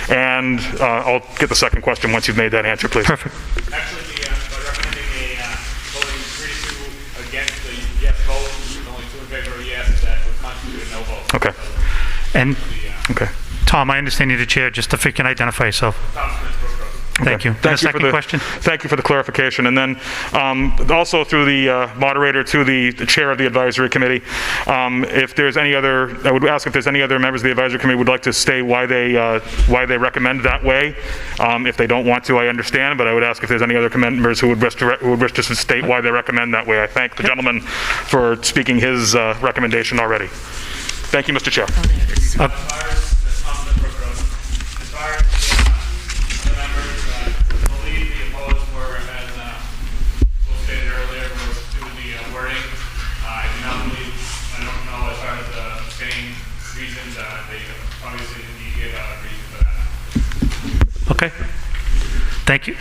And I'll get the second question once you've made that answer, please. Perfect. Actually, by recommending a voting 3-2 against the yes vote, only 2 in favor of yes, that would constitute a no vote. Okay. And, okay. Tom, I understand you're the chair, just if you can identify yourself. Thank you. Thank you second question? Thank you for the clarification. And then also through the moderator to the chair of the advisory committee, if there's any other, I would ask if there's any other members of the advisory committee would like to state why they recommend that way. If they don't want to, I understand, but I would ask if there's any other members who would wish to state why they recommend that way. I thank the gentleman for speaking his recommendation already. Thank you, Mr. Chair. Okay. Thank you.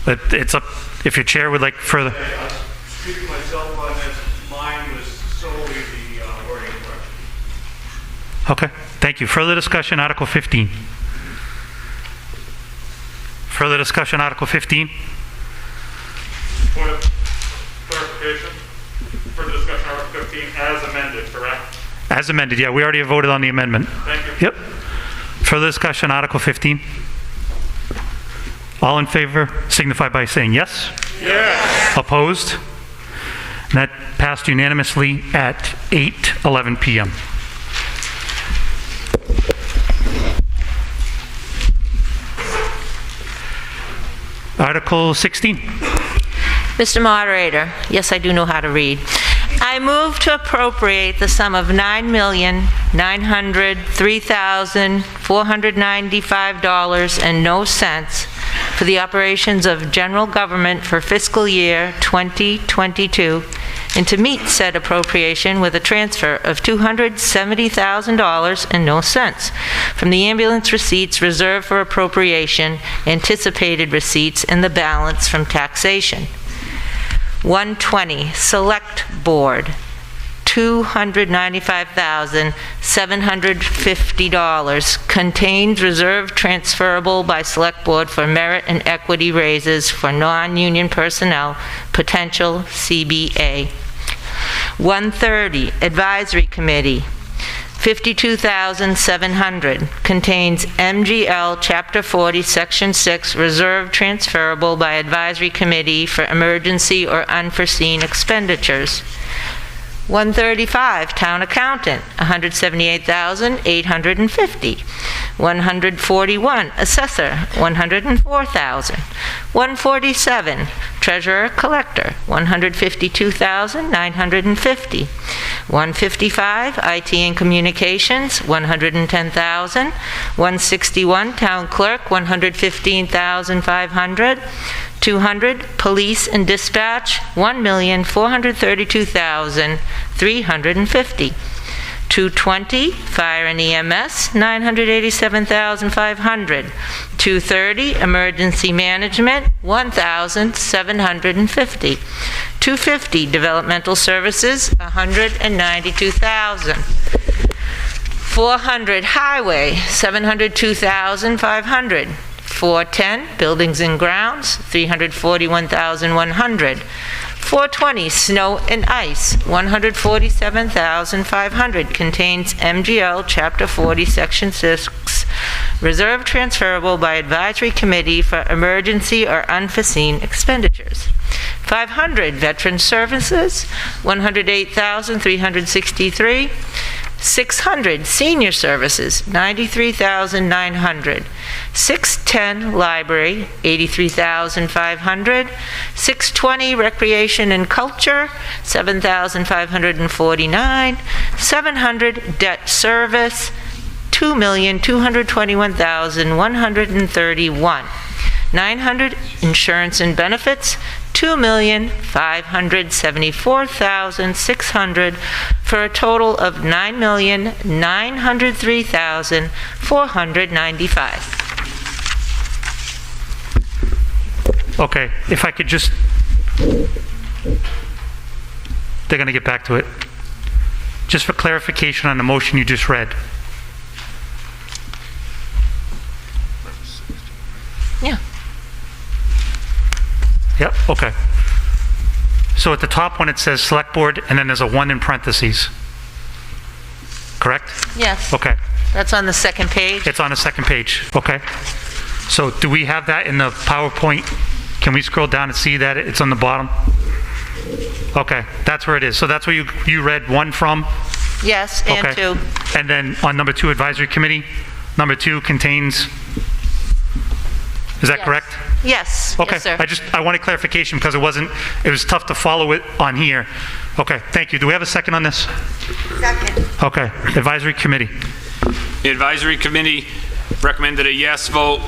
But it's up, if your chair would like further. Speaking myself on this, mine was solely the wording correction. Okay. Thank you. Further discussion, Article 15. Further discussion, Article 15. Point of clarification. Further discussion, Article 15 as amended, correct? As amended, yeah. We already voted on the amendment. Thank you. Yep. Further discussion, Article 15. All in favor signify by saying yes. Yes. Opposed? And that passed unanimously at 8:11 p.m. Article 16. Mr. Moderator, yes, I do know how to read. I move to appropriate the sum of $9,903,495.00 for the operations of general government for fiscal year 2022, and to meet said appropriation with a transfer of $270,000.00 from the ambulance receipts reserved for appropriation, anticipated receipts, and the balance from taxation. 120, Select Board, $295,750 contains reserve transferable by Select Board for merit and equity raises for non-union personnel, potential CBA. 130, Advisory Committee, $52,700 contains MGL Chapter 40, Section 6, reserve transferable by Advisory Committee for emergency or unforeseen expenditures. 135, Town Accountant, $178,850. 141, Assessor, $104,000. 147, Treasurer Collector, $152,950. 155, IT and Communications, $110,000. 161, Town Clerk, $115,500. 200, Police and Dispatch, $1,432,350. 220, Fire and EMS, $987,500. 230, Emergency Management, $1,750. 250, Developmental Services, $192,000. 400, Highway, $702,500. 410, Buildings and Grounds, $341,100. 420, Snow and Ice, $147,500, contains MGL Chapter 40, Section 6, reserve transferable by Advisory Committee for emergency or unforeseen expenditures. 500, Veteran Services, $108,363. 600, Senior Services, $93,900. 610, Library, $83,500. 620, Recreation and Culture, $7,549. 700, Debt Service, $2,221,131. 900 insurance and benefits, $2,574,600, for a total of $9,903,495. Okay, if I could just, they're going to get back to it. Just for clarification on the motion you just read. Yeah. Yep, okay. So at the top one it says Select Board, and then there's a 1 in parentheses. Correct? Yes. Okay. That's on the second page. It's on the second page. Okay. So do we have that in the PowerPoint? Can we scroll down and see that it's on the bottom? Okay, that's where it is. So that's where you read 1 from? Yes, and Okay. 2. And then on number 2, Advisory Committee, number 2 contains, is that Yes. correct? Yes. Okay, Yes, sir. I wanted clarification because it was tough to follow it on here. Okay, thank you. Do we have a second on this? Second. Okay, Advisory Committee. The Advisory Committee recommended a yes vote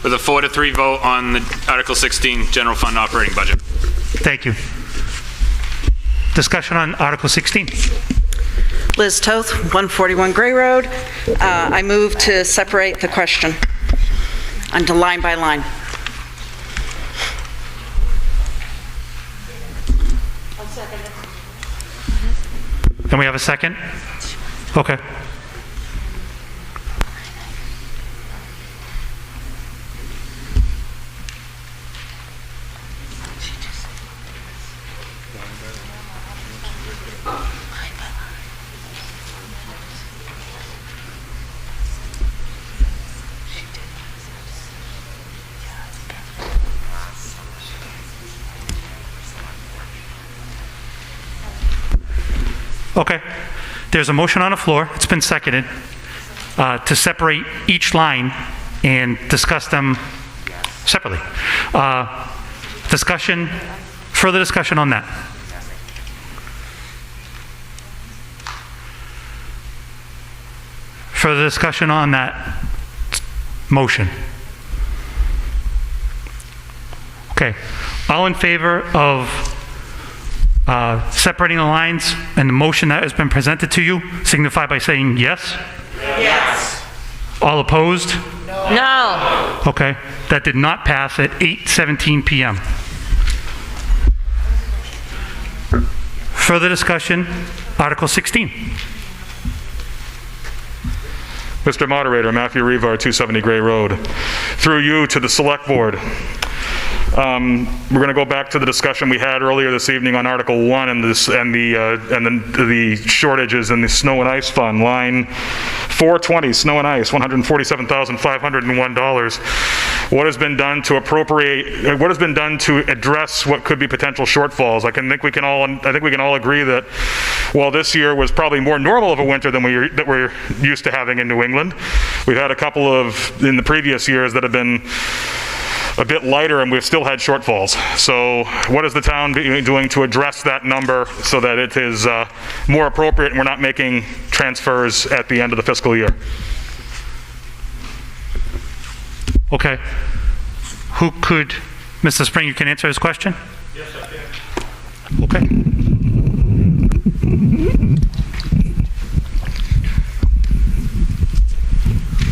with a 4-3 vote on the Article 16 General Fund Operating Budget. Thank you. Discussion on Article 16. Liz Toth, 141 Gray Road. I move to separate the question onto line by line. And we have a second? Okay. Okay. There's a motion on the floor. It's been seconded to separate each line and discuss them separately. Discussion, further discussion on that? Further discussion on that motion? Okay. All in favor of separating the lines and the motion that has been presented to you, signify by saying yes. Yes. All opposed? No. Okay, that did not pass at 8:17 p.m. Further discussion, Article 16. Mr. Moderator, Matthew Revar, 270 Gray Road. Through you to the Select Board. We're going to go back to the discussion we had earlier this evening on Article 1 and the shortages in the Snow and Ice Fund. Line 420, Snow and Ice, $147,501. What has been done to address what could be potential shortfalls? I think we can all agree that while this year was probably more normal of a winter than we're used to having in New England, we've had a couple of in the previous years that have been a bit lighter, and we've still had shortfalls. So what is the town doing to address that number so that it is more appropriate and we're not making transfers at the end of the fiscal year? Okay. Who could, Mr. Spring, you can answer his question? Yes, I can. Okay.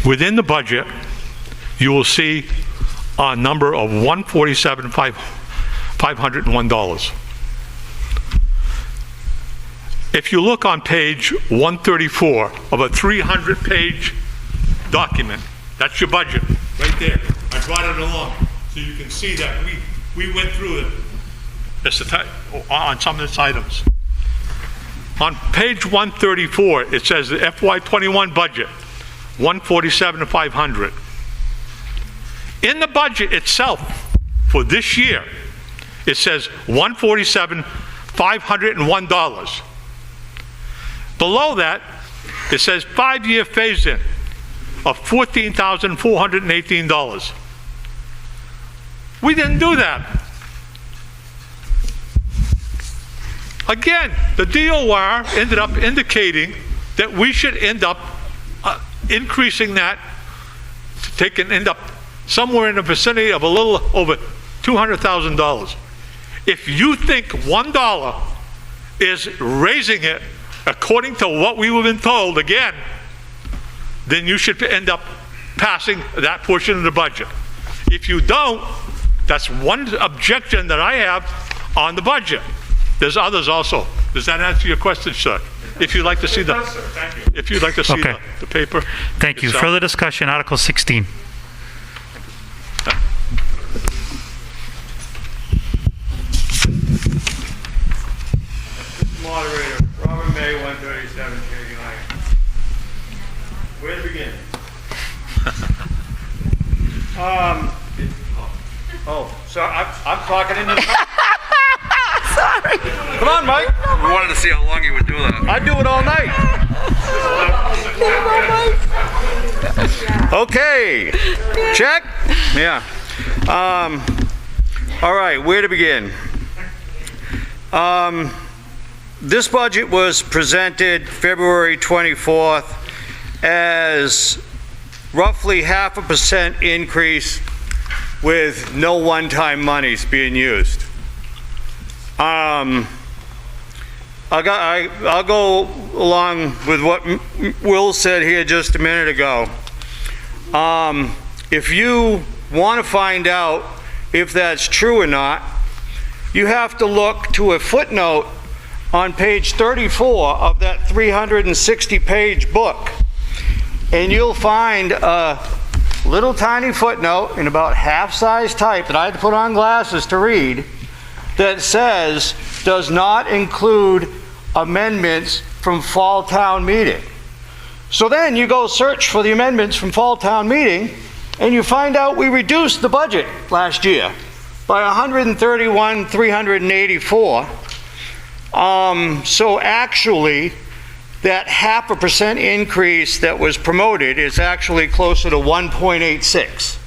Within the budget, you will see a number of $147,501. If you look on page 134 of a 300-page document, that's your budget, right there. I brought it along so you can see that we went through it on some of its items. On page 134, it says the FY21 budget, $147,500. In the budget itself for this year, it says $147,501. Below that, it says 5-year phase-in of $14,418. We didn't do that. Again, the DOR ended up indicating that we should end up increasing that to end up somewhere in the vicinity of a little over $200,000. If you think $1 is raising it according to what we have been told, again, then you should end up passing that portion of the budget. If you don't, that's one objection that I have on the budget. There's others also. Does that answer your question, sir? If you'd like to see if you'd like to see the paper. Thank you. itself. Further discussion, Article 16. Moderator, Robert May, 137 Shady Lane. Where to begin? So I'm talking into the... Sorry. Come on, Mike. We wanted to see how long you would do that. I do it all night. Okay. Check? Yeah. All right, where to begin? This budget was presented February 24th as roughly 0.5% increase with no one-time monies being used. I'll go along with what Will said here just a minute ago. If you want to find out if that's true or not, you have to look to a footnote on page 34 of that 360-page book, and you'll find a little tiny footnote in about half-size type that I had to put on glasses to read that says does not include amendments from fall town meeting. So then you go search for the amendments from fall town meeting and you find out we reduced the budget last year by $131,384. So actually that 0.5% increase that was promoted is actually closer to 1.86.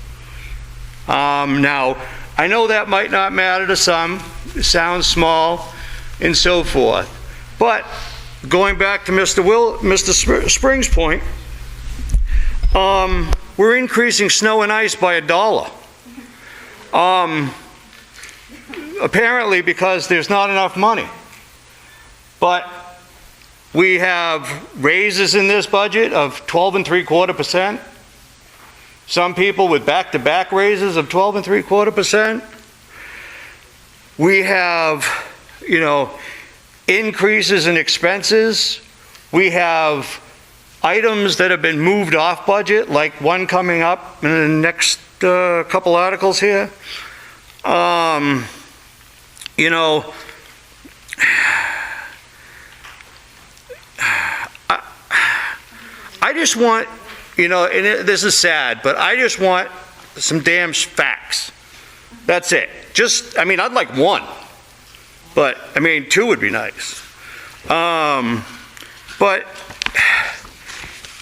Now, I know that might not matter to some, it sounds small and so forth, but going back to Mr. Spring's point, we're increasing snow and ice by $1. Apparently because there's not enough money. But we have raises in this budget of 12.75%. Some people with back-to-back raises of 12.75%. We have, increases in expenses. We have items that have been moved off budget, like one coming up in the next couple articles here. I just want, this is sad, but I just want some damn facts. That's it. I'd like one, but two would be nice. But,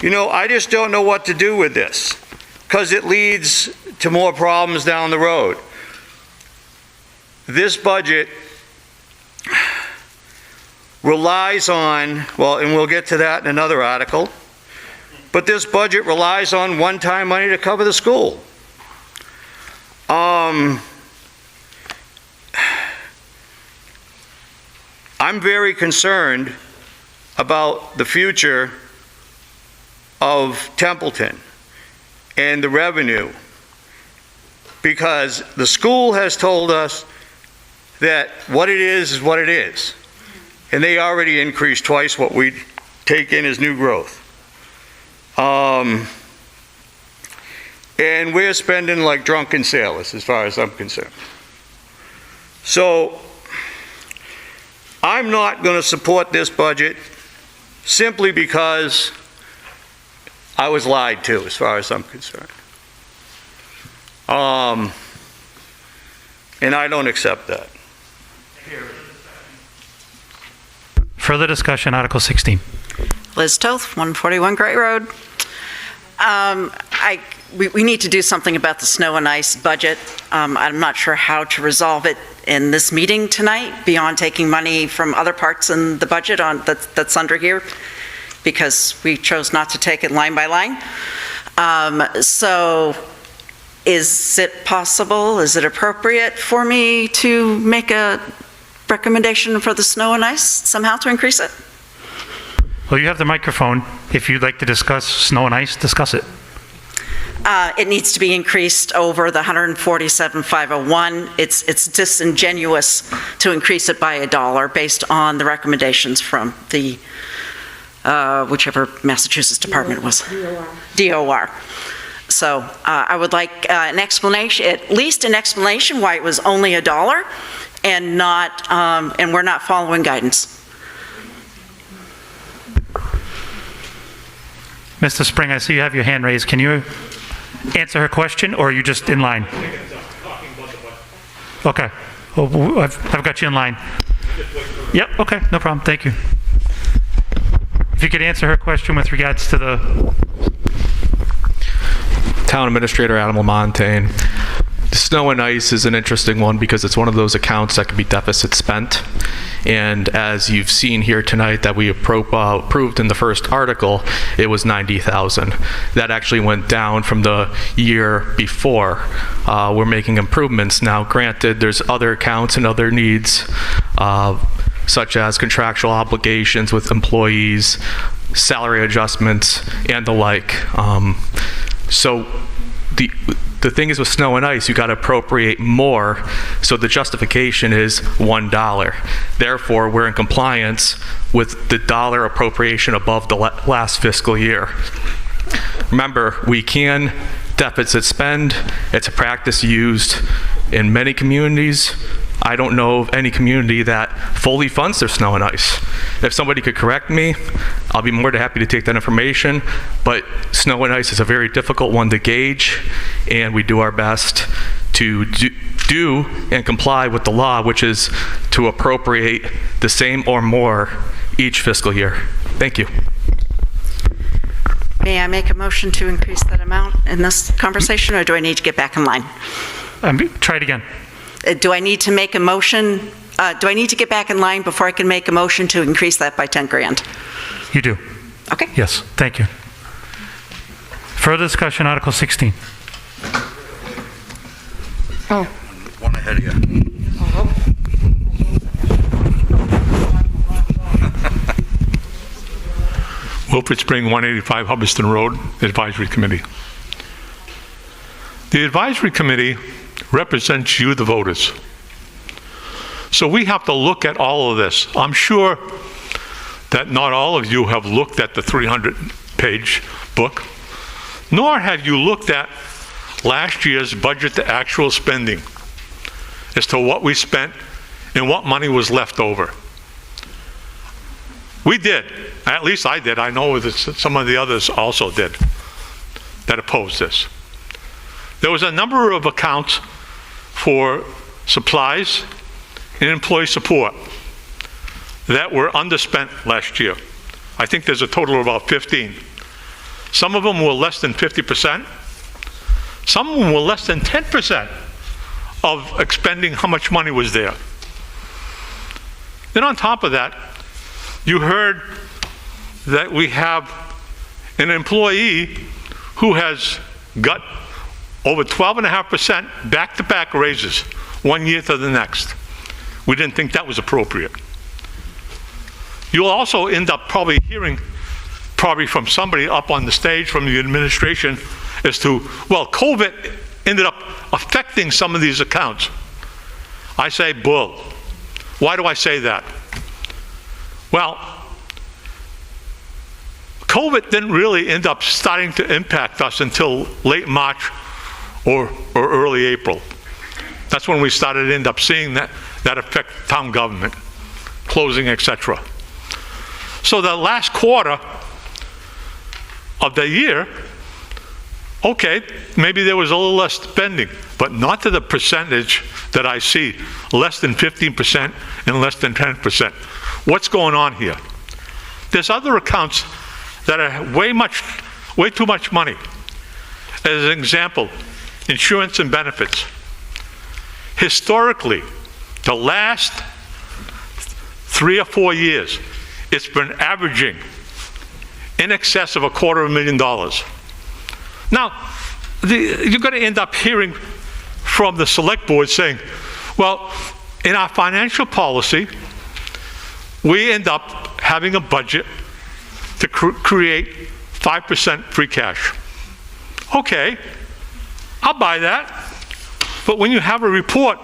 I just don't know what to do with this because it leads to more problems down the road. This budget relies on, and we'll get to that in another article, but this budget relies on one-time money to cover the school. I'm very concerned about the future of Templeton and the revenue because the school has told us that what it is what it is. And they already increased twice what we take in as new growth. And we're spending like drunken sailors as far as I'm concerned. So I'm not going to support this budget simply because I was lied to as far as I'm concerned. And I don't accept that. Further discussion, Article 16. Liz Toth, 141 Gray Road. We need to do something about the snow and ice budget. I'm not sure how to resolve it in this meeting tonight, beyond taking money from other parts in the budget that's under here. because we chose not to take it line by line. So is it possible, is it appropriate for me to make a recommendation for the snow and ice somehow to increase it? Well, you have the microphone. If you'd like to discuss snow and ice, discuss it. It needs to be increased over the 147,501. It's disingenuous to increase it by $1 based on the recommendations from the, whichever Massachusetts department it was. DOR. So I would like an explanation, at least an explanation why it was only $1 and not, and we're not following guidance. Mr. Spring, I see you have your hand raised. Can you answer her question, or are you just in line? Okay. Well, I've got you in line. Yep, okay, no problem. Thank you. If you could answer her question with regards to the... Town Administrator Adam Lamontagne. Snow and ice is an interesting one because it's one of those accounts that can be deficit spent. And as you've seen here tonight that we approved in the first article, it was $90,000. That actually went down from the year before. We're making improvements now. Granted, there's other accounts and other needs, such as contractual obligations with employees, salary adjustments, and the like. So the thing is with snow and ice, you got to appropriate more, so the justification is $1. Therefore, we're in compliance with the dollar appropriation above the last fiscal year. Remember, we can deficit spend. It's a practice used in many communities. I don't know of any community that fully funds their snow and ice. If somebody could correct me, I'll be more than happy to take that information, but snow and ice is a very difficult one to gauge, and we do our best to do and comply with the law, which is to appropriate the same or more each fiscal year. Thank you. May I make a motion to increase that amount in this conversation, or do I need to get back in line? Try it again. Do I need to make a motion? Do I need to get back in line before I can make a motion to increase that by 10 grand? You do. Okay. Yes, thank you. Further discussion, Article 16. Oh. One ahead of you. Wilfred Spring, 185 Hubbardston Road, Advisory Committee. The Advisory Committee represents you, the voters. So we have to look at all of this. I'm sure that not all of you have looked at the 300-page book, nor have you looked at last year's budget to actual spending as to what we spent and what money was left over. We did. At least I did. I know that some of the others also did that opposed this. There was a number of accounts for supplies and employee support that were underspent last year. I think there's a total of about 15. Some of them were less than 50%. Some of them were less than 10% of expending how much money was there. Then on top of that, you heard that we have an employee who has got over 12.5% back-to-back raises, 1 year to the next. We didn't think that was appropriate. You'll also end up probably hearing from somebody up on the stage from the administration as to, well, COVID ended up affecting some of these accounts. I say bull. Why do I say that? Well, COVID didn't really end up starting to impact us until late March or early April. That's when we started to end up seeing that affect town government, closing, etc. So the last quarter of the year, okay, maybe there was a little less spending, but not to the percentage that I see, less than 15% and less than 10%. What's going on here? There's other accounts that are way too much money. As an example, insurance and benefits. Historically, the last 3 or 4 years, it's been averaging in excess of $250,000. Now, you're going to end up hearing from the select board saying, well, in our financial policy, we end up having a budget to create 5% free cash. Okay, I'll buy that. But when you have a report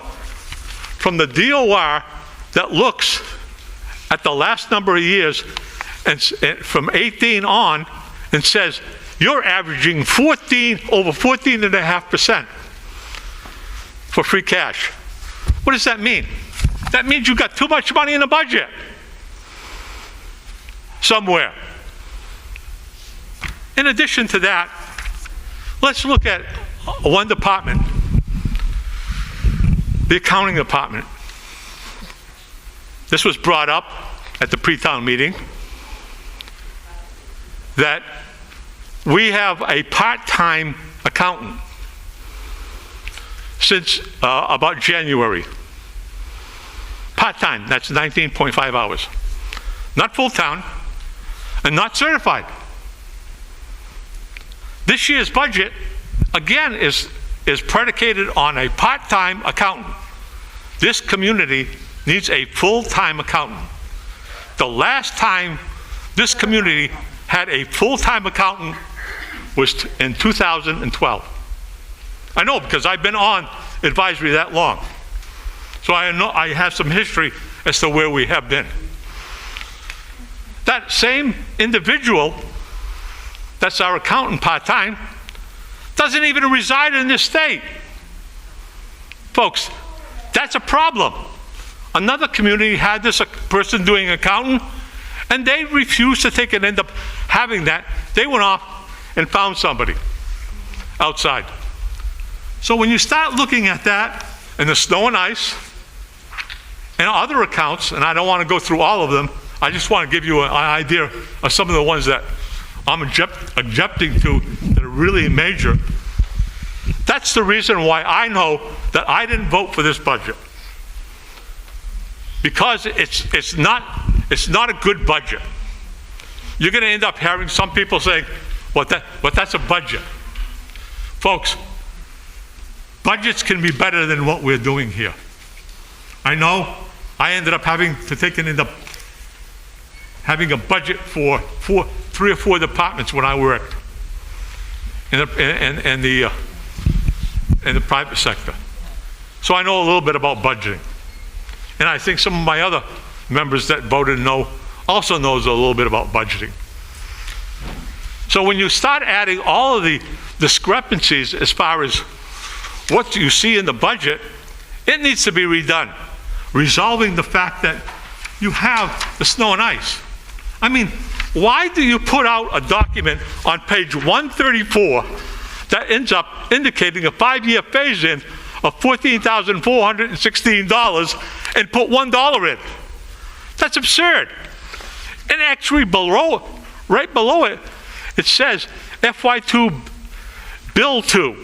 from the DOR that looks at the last number of years and from 18 on and says you're averaging over 14.5% for free cash, what does that mean? That means you got too much money in the budget somewhere. In addition to that, let's look at one department, the accounting department. This was brought up at the pre-town meeting that we have a part-time accountant since about January. Part-time, that's 19.5 hours. Not full-time and not certified. This year's budget, again, is predicated on a part-time accountant. This community needs a full-time accountant. The last time this community had a full-time accountant was in 2012. I know because I've been on advisory that long. So I know I have some history as to where we have been. That same individual, that's our accountant part-time, doesn't even reside in this state. Folks, that's a problem. Another community had this person doing accounting, and they refused to take and end up having that. They went off and found somebody outside. So when you start looking at that, and the snow and ice, and other accounts, and I don't want to go through all of them, I just want to give you an idea of some of the ones that I'm objecting to that are really major. That's the reason why I know that I didn't vote for this budget. Because it's not a good budget. You're going to end up having some people saying, "But that's a budget." Folks, budgets can be better than what we're doing here. I know I ended up having to end up having a budget for 3 or 4 departments when I worked in the private sector. So I know a little bit about budgeting. And I think some of my other members that voted no also knows a little bit about budgeting. So when you start adding all of the discrepancies as far as what you see in the budget, it needs to be redone. Resolving the fact that you have the snow and ice. I mean, why do you put out a document on page 134 that ends up indicating a 5-year phase-in of $14,416 and put $1 in? That's absurd. And actually right below it, it says FY2 Bill 2,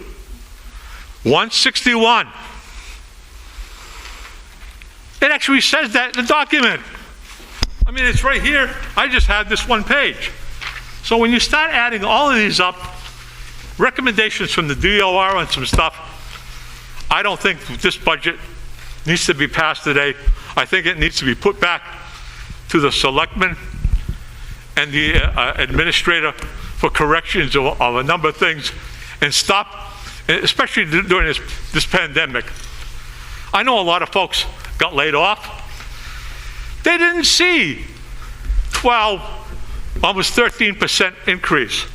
161. It actually says that in the document. I mean, it's right here. I just had this one page. So when you start adding all of these up, recommendations from the DOR on some stuff, I don't think this budget needs to be passed today. I think it needs to be put back to the selectmen and the administrator for corrections of a number of things and stop, especially during this pandemic. I know a lot of folks got laid off. They didn't see 12, almost 13% increase.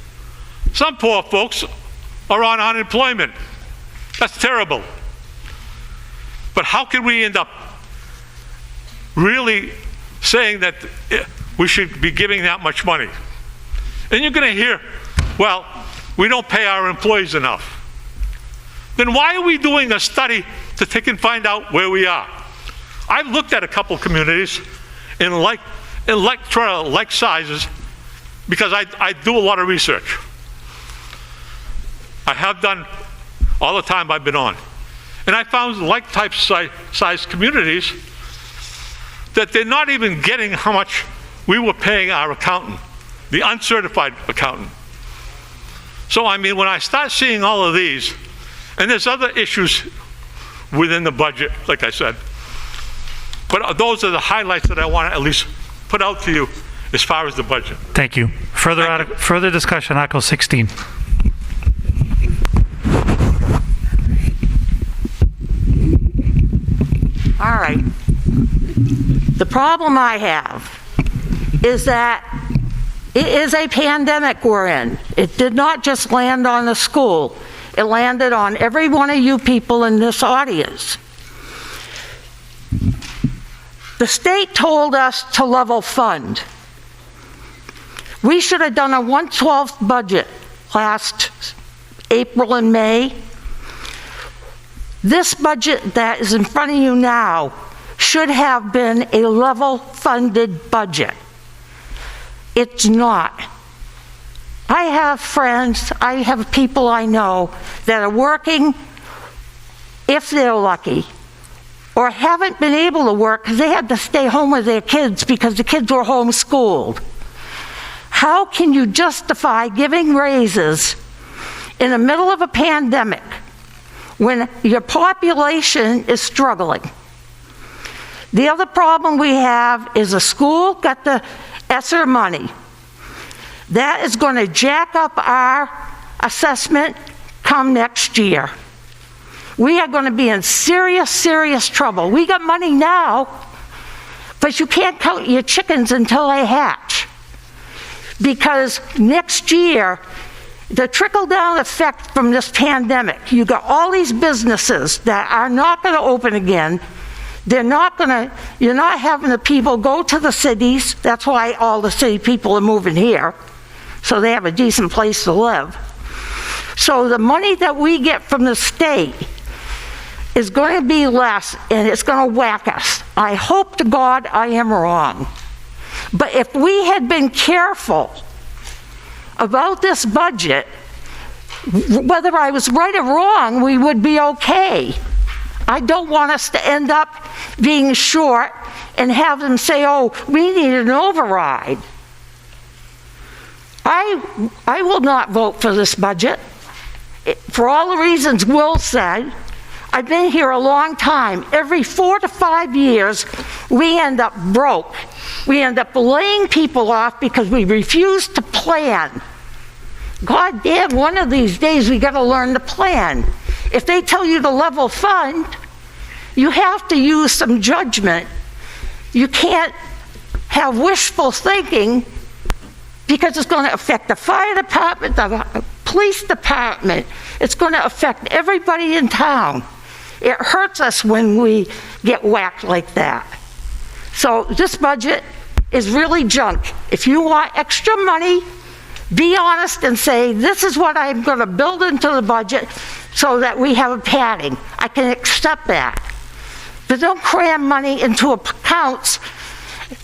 Some poor folks are on unemployment. That's terrible. But how can we end up really saying that we should be giving that much money? And you're going to hear, well, we don't pay our employees enough. Then why are we doing a study to take and find out where we are? I've looked at a couple communities in like sizes because I do a lot of research. I have done all the time I've been on. And I found like type size communities that they're not even getting how much we were paying our accountant the uncertified accountant. So, I mean, when I start seeing all of these, and there's other issues within the budget, like I said, but those are the highlights that I want to at least put out to you as far as the budget. Thank you. Further discussion, Article 16. All right. The problem I have is that it is a pandemic we're in. It did not just land on the school. It landed on every one of you people in this audience. The state told us to level fund. We should have done a 1/12 budget last April and May. This budget that is in front of you now should have been a level funded budget. It's not. I have friends, I have people I know that are working, if they're lucky, or haven't been able to work because they had to stay home with their kids because the kids were homeschooled. How can you justify giving raises in the middle of a pandemic when your population is struggling? The other problem we have is the school got the ESSER money. That is going to jack up our assessment come next year. We are going to be in serious, serious trouble. We got money now, but you can't count your chickens until they hatch. Because next year, the trickle-down effect from this pandemic, you got all these businesses that are not going to open again. You're not having the people go to the cities. That's why all the city people are moving here, so they have a decent place to live. So the money that we get from the state is going to be less, and it's going to whack us. I hope to God I am wrong. But if we had been careful about this budget, whether I was right or wrong, we would be okay. I don't want us to end up being short and have them say, oh, we need an override. I will not vote for this budget. For all the reasons Will said, I've been here a long time. Every 4 to 5 years, we end up broke. We end up laying people off because we refuse to plan. God damn, one of these days we got to learn to plan. If they tell you to level fund, you have to use some judgment. You can't have wishful thinking because it's going to affect the fire department, the police department. It's going to affect everybody in town. It hurts us when we get whacked like that. So this budget is really junk. If you want extra money, be honest and say, this is what I'm going to build into the budget so that we have a padding. I can accept that. But don't cram money into accounts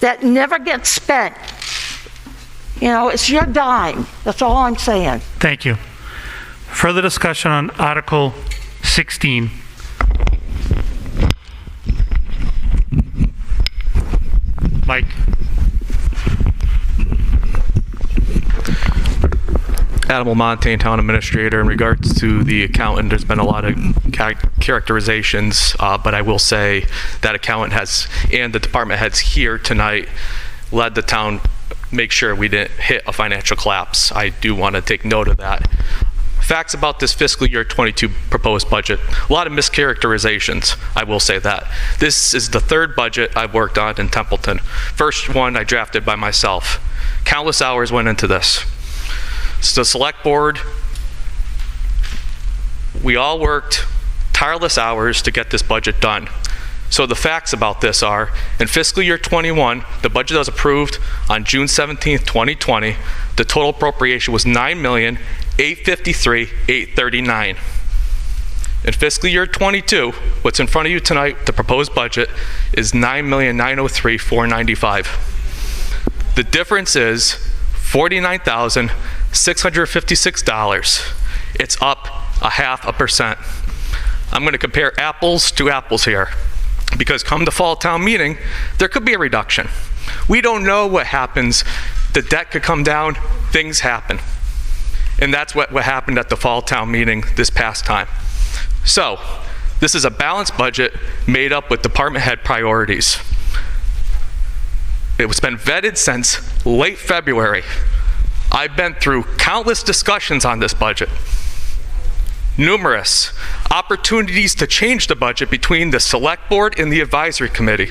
that never get spent. You know, it's your dime. That's all I'm saying. Thank you. Further discussion on Article 16. Mike. Adam Lamontagne, Town Administrator. In regards to the accountant, there's been a lot of characterizations, but I will say that accountant has, and the department heads here tonight, led the town make sure we didn't hit a financial collapse. I do want to take note of that. Facts about this fiscal year 22 proposed budget. A lot of mischaracterizations, I will say that. This is the third budget I've worked on in Templeton. First one I drafted by myself. Countless hours went into this. So the select board, we all worked tireless hours to get this budget done. So the facts about this are, in fiscal year 21, the budget was approved on June 17th, 2020. The total appropriation was $9,853,839. In fiscal year 22, what's in front of you tonight, the proposed budget, is $9,903,495. The difference is $49,656. It's up 0.5%. I'm going to compare apples to apples here, because come the fall town meeting, there could be a reduction. We don't know what happens the debt could come down, things happen. And that's what happened at the fall town meeting this past time. So, this is a balanced budget made up with department head priorities. It's been vetted since late February. I've been through countless discussions on this budget. Numerous opportunities to change the budget between the select board and the advisory committee.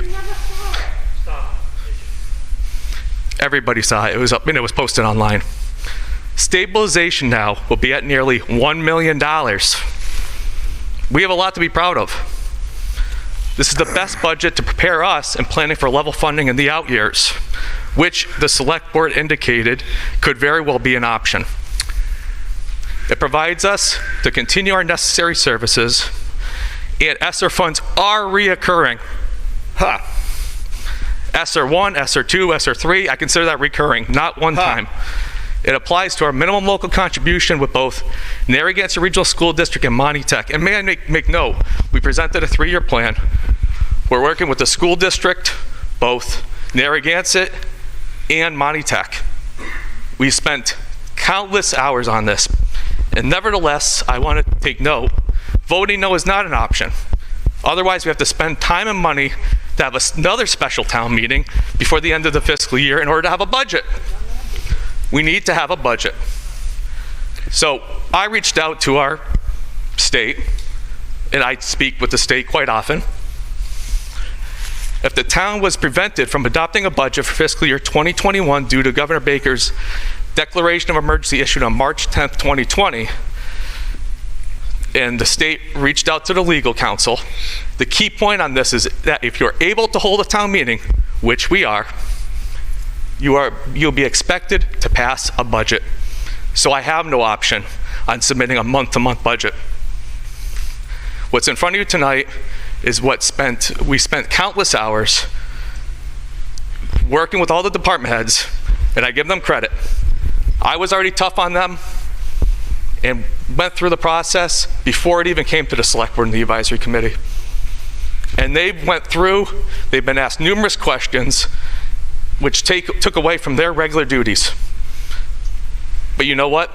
Everybody saw it. It was up and it was posted online. Stabilization now will be at nearly $1 million. We have a lot to be proud of. This is the best budget to prepare us in planning for level funding in the out years, which the select board indicated could very well be an option. It provides us to continue our necessary services, and ESSER funds are reoccurring. ESSER 1, ESSER 2, ESSER 3, I consider that recurring, not one time. It applies to our minimum local contribution with both Narragansett Regional School District and Monty Tech. And may I make note, we presented a 3-year plan. We're working with the school district, both Narragansett and Monty Tech. We spent countless hours on this. And nevertheless, I want to take note, voting no is not an option. Otherwise, we have to spend time and money to have another special town meeting before the end of the fiscal year in order to have a budget. We need to have a budget. So I reached out to our state, and I speak with the state quite often. If the town was prevented from adopting a budget for fiscal year 2021 due to Governor Baker's declaration of emergency issued on March 10th, 2020, and the state reached out to the legal counsel, the key point on this is that if you're able to hold a town meeting, which we are, you'll be expected to pass a budget. So I have no option on submitting a month-to-month budget. What's in front of you tonight is we spent countless hours working with all the department heads, and I give them credit. I was already tough on them and went through the process before it even came to the select board and the advisory committee. And they went through, they've been asked numerous questions, which took away from their regular duties. But you know what?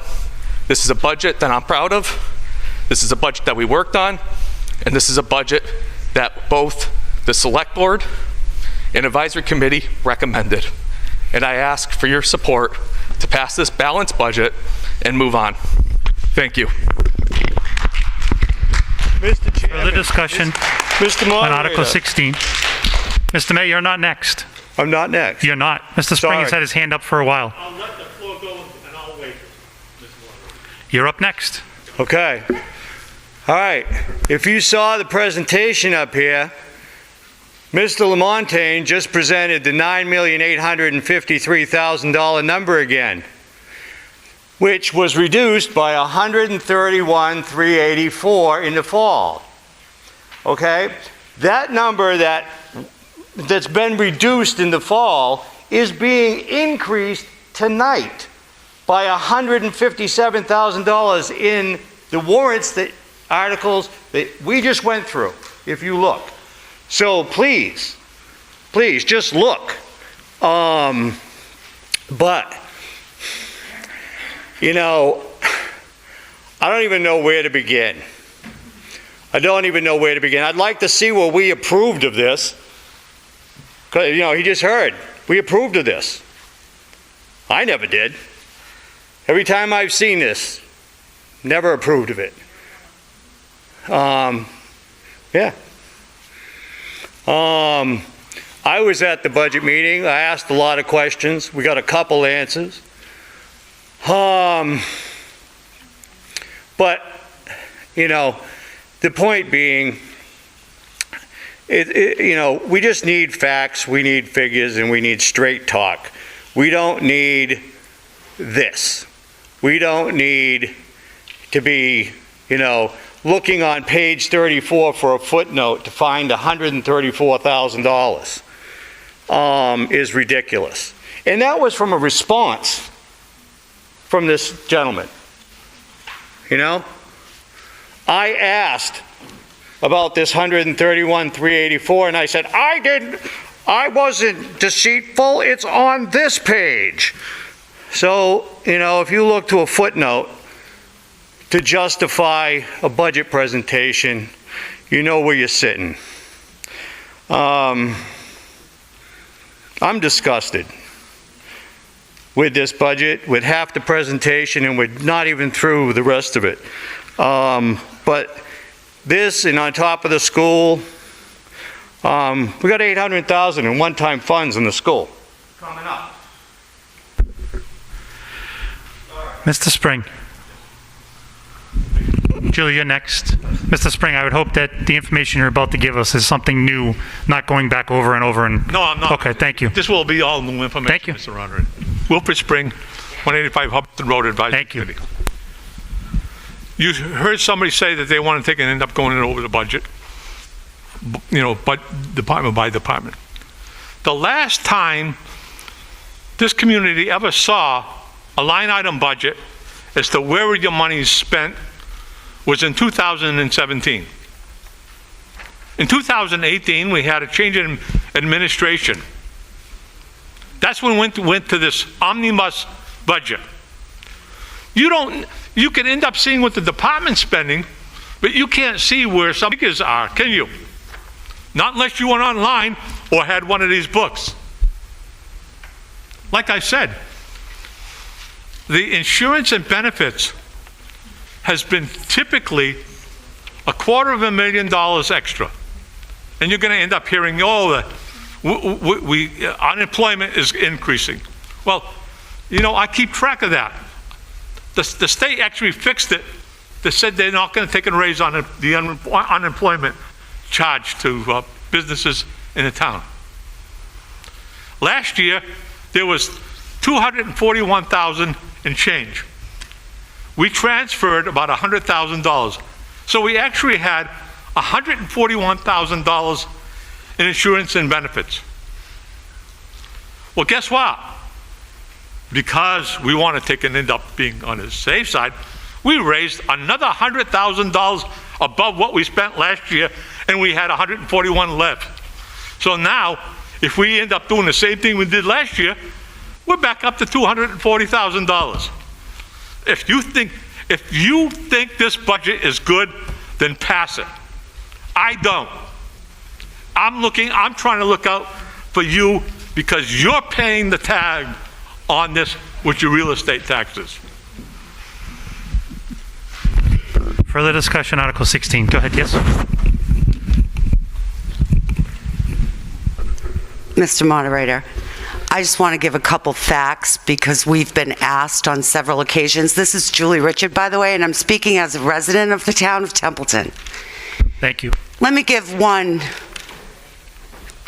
This is a budget that I'm proud of. This is a budget that we worked on. And this is a budget that both the select board and advisory committee recommended. And I ask for your support to pass this balanced budget and move on. Thank you. Mr. Chairman. Further discussion Mr. on Moderator. Article 16. Mr. Mayor, you're not next. I'm not next. You're not. Mr. Spring has had his hand up for a while. I'll let the floor go and I'll wait, Mr. Moderator. You're up next. Okay. All right. If you saw the presentation up here, Mr. Lamontagne just presented the $9,853,000 number again, which was reduced by $131,384 in the fall. Okay? That number that's been reduced in the fall is being increased tonight by $157,000 in the warrants articles that we just went through, if you look. So please, just look. But, you know, I don't even know where to begin. I'd like to see what we approved of this. Because, you know, he just heard. We approved of this. I never did. Every time I've seen this, never approved of it. Yeah. I was at the budget meeting. I asked a lot of questions. We got a couple answers. But, you know, the point being, you know, we just need facts, we need figures, and we need straight talk. We don't need this. We don't need to be, you know, looking on page 34 for a footnote to find $134,000 is ridiculous. And that was from a response from this gentleman. You know? I asked about this $131,384, and I said, I wasn't deceitful, it's on this page. So, if you look to a footnote to justify a budget presentation, you know where you're sitting. I'm disgusted with this budget, with half the presentation, and we're not even through the rest of it. But this, and on top of the school, we got $800,000 in one-time funds in the school coming up. Mr. Spring. Julie, you're next. Mr. Spring, I would hope that the information you're about to give us is something new, not going back over and over. No, I'm not. Okay, thank you. This will be all new information, Thank you. Mr. Roderick. Wilfred Spring, 185 Hubbardston Road Advisory Committee. You heard somebody say that they want to take and end up going over the budget, but department by department. The last time this community ever saw a line item budget as to where your money is spent was in 2017. In 2018, we had a change in administration. That's when we went to this omnibus budget. You can end up seeing what the department's spending, but you can't see where some figures are, can you? Not unless you went online or had one of these books. Like I said, the insurance and benefits has been typically $250,000 extra. And you're going to end up hearing, unemployment is increasing. Well, I keep track of that. The state actually fixed it. They said they're not going to take a raise on the unemployment charge to businesses in the town. Last year, there was $241,000 and change. We transferred about $100,000. So we actually had $141,000 in insurance and benefits. Well, guess what? Because we want to take and end up being on the safe side, we raised another $100,000 above what we spent last year, and we had $141 left. So now, if we end up doing the same thing we did last year, we're back up to $240,000. If you think this budget is good, then pass it. I don't. I'm trying to look out for you because you're paying the tag on this with your real estate taxes. Further discussion, Article 16. Go ahead, yes. Mr. Moderator, I just want to give a couple facts because we've been asked on several occasions. This is Julie Richard, by the way, and I'm speaking as a resident of the town of Templeton. Thank you. Let me give one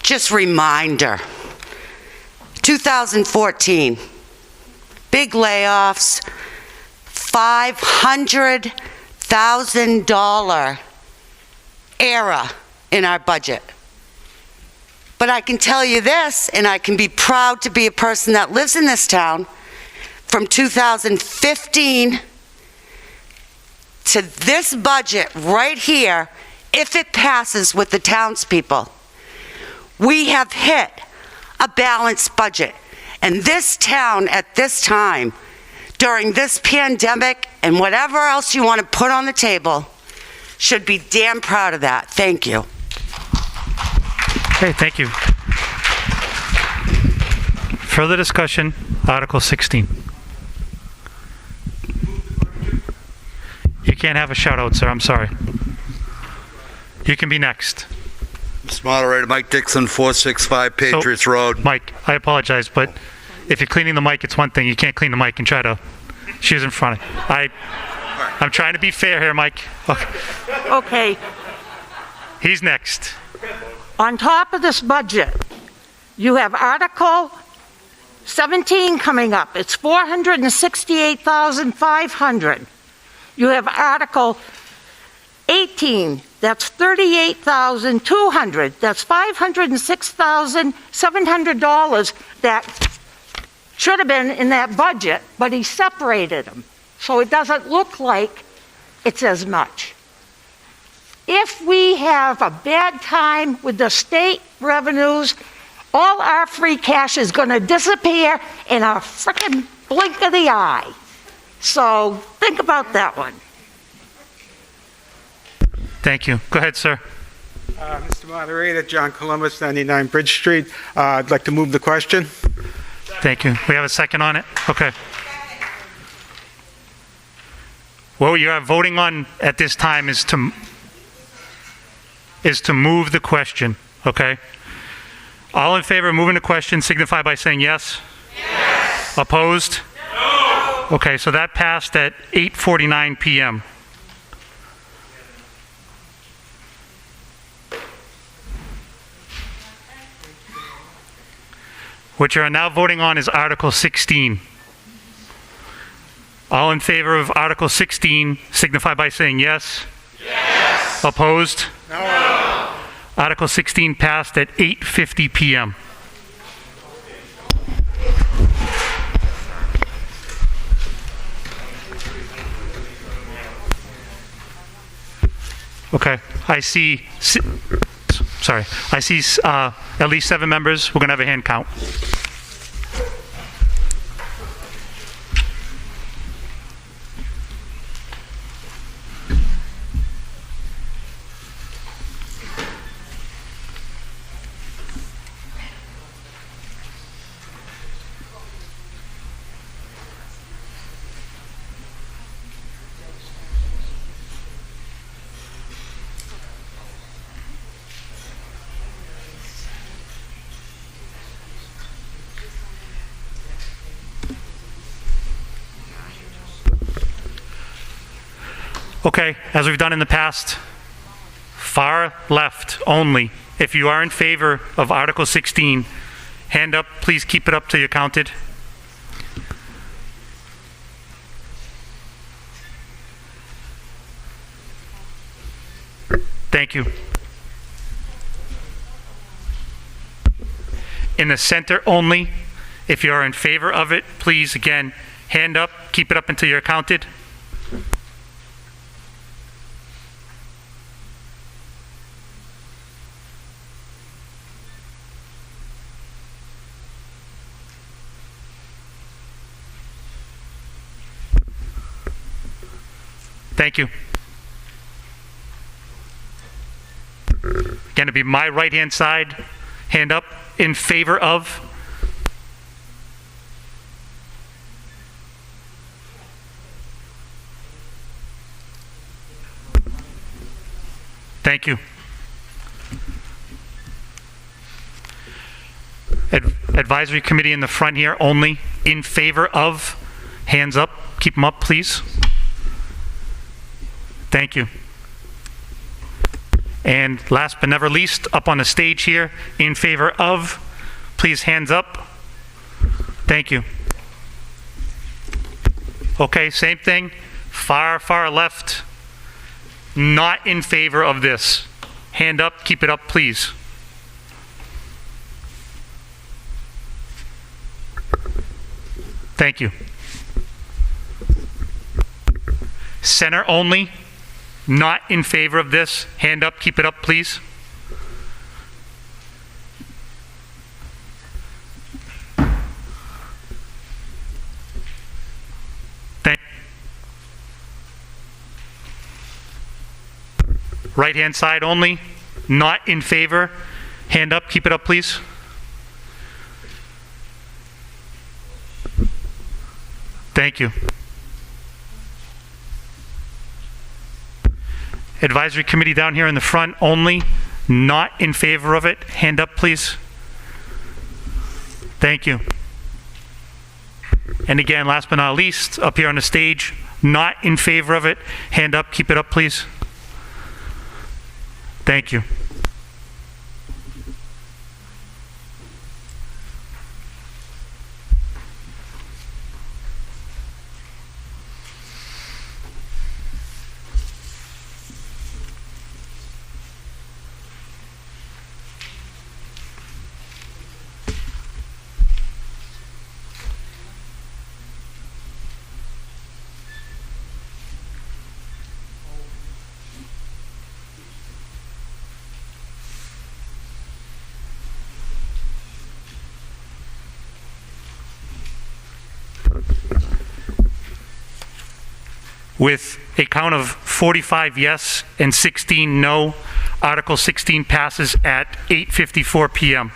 just reminder. 2014, big layoffs, $500,000 error in our budget. But I can tell you this, and I can be proud to be a person that lives in this town, from 2015 to this budget right here, if it passes with the townspeople, we have hit a balanced budget. And this town at this time, during this pandemic and whatever else you want to put on the table, should be damn proud of that. Thank you. Okay, thank you. Further discussion, Article 16. You can't have a shout out, sir, I'm sorry. You can be next. Mr. Moderator, Mike Dixon, 465 Patriots Road. Mike, I apologize, but if you're cleaning the mic, it's one thing. You can't clean the mic and try to shoes in front of I'm trying to be fair here, Mike. Okay. He's next. On top of this budget, you have Article 17 coming up. It's $468,500. You have Article 18, that's $38,200. That's $506,700 that should have been in that budget, but he separated them. So it doesn't look like it's as much. If we have a bad time with the state revenues all our free cash is going to disappear in a frickin' blink of the eye. So think about that one. Thank you. Go ahead, sir. Mr. Moderator, John Columbus, 99 Bridge Street. I'd like to move the question. Thank you. We have a second on it? Okay. What you are voting on at this time is to move the question, okay? All in favor of moving the question signify by saying yes. Yes. Opposed? No. Okay, so that passed at 8:49 p.m. What you are now voting on is Article 16. All in favor of Article 16 signify by saying yes. Yes. Opposed? No. Article 16 passed at 8:50 p.m. Okay, I see at least 7 members. We're going to have a hand count. Okay, as we've done in the past, far left only. If you are in favor of Article 16, hand up, please keep it up till you're counted. Thank you. In the center only, if you are in favor of it, please, again, hand up, keep it up until you're counted. Thank you. Again, to be my right-hand side, hand up, in favor of. Thank you. Advisory committee in the front here only, in favor of. Hands up, keep them up, please. Thank you. And last but never least, up on the stage here, in favor of, please hands up. Thank you. Okay, same thing, far left, not in favor of this. Hand up, keep it up, please. Thank you. Center only, not in favor of this. Hand up, keep it up, please. Right-hand side only, not in favor. Hand up, keep it up, please. Thank you. Advisory committee down here in the front only, not in favor of it. Hand up, please. Thank you. And again, last but not least, up here on the stage, not in favor of it. Hand up, keep it up, please. Thank you. With a count of 45 yes and 16 no, Article 16 passes at 8:54 p.m.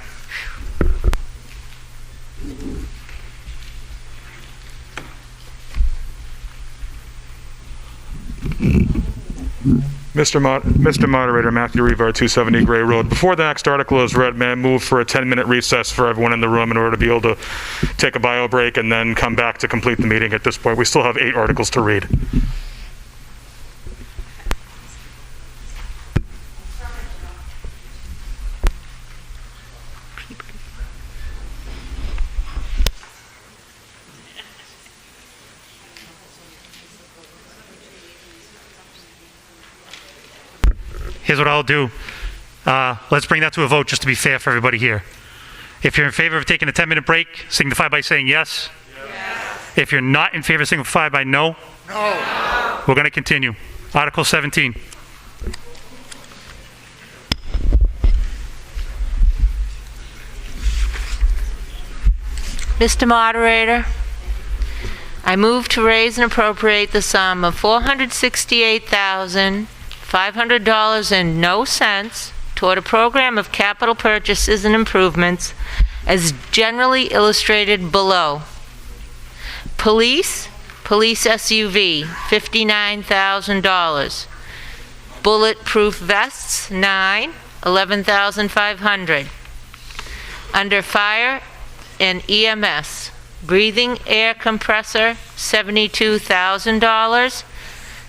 Mr. Moderator, Matthew Revard, 270 Gray Road. Before the next article is read, may I move for a 10-minute recess for everyone in the room in order to be able to take a bio break and then come back to complete the meeting at this point. We still have 8 articles to read. Here's what I'll do. Let's bring that to a vote just to be fair for everybody here. If you're in favor of taking a 10-minute break, signify by saying yes. Yes. If you're not in favor, signify by no. No. We're going to continue. Article 17. Mr. Moderator, I move to raise and appropriate the sum of $468,500 and no cents toward a program of capital purchases and improvements as generally illustrated below. Police SUV, $59,000. Bulletproof vests, 9, $11,500. Under fire and EMS, breathing air compressor, $72,000.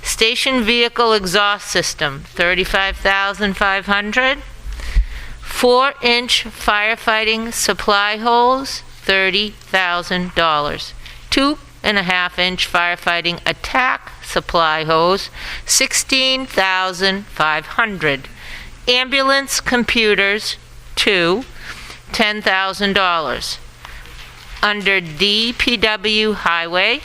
Station vehicle exhaust system, $35,500. 4-inch firefighting supply hose, $30,000. 2.5-inch firefighting attack supply hose, $16,500. Ambulance computers, 2, $10,000. Under DPW highway,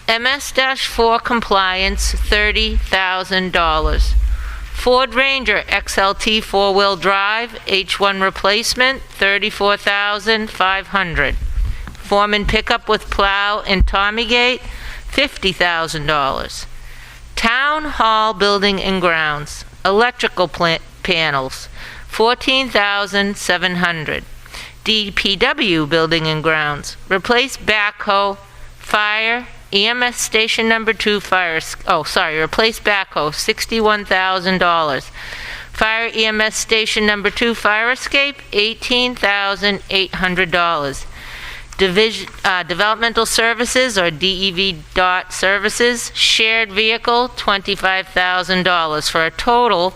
MS-4 compliance, $30,000. Ford Ranger XLT 4-wheel drive, H1 replacement, $34,500. Foreman pickup with plow and Tommygate, $50,000. Town Hall building and grounds, electrical panels, $14,700. DPW building and grounds, replace backhoe, fire, EMS station number 2 replace backhoe, $61,000. Fire EMS station number 2 fire escape, $18,800. Developmental services or DEV services, shared vehicle, $25,000 for a total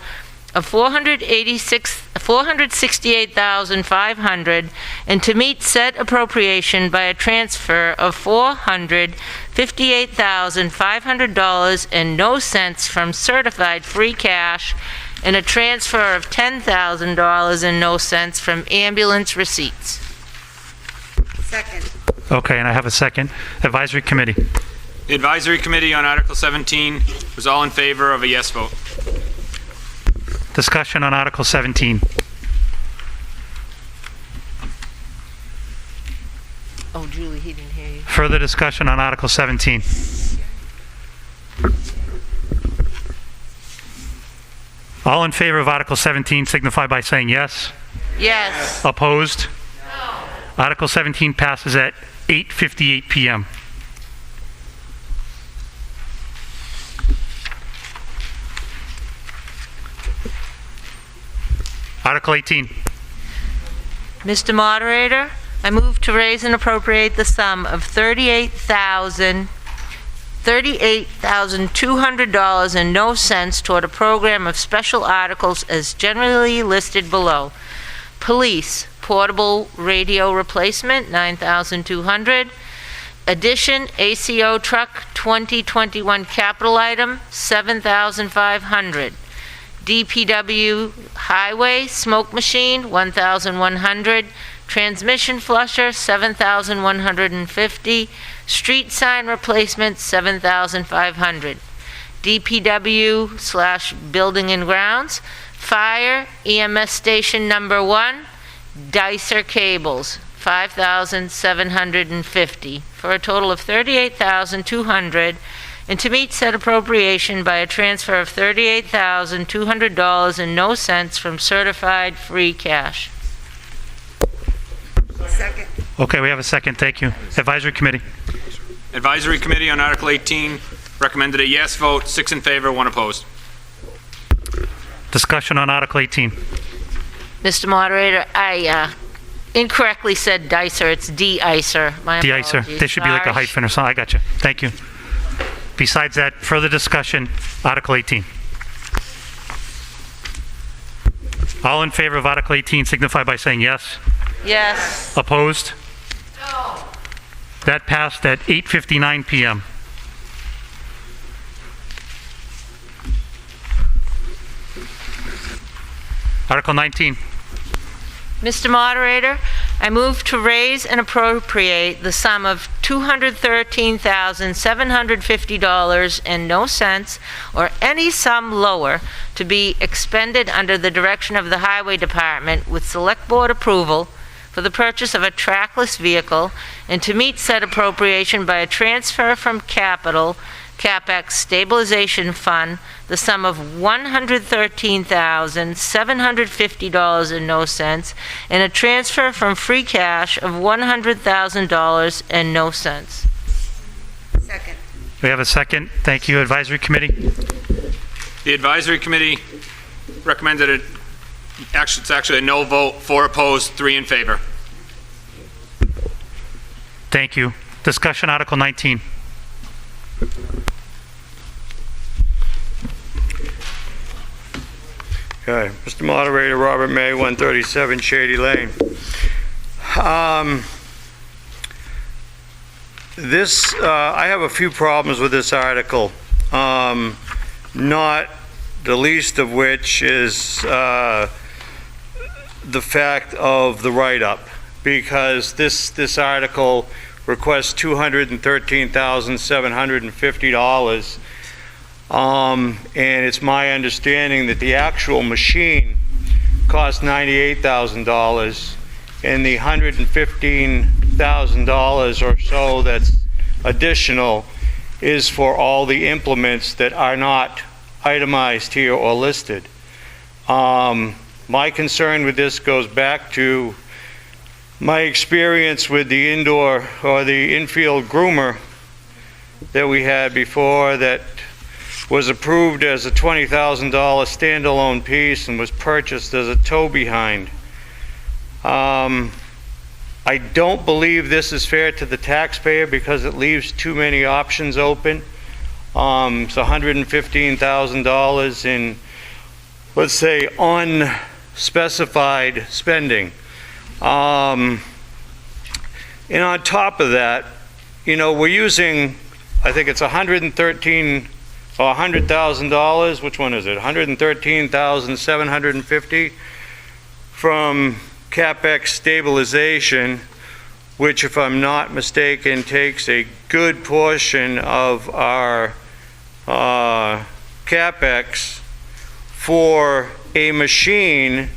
of $468,500, and to meet said appropriation by a transfer of $458,500 and no cents from certified free cash, and a transfer of $10,000 and no cents from ambulance receipts. Second. Okay, and I have a second. Advisory Committee. The Advisory Committee on Article 17 was all in favor of a yes vote. Discussion on Article 17. Oh, Julie, he didn't hear you. Further discussion on Article 17. All in favor of Article 17 signify by saying yes. Yes. Opposed? No. Article 17 passes at 8:58 p.m. Article 18. Mr. Moderator, I move to raise and appropriate the sum of $38,200 and no cents toward a program of special articles as generally listed below. Police, portable radio replacement, $9,200. Addition, ACO truck 2021 capital item, $7,500. DPW highway smoke machine, $1,100. Transmission flusher, $7,150. Street sign replacement, $7,500. DPW/building and grounds, fire EMS station number 1, Dicer cables, $5,750, for a total of $38,200 and to meet said appropriation by a transfer of $38,200 and no cents from certified free cash. Second. Okay, we have a second. Thank you. Advisory Committee. Advisory Committee on Article 18 recommended a yes vote, 6 in favor, 1 opposed. Discussion on Article 18. Mr. Moderator, I incorrectly said Dicer. It's de-icer. My De-icer. apologies. There should be like a Sorry. hyphen or something. I got you. Thank you. Besides that, further discussion, Article 18. All in favor of Article 18 signify by saying yes. Yes. Opposed? No. That passed at 8:59 PM. Article 19. Mr. Moderator, I move to raise and appropriate the sum of $213,750 and no cents, or any sum lower, to be expended under the direction of the Highway Department with Select Board approval for the purchase of a trackless vehicle, and to meet said appropriation by a transfer from capital CapEx Stabilization Fund, the sum of $113,750 and no cents, and a transfer from free cash of $100,000 and no cents. Second. We have a second. Thank you. Advisory Committee. The Advisory Committee recommended it. Actually, it's actually a no vote, 4 opposed, 3 in favor. Thank you. Discussion Article 19. Okay, Mr. Moderator, Robert May, 137 Shady Lane. I have a few problems with this article, not the least of which is the fact of the write-up, because this article requests $213,750. And it's my understanding that the actual machine cost $98,000, and the $115,000 or so that's additional is for all the implements that are not itemized here or listed. My concern with this goes back to my experience with the indoor or the infield groomer that we had before, that was approved as a $20,000 standalone piece and was purchased as a tow behind. I don't believe this is fair to the taxpayer because it leaves too many options open. It's $115,000 in, let's say, unspecified spending. And on top of that, we're using, I think it's $100,000, which one is it? $113,750 from CapEx Stabilization, which, if I'm not mistaken, takes a good portion of our CapEx for a machine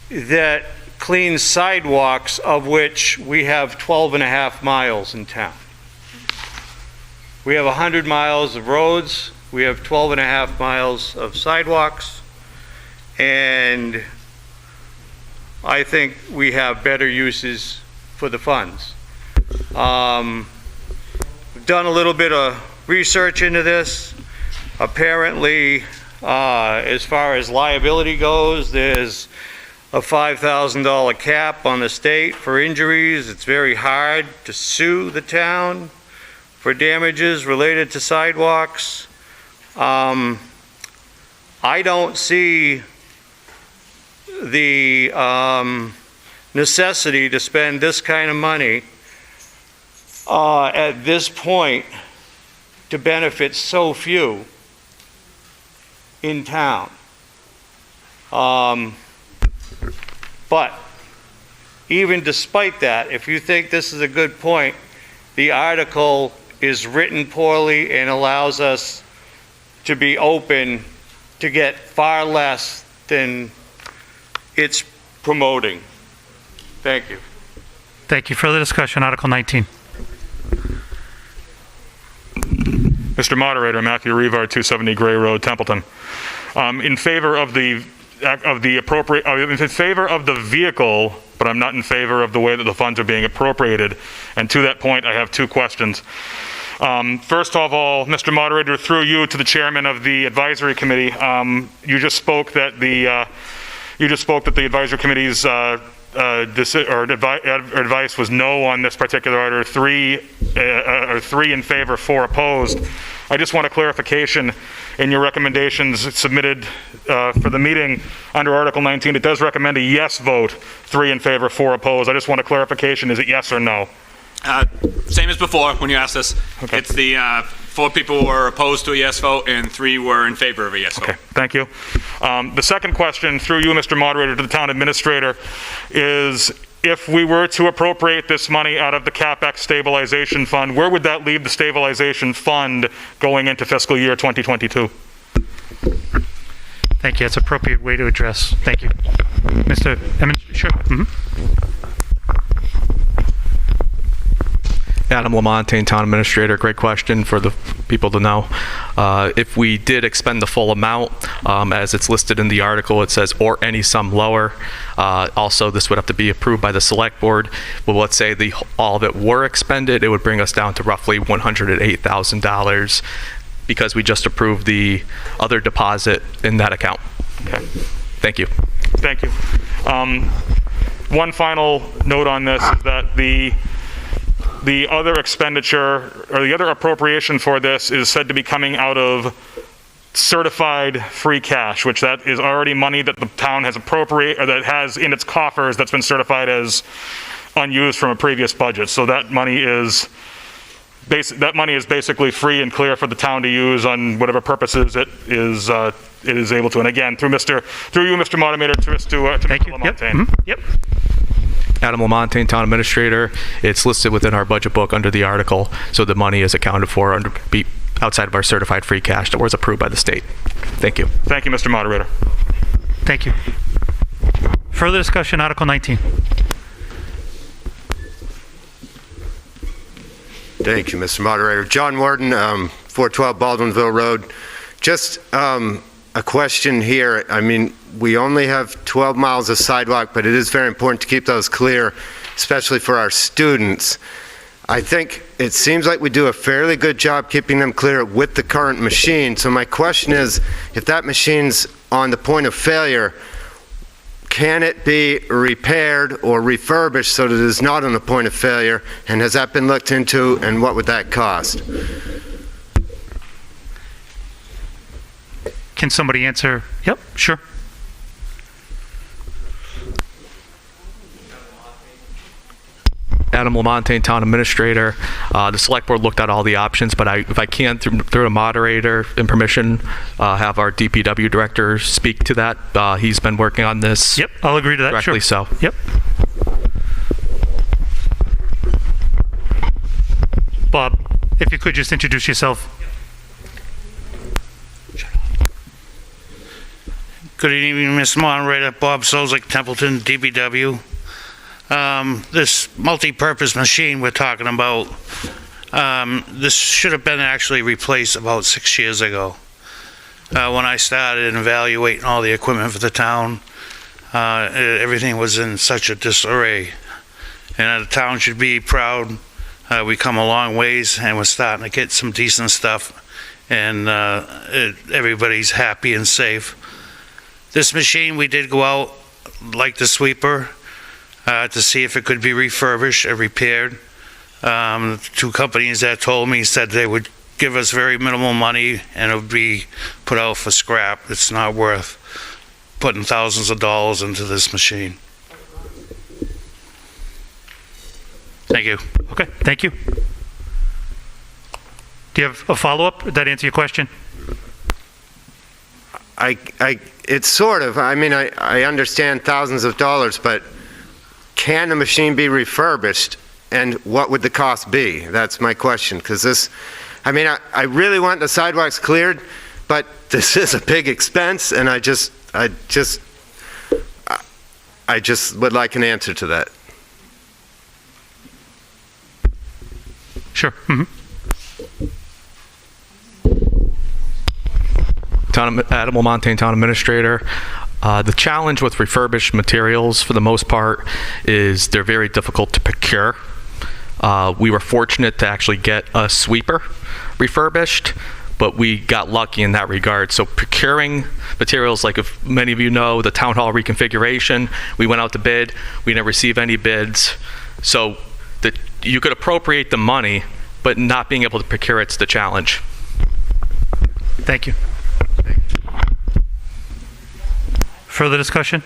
that cleans sidewalks, of which we have 12 and a half miles in town. We have 100 miles of roads, we have 12 and a half miles of sidewalks, and I think we have better uses for the funds. We've done a little bit of research into this. Apparently, as far as liability goes, there's a $5,000 cap on the state for injuries. It's very hard to sue the town for damages related to sidewalks. I don't see the necessity to spend this kind of money at this point to benefit so few in town. But even despite that, if you think this is a good point, the article is written poorly and allows us to be open to get far less than it's promoting. Thank you. Thank you. Further discussion, Article 19. Mr. Moderator, Matthew Revard, 270 Gray Road, Templeton. In favor of the appropriate, in favor of the vehicle, but I'm not in favor of the way that the funds are being appropriated. And to that point, I have two questions. First of all, Mr. Moderator, through you to the chairman of the advisory committee, you just spoke that the advisory committee's advice was no on this particular order, three in favor, 4 opposed. I just want a clarification in your recommendations submitted for the meeting under Article 19. It does recommend a yes vote, 3 in favor, 4 opposed. I just want a clarification. Is it yes or no? Same as before when you asked this. Okay. It's the 4 people were opposed to a yes vote and 3 were in favor of a yes vote. Okay, thank you. The second question, through you, Mr. Moderator, to the town administrator, is if we were to appropriate this money out of the CapEx stabilization fund, where would that leave the stabilization fund going into fiscal year 2022? Thank you. That's an appropriate way to address. Thank you. Mr. Emmons, sure. Adam Lamontagne, Town Administrator. Great question for the people to know. If we did expend the full amount, as it's listed in the article, it says, or any sum lower. Also, this would have to be approved by the Select Board. Well, let's say all of it were expended, it would bring us down to roughly $108,000 because we just approved the other deposit in that account. Okay. Thank you. Thank you. One final note on this is that the other expenditure, or the other appropriation for this, is said to be coming out of certified free cash, which that is already money that the town has appropriated, or that has in its coffers that's been certified as unused from a previous budget. So that money is basically free and clear for the town to use on whatever purposes it is able to. And again, through you, Mr. Moderator, to Mr. Lamontagne. Yep. Adam Lamontagne, Town Administrator. It's listed within our budget book under the article, so the money is accounted for outside of our certified free cash that was approved by the state. Thank you. Thank you, Mr. Moderator. Thank you. Further discussion, Article 19. Thank you, Mr. Moderator. John Warden, 412 Baldwinville Road. Just a question here. I mean, we only have 12 miles of sidewalk, but it is very important to keep those clear, especially for our students. I think it seems like we do a fairly good job keeping them clear with the current machine. So my question is, if that machine's on the point of failure, can it be repaired or refurbished so that it is not on the point of failure? And has that been looked into, and what would that cost? Can somebody answer? Yep, sure. Adam Lamontagne, Town Administrator. The Select Board looked at all the options, but if I can, through a moderator and permission, have our DPW Director speak to that. He's been working on this. Yep, I'll agree to that, directly, sure. So. Yep. Bob, if you could just introduce yourself. Good evening, Mr. Moderator. Bob Solzik, Templeton, DPW. This multi-purpose machine we're talking about, this should have been actually replaced about 6 years ago. When I started evaluating all the equipment for the town, everything was in such a disarray. And the town should be proud. We come a long ways, and we're starting to get some decent stuff, and everybody's happy and safe. This machine, we did go out, like the sweeper, to see if it could be refurbished or repaired. 2 companies that told me said they would give us very minimal money and it would be put out for scrap. It's not worth putting thousands of dollars into this machine. Thank you. Okay, thank you. Do you have a follow-up? Did that answer your question? It's sort of, I mean, I understand thousands of dollars, but can the machine be refurbished, and what would the cost be? That's my question, because this, I mean, I really want the sidewalks cleared, but this is a big expense, and I just would like an answer to that. Sure. Mm-hmm. Adam Lamontagne, Town Administrator. The challenge with refurbished materials, for the most part, is they're very difficult to procure. We were fortunate to actually get a sweeper refurbished, but we got lucky in that regard. So procuring materials, like if many of you know, the town hall reconfiguration, we went out to bid, we didn't receive any bids. So you could appropriate the money, but not being able to procure it's the challenge. Thank you. Further discussion?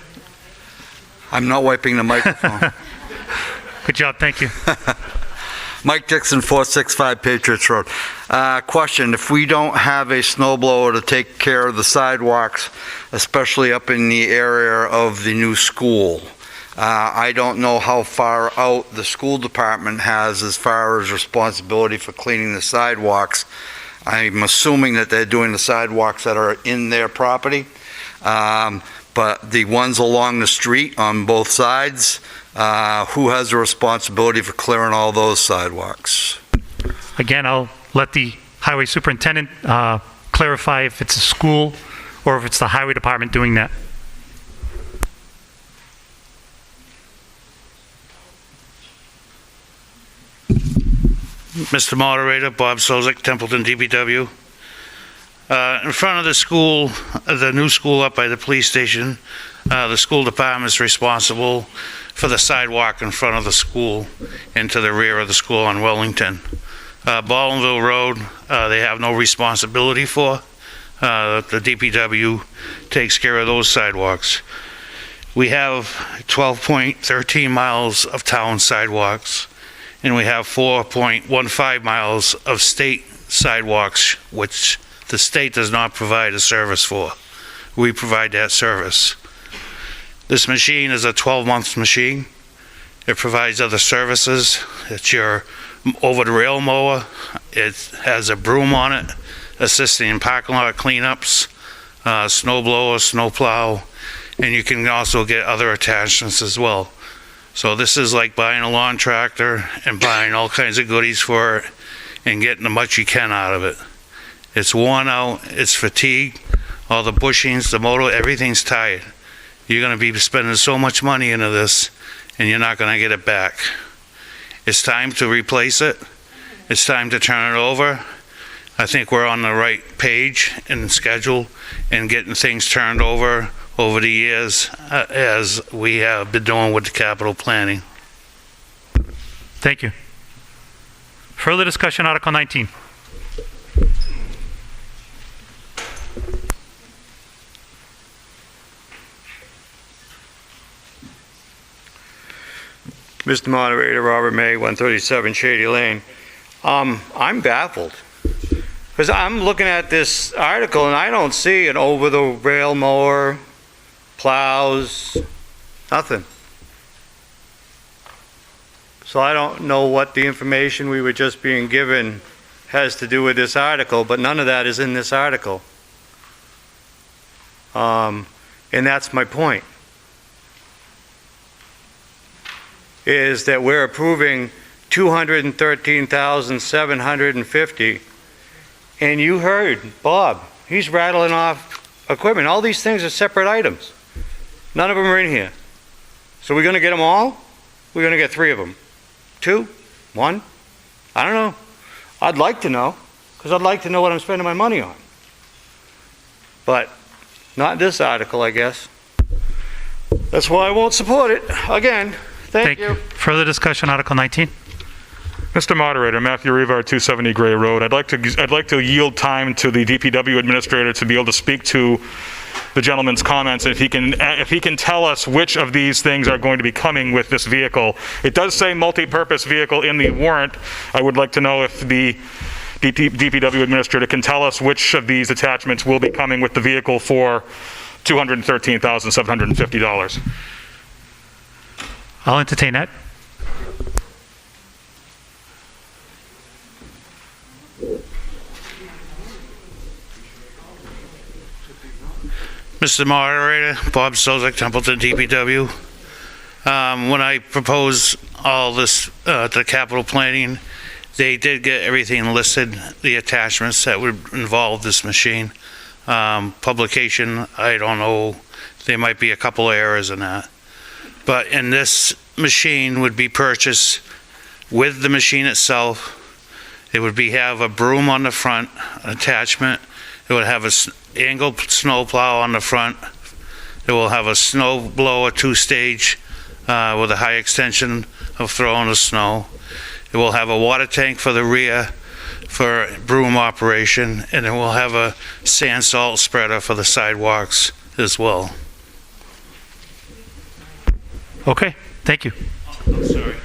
I'm not wiping the microphone. Good job, thank you. Mike Dixon, 465 Patriots Road. Question, if we don't have a snow blower to take care of the sidewalks, especially up in the area of the new school, I don't know how far out the school department has as far as responsibility for cleaning the sidewalks. I'm assuming that they're doing the sidewalks that are in their property, but the ones along the street on both sides, who has the responsibility for clearing all those sidewalks? Again, I'll let the highway superintendent clarify if it's a school or if it's the highway department doing that. Mr. Moderator, Bob Sozik, Templeton DPW. In front of the school, the new school up by the police station, the school department is responsible for the sidewalk in front of the school and to the rear of the school on Wellington. Ballinville Road, they have no responsibility for. The DPW takes care of those sidewalks. We have 12.13 miles of town sidewalks, and we have 4.15 miles of state sidewalks, which the state does not provide a service for. We provide that service. This machine is a 12-month machine. It provides other services. It's your over-the-rail mower. It has a broom on it, assisting in parking lot cleanups, snow blower, snow plow, and you can also get other attachments as well. So this is like buying a lawn tractor and buying all kinds of goodies for it and getting the much you can out of it. It's worn out, it's fatigued, all the bushings, the motor, everything's tired. You're going to be spending so much money into this and you're not going to get it back. It's time to replace it. It's time to turn it over. I think we're on the right page and schedule and getting things turned over the years as we have been doing with the capital planning. Thank you. Further discussion, Article 19. Mr. Moderator, Robert May, 137 Shady Lane. I'm baffled, because I'm looking at this article and I don't see an over-the-rail mower, plows, nothing. So I don't know what the information we were just being given has to do with this article, but none of that is in this article. And that's my point, is that we're approving $213,750, and you heard Bob, he's rattling off equipment. All these things are separate items. None of them are in here. So we're going to get them all? We're going to get 3 of them. 2? 1? I don't know. I'd like to know, because I'd like to know what I'm spending my money on. But not this article, I guess. That's why I won't support it. Again, thank you. Further discussion, Article 19. Mr. Moderator, Matthew Rivard, 270 Gray Road. I'd like to yield time to the DPW administrator to be able to speak to the gentleman's comments. If he can tell us which of these things are going to be coming with this vehicle. It does say multi-purpose vehicle in the warrant. I would like to know if the DPW administrator can tell us which of these attachments will be coming with the vehicle for $213,750. I'll entertain that. Mr. Moderator, Bob Sozik, Templeton DPW. When I proposed all this to capital planning, they did get everything listed, the attachments that would involve this machine. publication. I don't know, there might be a couple of errors in that. But in this machine would be purchased with the machine itself. It would have a broom on the front, attachment. It would have angled snow plow on the front. It will have a snow blower 2-stage with a high extension of throwing the snow. It will have a water tank for the rear for broom operation, and it will have a sand salt spreader for the sidewalks as well. Okay, thank you. I'm sorry.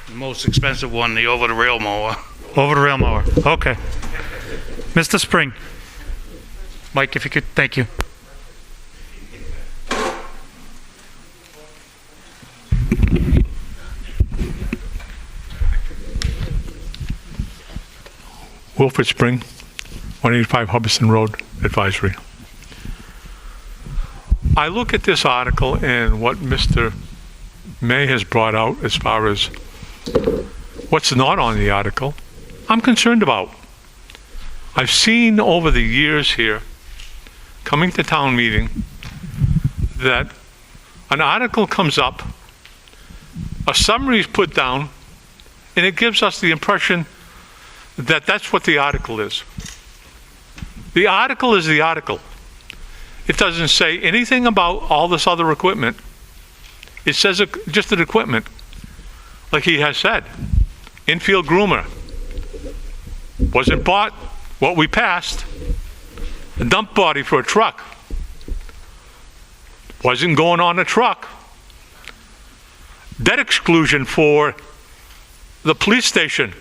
The most expensive one, the over-the-rail mower. Over-the-rail mower, okay. Mr. Spring. Mike, if you could, thank you. Wilfred Spring, 185 Hubbardston Road, advisory. I look at this article and what Mr. May has brought out as far as what's not on the article, I'm concerned about. I've seen over the years here, coming to town meeting, that an article comes up, a summary is put down, and it gives us the impression that that's what the article is. The article is the article. It doesn't say anything about all this other equipment. It says just an equipment, like he has said. Infield groomer. Wasn't bought what we passed. A dump body for a truck. Wasn't going on a truck. Debt exclusion for the police station.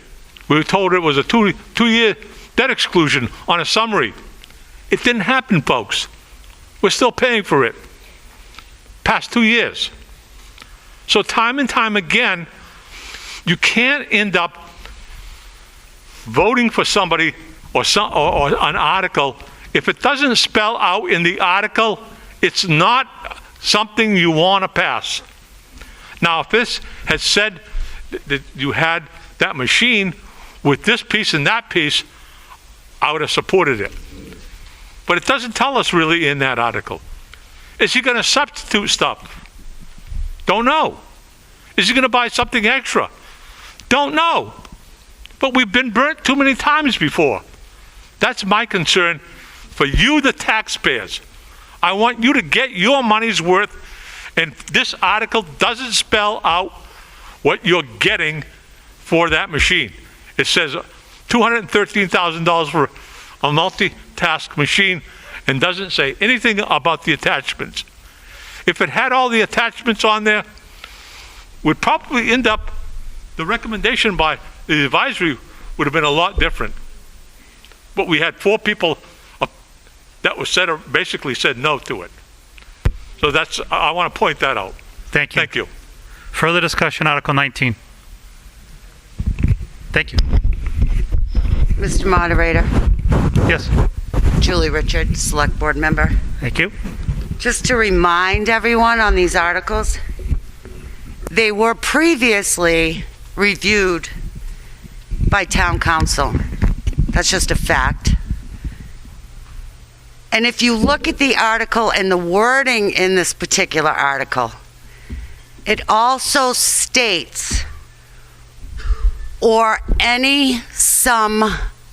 We were told it was a two-year debt exclusion on a summary. It didn't happen, folks. We're still paying for it. Past 2 years. So time and time again, you can't end up voting for somebody or an article. If it doesn't spell out in the article, it's not something you want to pass. Now, if this had said that you had that machine with this piece and that piece, I would have supported it. But it doesn't tell us really in that article. Is he going to substitute stuff? Don't know. Is he going to buy something extra? Don't know. But we've been burnt too many times before. That's my concern for you, the taxpayers. I want you to get your money's worth, and this article doesn't spell out what you're getting for that machine. It says $213,000 for a multitask machine and doesn't say anything about the attachments. If it had all the attachments on there, we'd probably end up, the recommendation by the advisory would have been a lot different. But we had 4 people that was basically said no to it. So that's, I want to point that out. Thank you. Thank you. Further discussion, Article 19. Thank you. Mr. Moderator. Yes. Julie Richard, Select Board Member. Thank you. Just to remind everyone on these articles, they were previously reviewed by Town Council. That's just a fact. And if you look at the article and the wording in this particular article, it also states, or any sum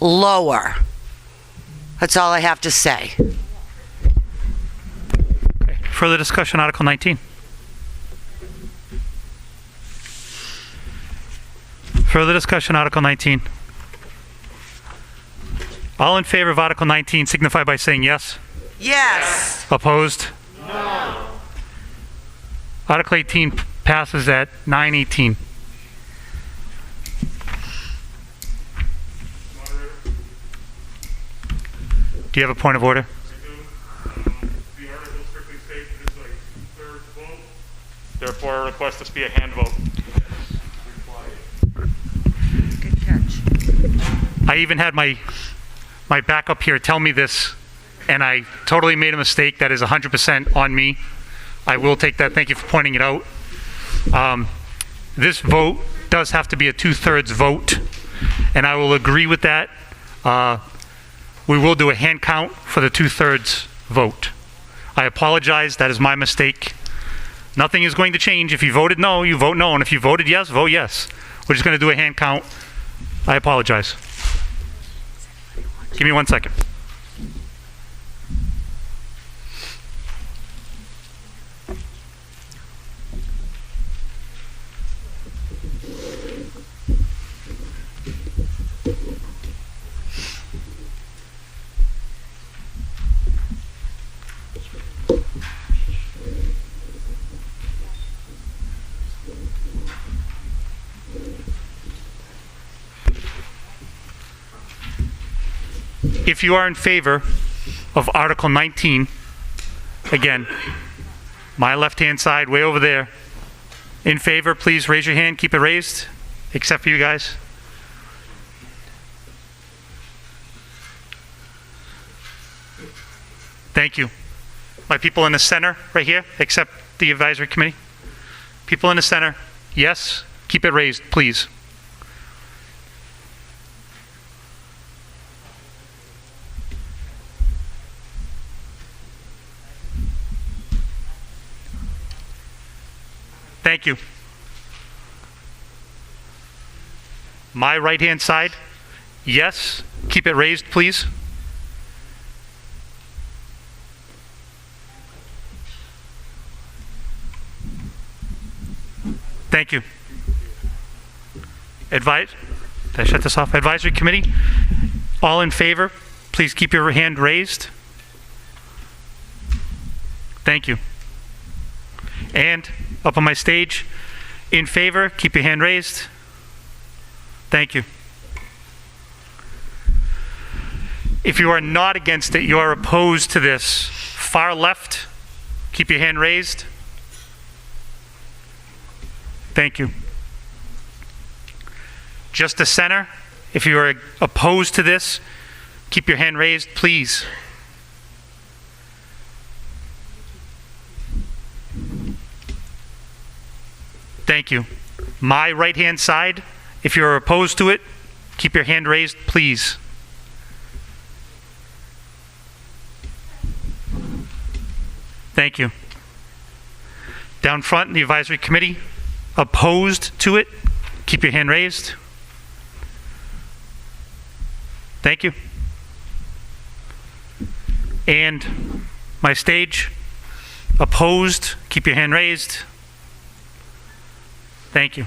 lower. That's all I have to say. Okay. Further discussion, Article 19. Further discussion, Article 19. All in favor of Article 19 signify by saying yes. Yes. Opposed? No. Article 18 passes at 9:18. Do you have a point of order? The article strictly states it is a third vote. Therefore, I request this be a hand vote. Good catch. I even had my backup here tell me this, and I totally made a mistake. That is 100% on me. I will take that. Thank you for pointing it out. This vote does have to be a 2/3 vote, and I will agree with that. we will do a hand count for the 2/3 vote. I apologize, that is my mistake. Nothing is going to change. If you voted no, you vote no, and if you voted yes, vote yes. We're just going to do a hand count. I apologize. Give me 1 second. If you are in favor of Article 19, again, my left-hand side, way over there, in favor, please raise your hand, keep it raised, except for you guys. Thank you. My people in the center, right here, except the advisory committee. People in the center, yes, keep it raised, please. Thank you. My right-hand side, yes, keep it raised, please. Thank you. Did I shut this off? Advisory committee, all in favor, please keep your hand raised. Thank you. And up on my stage, in favor, keep your hand raised. Thank you. If you are not against it, you are opposed to this, far left, keep your hand raised. Thank you. Just the center, if you are opposed to this, keep your hand raised, please. Thank you. My right-hand side, if you're opposed to it, keep your hand raised, please. Thank you. Down front in the advisory committee, opposed to it, keep your hand raised. Thank you. And my stage, opposed, keep your hand raised. Thank you.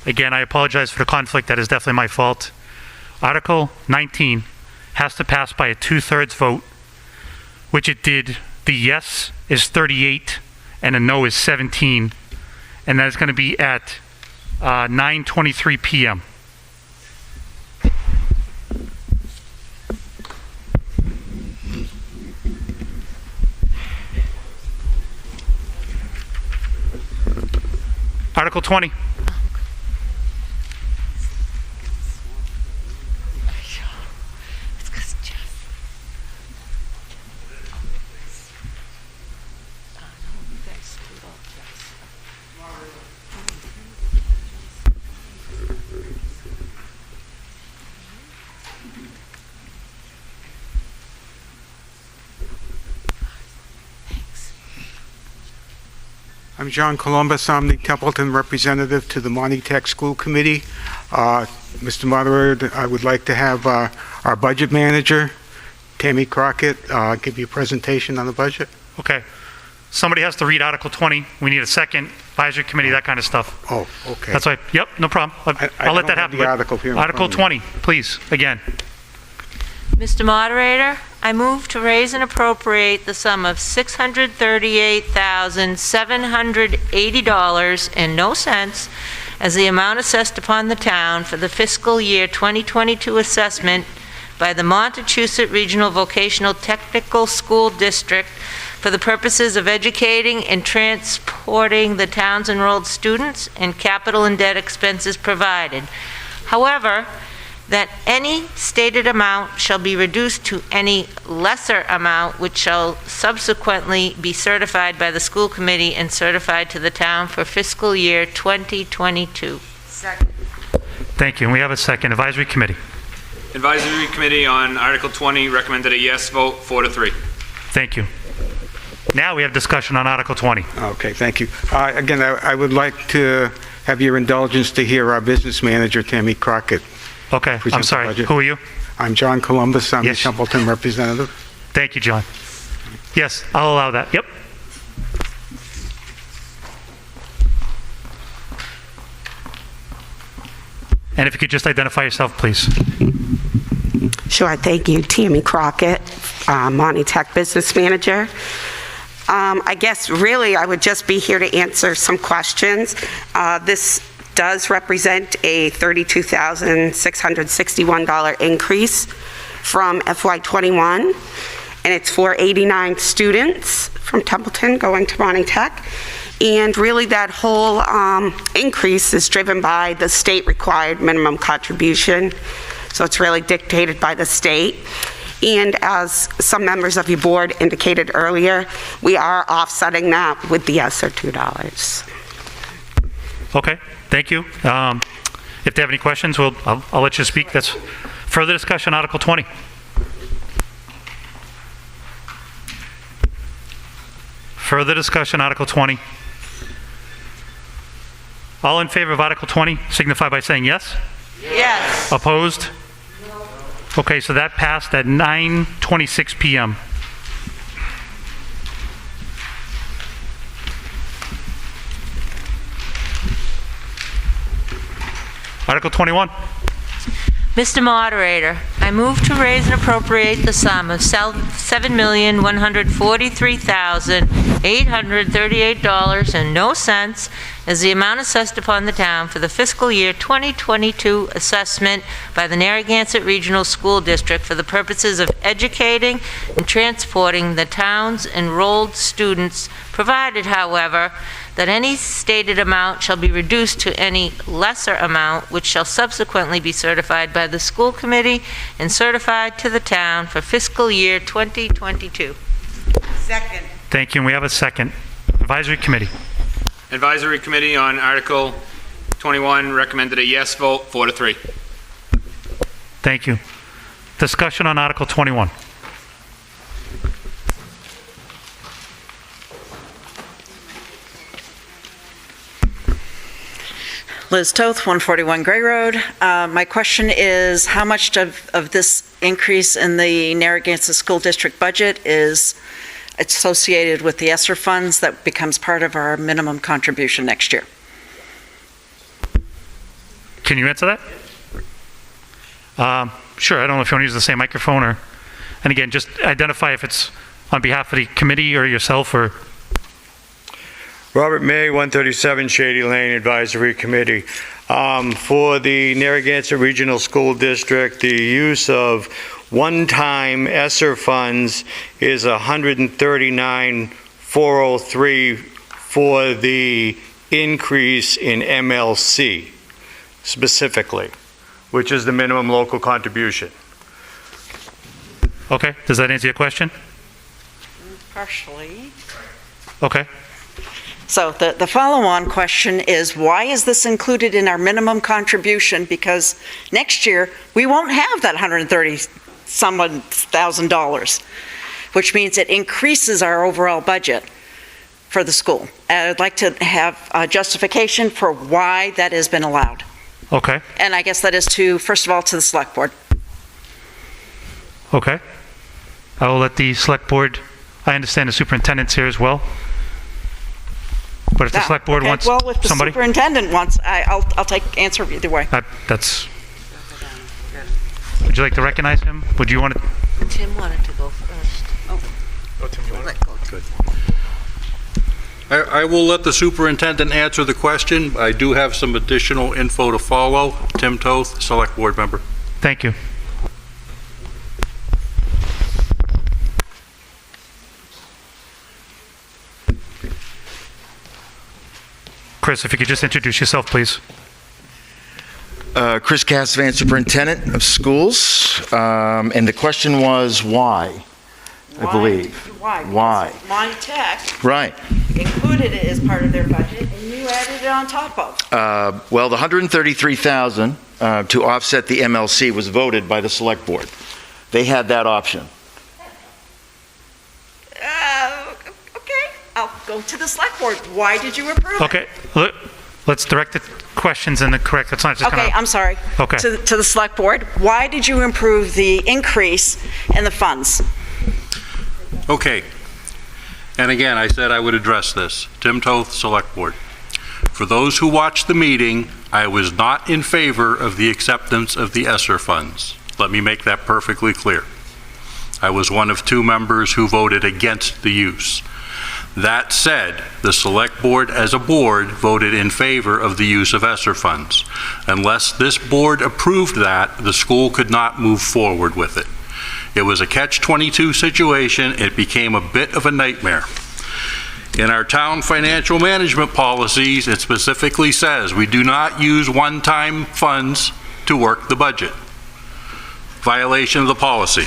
Again, I apologize for the conflict. That is definitely my fault. Article 19 has to pass by a 2/3 vote, which it did. The yes is 38 and a no is 17. And that is going to be at 9:23 p.m. Article 20. I'm John Columbus. I'm the Templeton representative to the Monty Tech School Committee. Mr. Moderator, I would like to have our budget manager, Tammy Crockett, give you a presentation on the budget. Okay. Somebody has to read Article 20. We need a second. Advisory committee, that kind of stuff. Oh, okay. That's why, yep, no problem. I'll let that happen. The article here in Article front of me. 20, please, again. Mr. Moderator, I move to raise and appropriate the sum of $638,780.00 as the amount assessed upon the town for the fiscal year 2022 assessment by the Montechusett Regional Vocational Technical School District for the purposes of educating and transporting the town's enrolled students and capital and debt expenses provided. However, that any stated amount shall be reduced to any lesser amount which shall subsequently be certified by the school committee and certified to the town for fiscal year 2022. Second. Thank you. And we have a second. Advisory committee. Advisory committee on Article 20 recommended a yes vote, 4-3. Thank you. Now we have discussion on Article 20. Okay, thank you. Again, I would like to have your indulgence to hear our business manager, Tammy Crockett. Okay, I'm sorry. Who are you? I'm John Columbus. I'm the Templeton representative. Thank you, John. Yes, I'll allow that. Yep. And if you could just identify yourself, please. Sure, thank you. Tammy Crockett, Monty Tech Business Manager. I guess really I would just be here to answer some questions. This does represent a $32,661 increase from FY21, and it's for 89 students from Templeton going to Monty Tech. And really that whole increase is driven by the state required minimum contribution. So it's really dictated by the state. And as some members of your board indicated earlier, we are offsetting that with the ESSER $2. Okay, thank you. If they have any questions, I'll let you speak. That's further discussion, Article 20. Further discussion, Article 20. All in favor of Article 20 signify by saying yes. Yes. Opposed? No. Okay, so that passed at 9:26 p.m. Article 21. Mr. Moderator, I move to raise and appropriate the sum of $7,143,838.00 as the amount assessed upon the town for the fiscal year 2022 assessment by the Narragansett Regional School District for the purposes of educating and transporting the town's enrolled students, provided, however, that any stated amount shall be reduced to any lesser amount which shall subsequently be certified by the school committee and certified to the town for fiscal year 2022. Second. Thank you, and we have a second. Advisory committee. Advisory committee on Article 21 recommended a yes vote, 4-3. Thank you. Discussion on Article 21. Liz Toth, 141 Gray Road. My question is, how much of this increase in the Narragansett School District budget is associated with the ESSER funds that becomes part of our minimum contribution next year? Can you answer that? Sure, I don't know if you want to use the same microphone or, and again, just identify if it's on behalf of the committee or yourself or. Robert May, 137 Shady Lane Advisory Committee. For the Narragansett Regional School District, the use of one-time ESSER funds is $139,403 for the increase in MLC specifically, which is the minimum local contribution. Okay, does that answer your question? Partially. Okay. So the follow-on question is, why is this included in our minimum contribution? Because next year, we won't have that $130,000, which means it increases our overall budget. for the school. And I'd like to have a justification for why that has been allowed. Okay, And I guess that is to, first of all, to the select board. okay. I will let the select board, I understand the superintendent's here as well. But if the select board Okay, wants well, if the somebody, superintendent wants, I'll answer either way. that's, would you like to recognize him? Would you want to? Tim wanted to go first. Good. I will let the superintendent answer the question. I do have some additional info to follow. Tim Toth, Select Board Member. Thank you. Chris, if you could just introduce yourself, please. Chris Cassavant, Superintendent of Schools, and the question was why, I believe. Why? Monty Tech Right. included it as part of their budget, and you added it on top of. Well, the $133,000 to offset the MLC was voted by the Select Board. They had that option. Okay, I'll go to the select board. Why did you approve it? Okay, let's direct the questions in the correct, it's not just kind Okay, of. I'm sorry. Okay. To the select board, why did you approve the increase in the funds? Okay. And again, I said I would address this. Tim Toth, Select Board. For those who watched the meeting, I was not in favor of the acceptance of the ESSER funds. Let me make that perfectly clear. I was one of 2 members who voted against the use. That said, the Select Board as a board voted in favor of the use of ESSER funds. Unless this board approved that, the school could not move forward with it. It was a catch-22 situation. It became a bit of a nightmare. In our town financial management policies, it specifically says we do not use one-time funds to work the budget. Violation of the policy.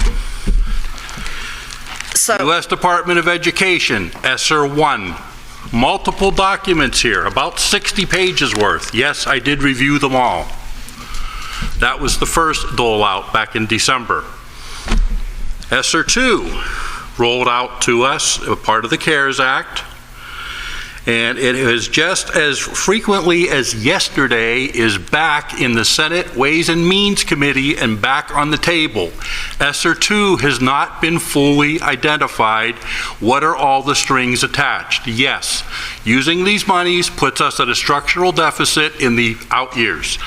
U.S. Department of Education, ESSER 1. Multiple documents here, about 60 pages worth. Yes, I did review them all. That was the first dole out back in December. ESSER 2 rolled out to us, a part of the CARES Act, and it is just as frequently as yesterday is back in the Senate Ways and Means Committee and back on the table. ESSER 2 has not been fully identified. What are all the strings attached? Yes, using these monies puts us at a structural deficit in the out years.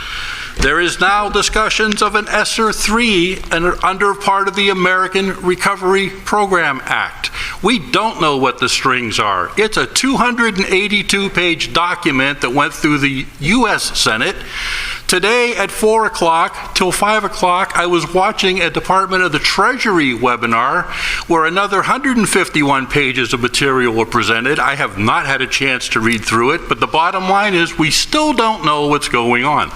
There is now discussions of an ESSER 3 under part of the American Recovery Program Act. We don't know what the strings are. It's a 282-page document that went through the U.S. Senate. Today at 4 o'clock till 5 o'clock, I was watching a Department of the Treasury webinar where another 151 pages of material were presented. I have not had a chance to read through it, but the bottom line is we still don't know what's going on.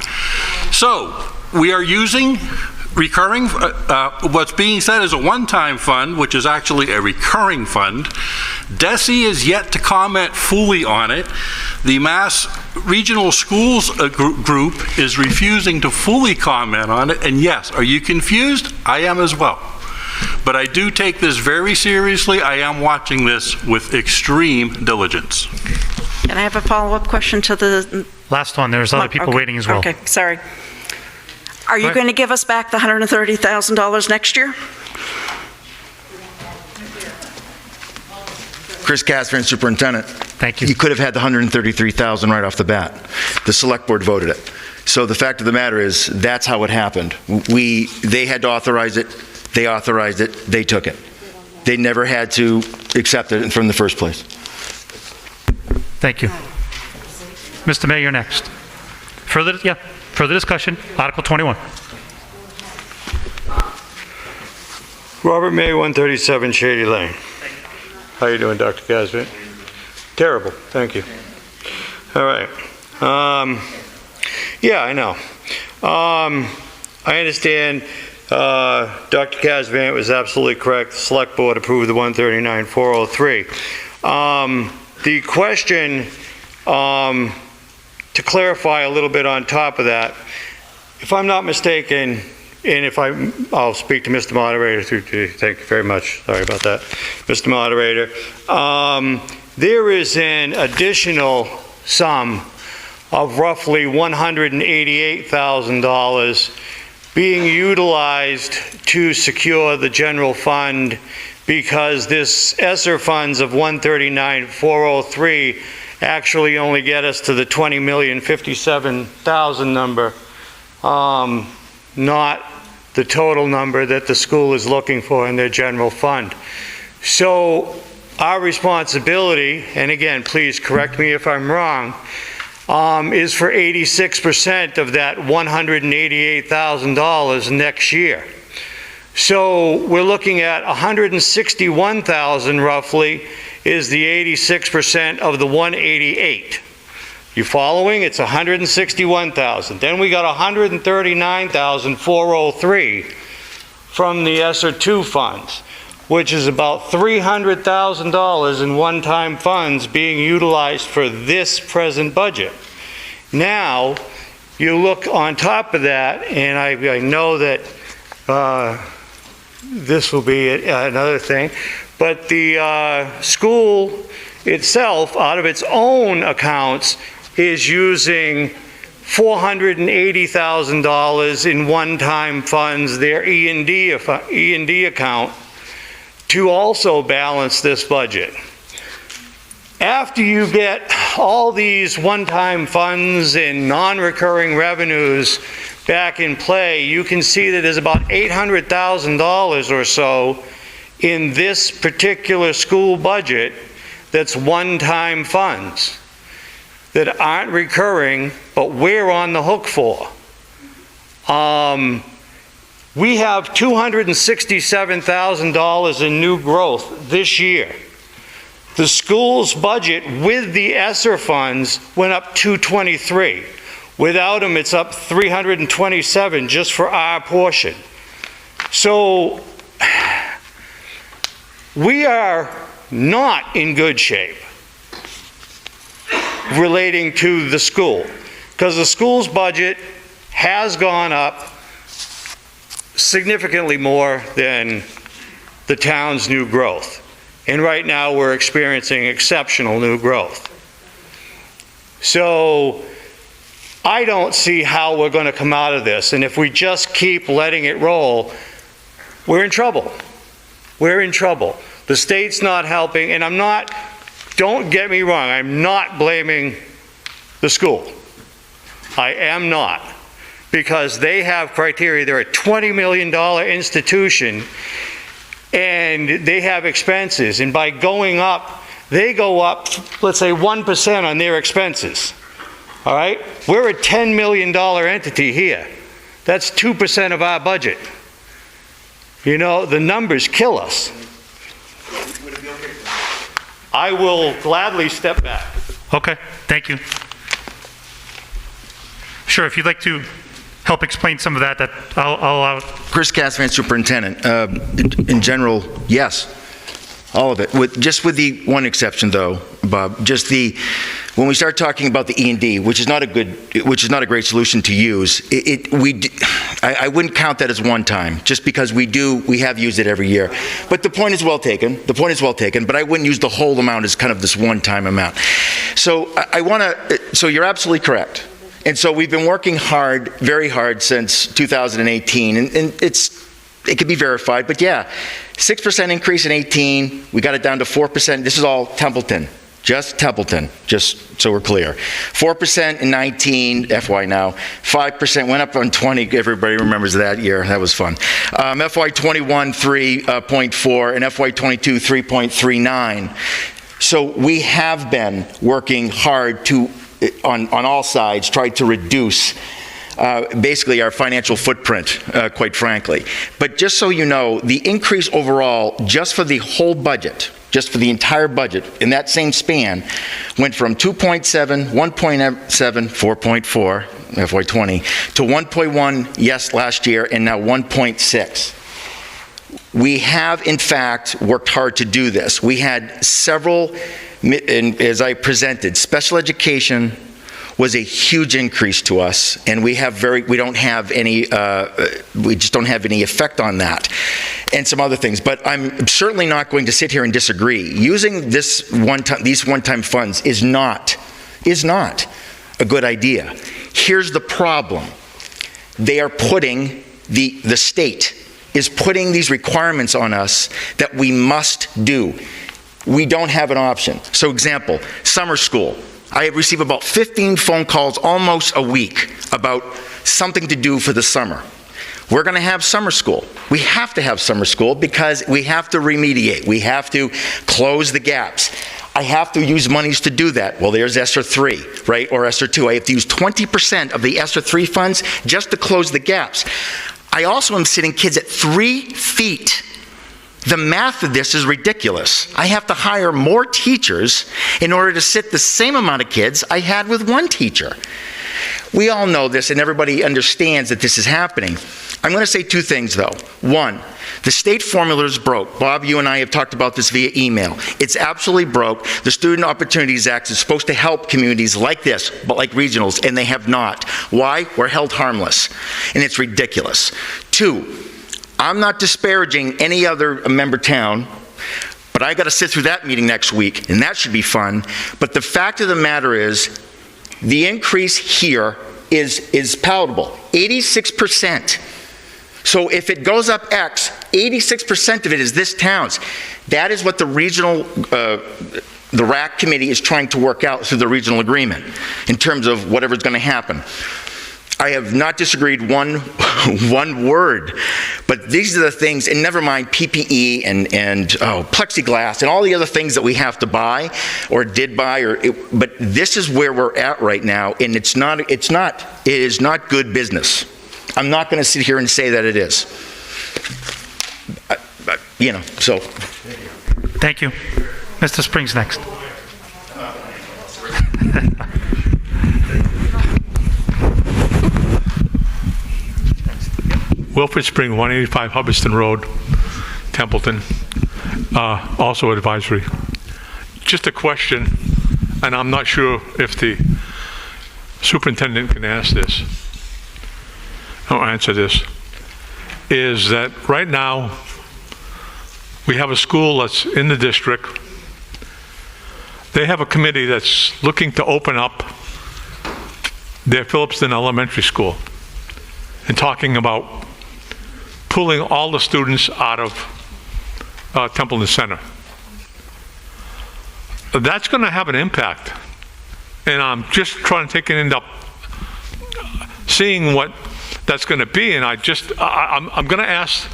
So we are using recurring, what's being said is a one-time fund, which is actually a recurring fund. DESE is yet to comment fully on it. The Mass Regional Schools group is refusing to fully comment on it. And yes, are you confused? I am as well. But I do take this very seriously. I am watching this with extreme diligence. Can I have a follow-up question to the... Last one, there's other people waiting as well. Okay, sorry. Are you going to give us back the $130,000 next year? Chris Cassavant, Superintendent. Thank you. You could have had the $133,000 right off the bat. The Select Board voted it. So the fact of the matter is, that's how it happened. They had to authorize it, they authorized it, they took it. They never had to accept it from the first place. Thank you. Mr. Mayor, you're next. Further discussion, Article 21. Robert May, 137 Shady Lane. How you doing, Dr. Cassavant? Terrible, thank you. All right. Yeah, I know. I understand Dr. Cassavant was absolutely correct. The Select Board approved the 139,403. The question, to clarify a little bit on top of that, if I'm not mistaken, and I'll speak to Mr. Moderator, thank you very much, sorry about that, Mr. Moderator. there is an additional sum of roughly $188,000 being utilized to secure the general fund, because this ESSER funds of $139,403 actually only get us to the $20,057,000 number, not the total number that the school is looking for in their general fund. So our responsibility, and again, please correct me if I'm wrong, is for 86% of that $188,000 next year. So we're looking at $161,000 roughly is the 86% of the 188. You following? It's $161,000. Then we got $139,403 from the ESSER 2 funds, which is about $300,000 in one-time funds being utilized for this present budget. Now, you look on top of that, and I know that this will be another thing, but the school itself, out of its own accounts, is using $480,000 in one-time funds, their E&D account, to also balance this budget. After you get all these one-time funds and non-recurring revenues back in play, you can see that there's about $800,000 or so in this particular school budget that's one-time funds that aren't recurring, but we're on the hook for. We have $267,000 in new growth this year. The school's budget with the ESSER funds went up $223. Without them, it's up $327 just for our portion. So we are not in good shape relating to the school, because the school's budget has gone up significantly more than the town's new growth. And right now we're experiencing exceptional new growth. So I don't see how we're going to come out of this. And if we just keep letting it roll, we're in trouble. We're in trouble. The state's not helping, and don't get me wrong, I'm not blaming the school. I am not. Because they have criteria. They're a $20 million institution, and they have expenses. And by going up, they go up, let's say 1% on their expenses. All right? We're a $10 million entity here. That's 2% of our budget. You know, the numbers kill us. I will gladly step back. Okay, thank you. Sure, if you'd like to help explain some of that I'll Chris Cassvan, Superintendent. In general, yes, all of it. Just with the one exception, though, Bob. When we start talking about the E&D, which is not a great solution to use, I wouldn't count that as one time, just because we have used it every year. But the point is well taken. The point is well taken. But I wouldn't use the whole amount as kind of this one-time amount. So so you're absolutely correct. And so we've been working hard, very hard, since 2018, and it can be verified, but yeah, 6% increase in 18, we got it down to 4%. This is all Templeton, just Templeton, just so we're clear. 4% in 19, FY now, 5% went up on 20, everybody remembers that year, that was fun. FY 21, 3.4, and FY 22, 3.39. So we have been working hard to, on all sides, try to reduce basically our financial footprint, quite frankly. But just so you know, the increase overall, just for the whole budget, just for the entire budget, in that same span, went from 2.7, 1.7, 4.4, FY20, to 1.1, yes, last year, and now 1.6. We have, in fact, worked hard to do this. We had several, as I presented, special education, was a huge increase to us, and we don't have any, we just don't have any effect on that, and some other things. But I'm certainly not going to sit here and disagree. Using these one-time funds is not a good idea. Here's the problem. They are putting, the state is putting these requirements on us that we must do. We don't have an option. So example, summer school. I receive about 15 phone calls almost a week about something to do for the summer. We're going to have summer school. We have to have summer school because we have to remediate. We have to close the gaps. I have to use monies to do that. Well, there's ESSER 3, right, or ESSER 2. I have to use 20% of the ESSER 3 funds just to close the gaps. I also am sitting kids at 3 feet. The math of this is ridiculous. I have to hire more teachers in order to sit the same amount of kids I had with one teacher. We all know this, and everybody understands that this is happening. I'm going to say 2 things, though. One, the state formula is broke. Bob, you and I have talked about this via email. It's absolutely broke. The Student Opportunities Act is supposed to help communities like this, but like regionals, and they have not. Why? We're held harmless, and it's ridiculous. 2, I'm not disparaging any other member town, but I got to sit through that meeting next week, and that should be fun. But the fact of the matter is, the increase here is palatable, 86%. So if it goes up X, 86% of it is this town's. That is what the regional, the RAC committee is trying to work out through the regional agreement in terms of whatever's going to happen. I have not disagreed one word, but these are the things, and never mind PPE and plexiglass and all the other things that we have to buy or did buy, but this is where we're at right now, and it is not good business. I'm not going to sit here and say that it is. So. Thank you. Mr. Springs next. Wilfred Spring, 185 Hubbardston Road, Templeton, also advisory. Just a question, and I'm not sure if the superintendent can answer this, is that right now we have a school that's in the district. They have a committee that's looking to open up their Phillipston Elementary School and talking about pulling all the students out of Templeton Center. That's going to have an impact, and I'm just trying to take it into seeing what that's going to be, and I'm going to ask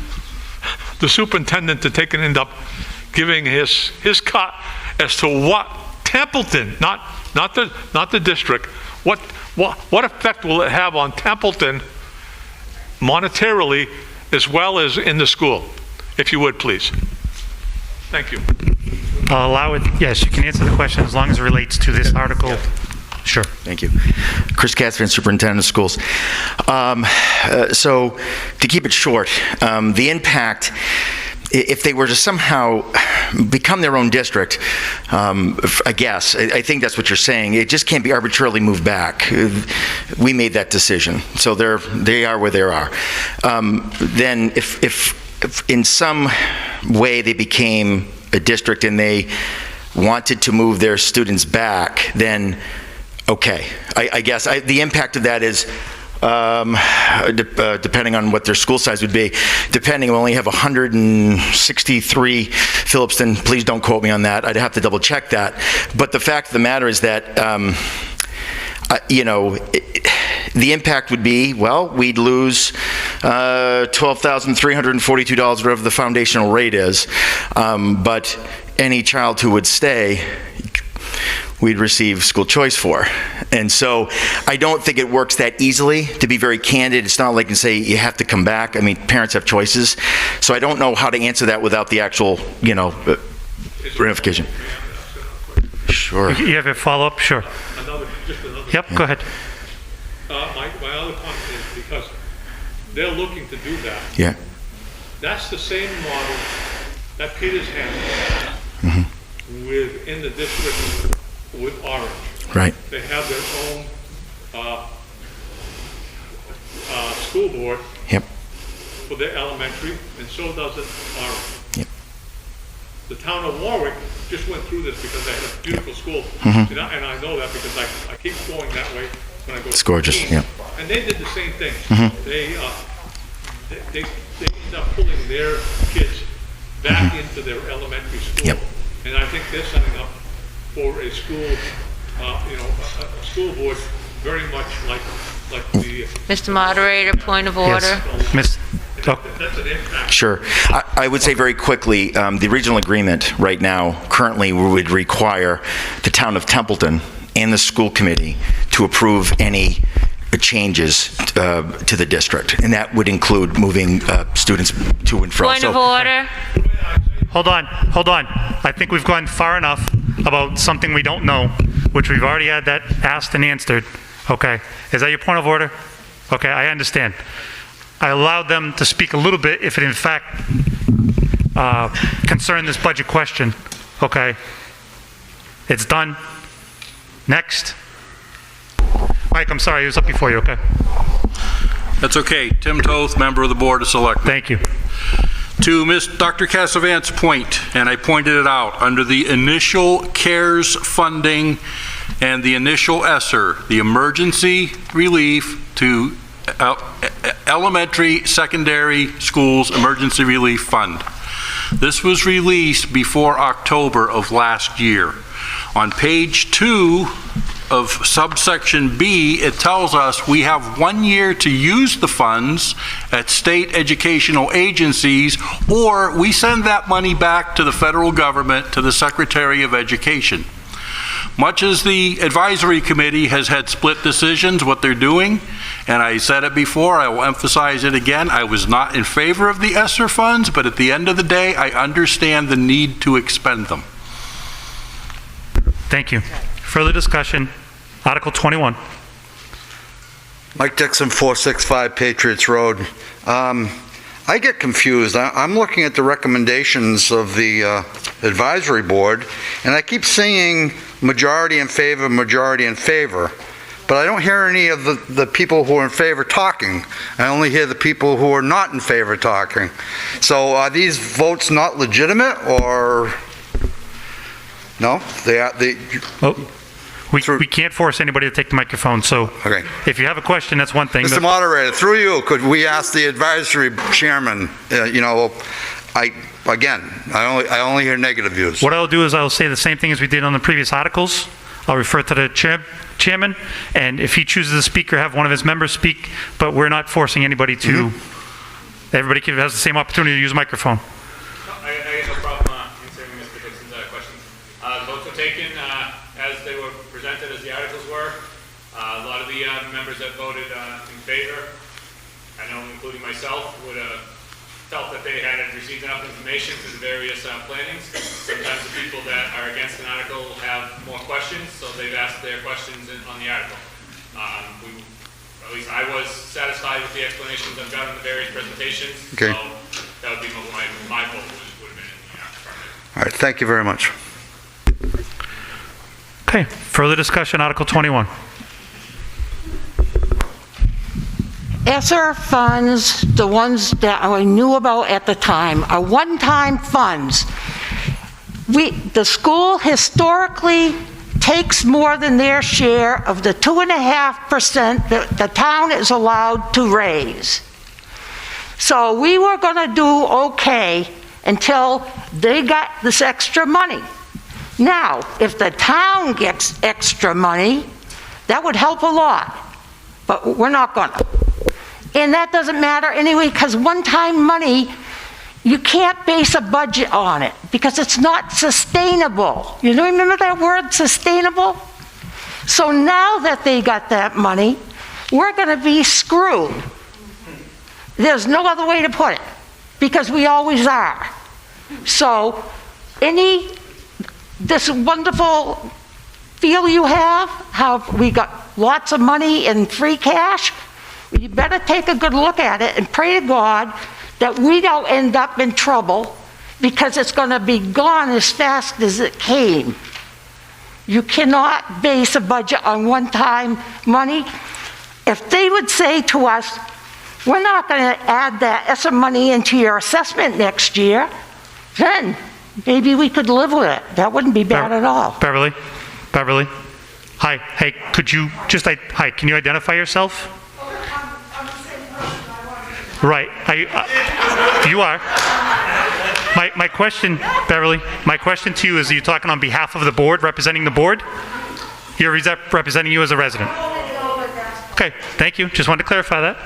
the superintendent to take it into giving his cut as to what Templeton, not the district, what effect will it have on Templeton monetarily as well as in the school, if you would, please. Thank you. I'll allow it. Yes, you can answer the question as long as it relates to this article. Yeah. Sure. Thank you. Chris Cassidy, Superintendent of Schools. So, to keep it short, the impact, if they were to somehow become their own district, I guess, I think that's what you're saying, it just can't be arbitrarily moved back. We made that decision, so they are where they are. Then if in some way they became a district and they wanted to move their students back, then okay. I guess the impact of that is, depending on what their school size would be, we only have 163 Phillipston, please don't quote me on that, I'd have to double check that, but the fact of the matter is that, the impact would be, well, we'd lose $12,342, whatever the foundational rate is, but any child who would stay, we'd receive school choice for. And so I don't think it works that easily. To be very candid, it's not like you can say you have to come back. I mean, parents have choices. So I don't know how to answer that without the actual, ramification. Sure. You have a follow-up? Sure. Yep, go ahead. My other comment is because they're looking to do that. Yeah. That's the same model that Peters has within the district with Orange. Right. They have their own school board Yep. for their elementary, and so does it our. Yep. The town of Warwick just went through this because they had a beautiful school. Mhm. And I know that because I keep going that way when I go to It's gorgeous, Keene. yeah. And they did the same thing. Mhm. They ended up pulling their kids back into their elementary school. Yep. And I think they're setting up for a school, a school board very much like the. Mr. Moderator, point of order. Miss, oh, That's an impact. Sure. I would say very quickly, the regional agreement right now currently would require the town of Templeton and the school committee to approve any changes to the district, and that would include moving students to and from. Point of order. hold on. I think we've gone far enough about something we don't know, which we've already had that asked and answered. Okay, is that your point of order? Okay, I understand. I allowed them to speak a little bit if it in fact concerned this budget question. Okay, it's done. Next. Mike, I'm sorry, it was up before you, okay? That's okay. Tim Toth, member of the Board of Selectmen. Thank you. To Dr. Cassavant's point, and I pointed it out, under the initial CARES funding and the initial ESSER, the Emergency Relief to Elementary, Secondary Schools Emergency Relief Fund. This was released before October of last year. On page 2 of subsection B, it tells us we have 1 year to use the funds at state educational agencies, or we send that money back to the federal government, to the Secretary of Education. Much as the advisory committee has had split decisions what they're doing, and I said it before, I will emphasize it again, I was not in favor of the ESSER funds, but at the end of the day, I understand the need to expend them. Thank you. Further discussion, Article 21. Mike Dixon, 465 Patriots Road. I get confused. I'm looking at the recommendations of the advisory board, and I keep seeing majority in favor, but I don't hear any of the people who are in favor talking. I only hear the people who are not in favor talking. So are these votes not legitimate, or no? We can't force anybody to take the microphone, so okay. If you have a question, that's one thing. Mr. Moderator, through you, could we ask the advisory chairman, I only hear negative views. What I'll do is I'll say the same thing as we did on the previous articles. I'll refer to the chairman, and if he chooses to speak or have one of his members speak, but we're not forcing anybody to, everybody has the same opportunity to use a microphone. I have no problem answering Mr. Dixon's questions. The votes were taken as they were presented, as the articles were. A lot of the members that voted in favor, I know including myself, would have felt that they had received enough information through the various plannings. Sometimes the people that are against an article have more questions, so they've asked their questions on the article. At least I was satisfied with the explanations I've got in the various presentations, okay. So that would be my vote would have been in the affirmative. All right, thank you very much. Okay, further discussion, Article 21. ESSER funds, the ones that I knew about at the time, are one-time funds. The school historically takes more than their share of the 2.5% that the town is allowed to raise. So we were going to do okay until they got this extra money. Now, if the town gets extra money, that would help a lot, but we're not going to. And that doesn't matter anyway, because one-time money, you can't base a budget on it because it's not sustainable. You remember that word, sustainable? So now that they got that money, we're going to be screwed. There's no other way to put it, because we always are. So this wonderful feel you have, how we got lots of money in free cash, you better take a good look at it and pray to God that we don't end up in trouble, because it's going to be gone as fast as it came. You cannot base a budget on one-time money. If they would say to us, we're not going to add that extra money into your assessment next year, then maybe we could live with it. That wouldn't be bad at all. Beverly? Hi, hey, hi, can you identify yourself? Right, you are. My question, Beverly, my question to you is, are you talking on behalf of the board, representing the board? You're representing you as a resident? Okay, thank you. Just wanted to clarify that.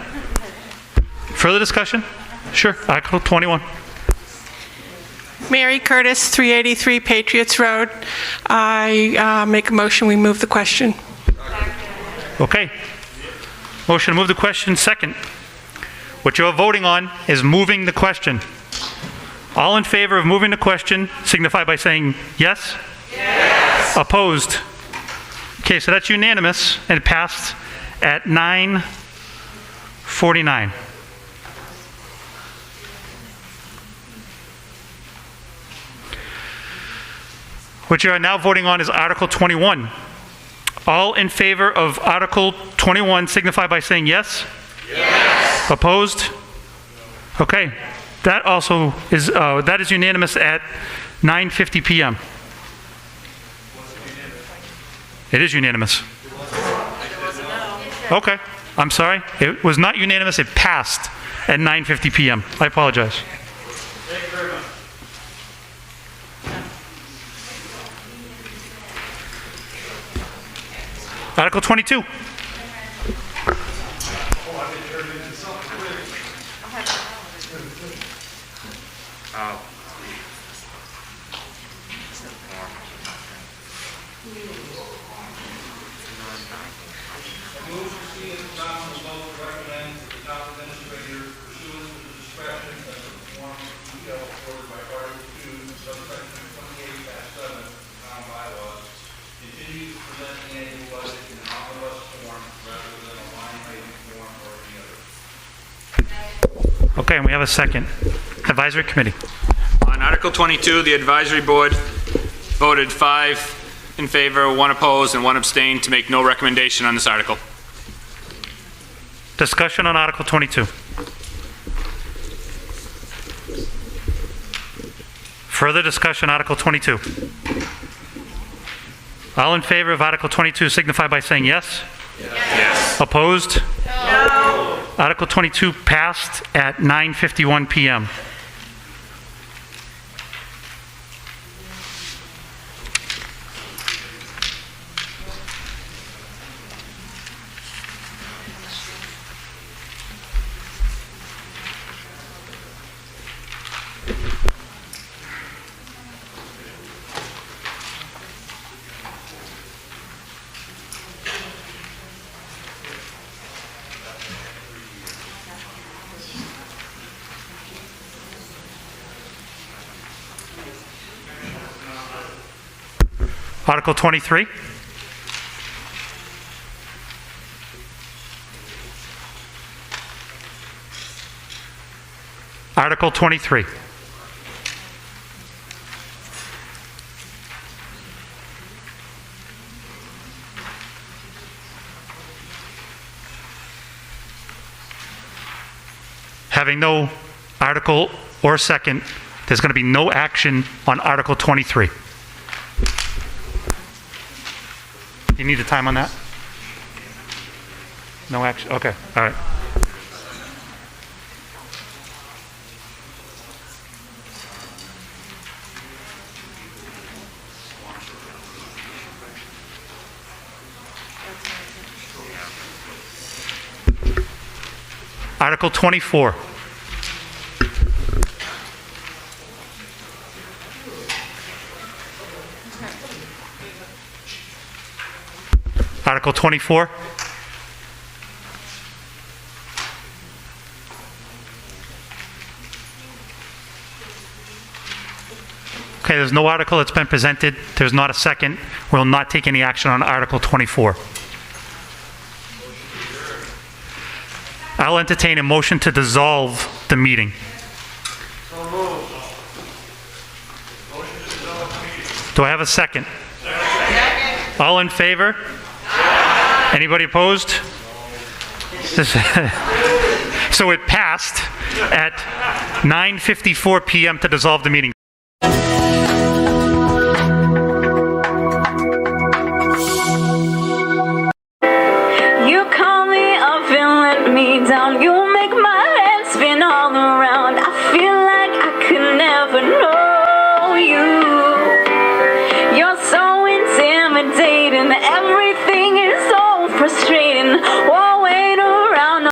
Further discussion? Sure, Article 21. Mary Curtis, 383 Patriots Road. I make a motion, we move the question. Okay. Motion to move the question, second. What you're voting on is moving the question. All in favor of moving the question signify by saying yes? Yes. Opposed? Okay, so that's unanimous and it passed at 9:49. What you are now voting on is Article 21. All in favor of Article 21 signify by saying yes? Yes. Opposed? Okay. That also is, that is unanimous at 9:50 p.m. It is unanimous. Okay. I'm sorry. It was not unanimous. It passed at 9:50 p.m. I apologize. Thank you very much. Article 22. Okay, and we have a second. Advisory Committee. On Article 22, the Advisory Board voted 5 in favor, 1 opposed, and 1 abstained to make no recommendation on this article. Discussion on Article 22. Further discussion, Article 22. All in favor of Article 22 signify by saying yes? Yes. Opposed? No. Article 22 passed at 9:51 p.m. Article 23. Article 23. Having no article or second, there's going to be no action on Article 23. You need a time on that? No action? Okay, all right. Article 24. Article 24. Okay, there's no article that's been presented. There's not a second. We will not take any action on Article 24. I'll entertain a motion to dissolve the meeting. Do I have a second? All in favor? Anybody opposed? So it passed at 9:54 PM to dissolve the meeting.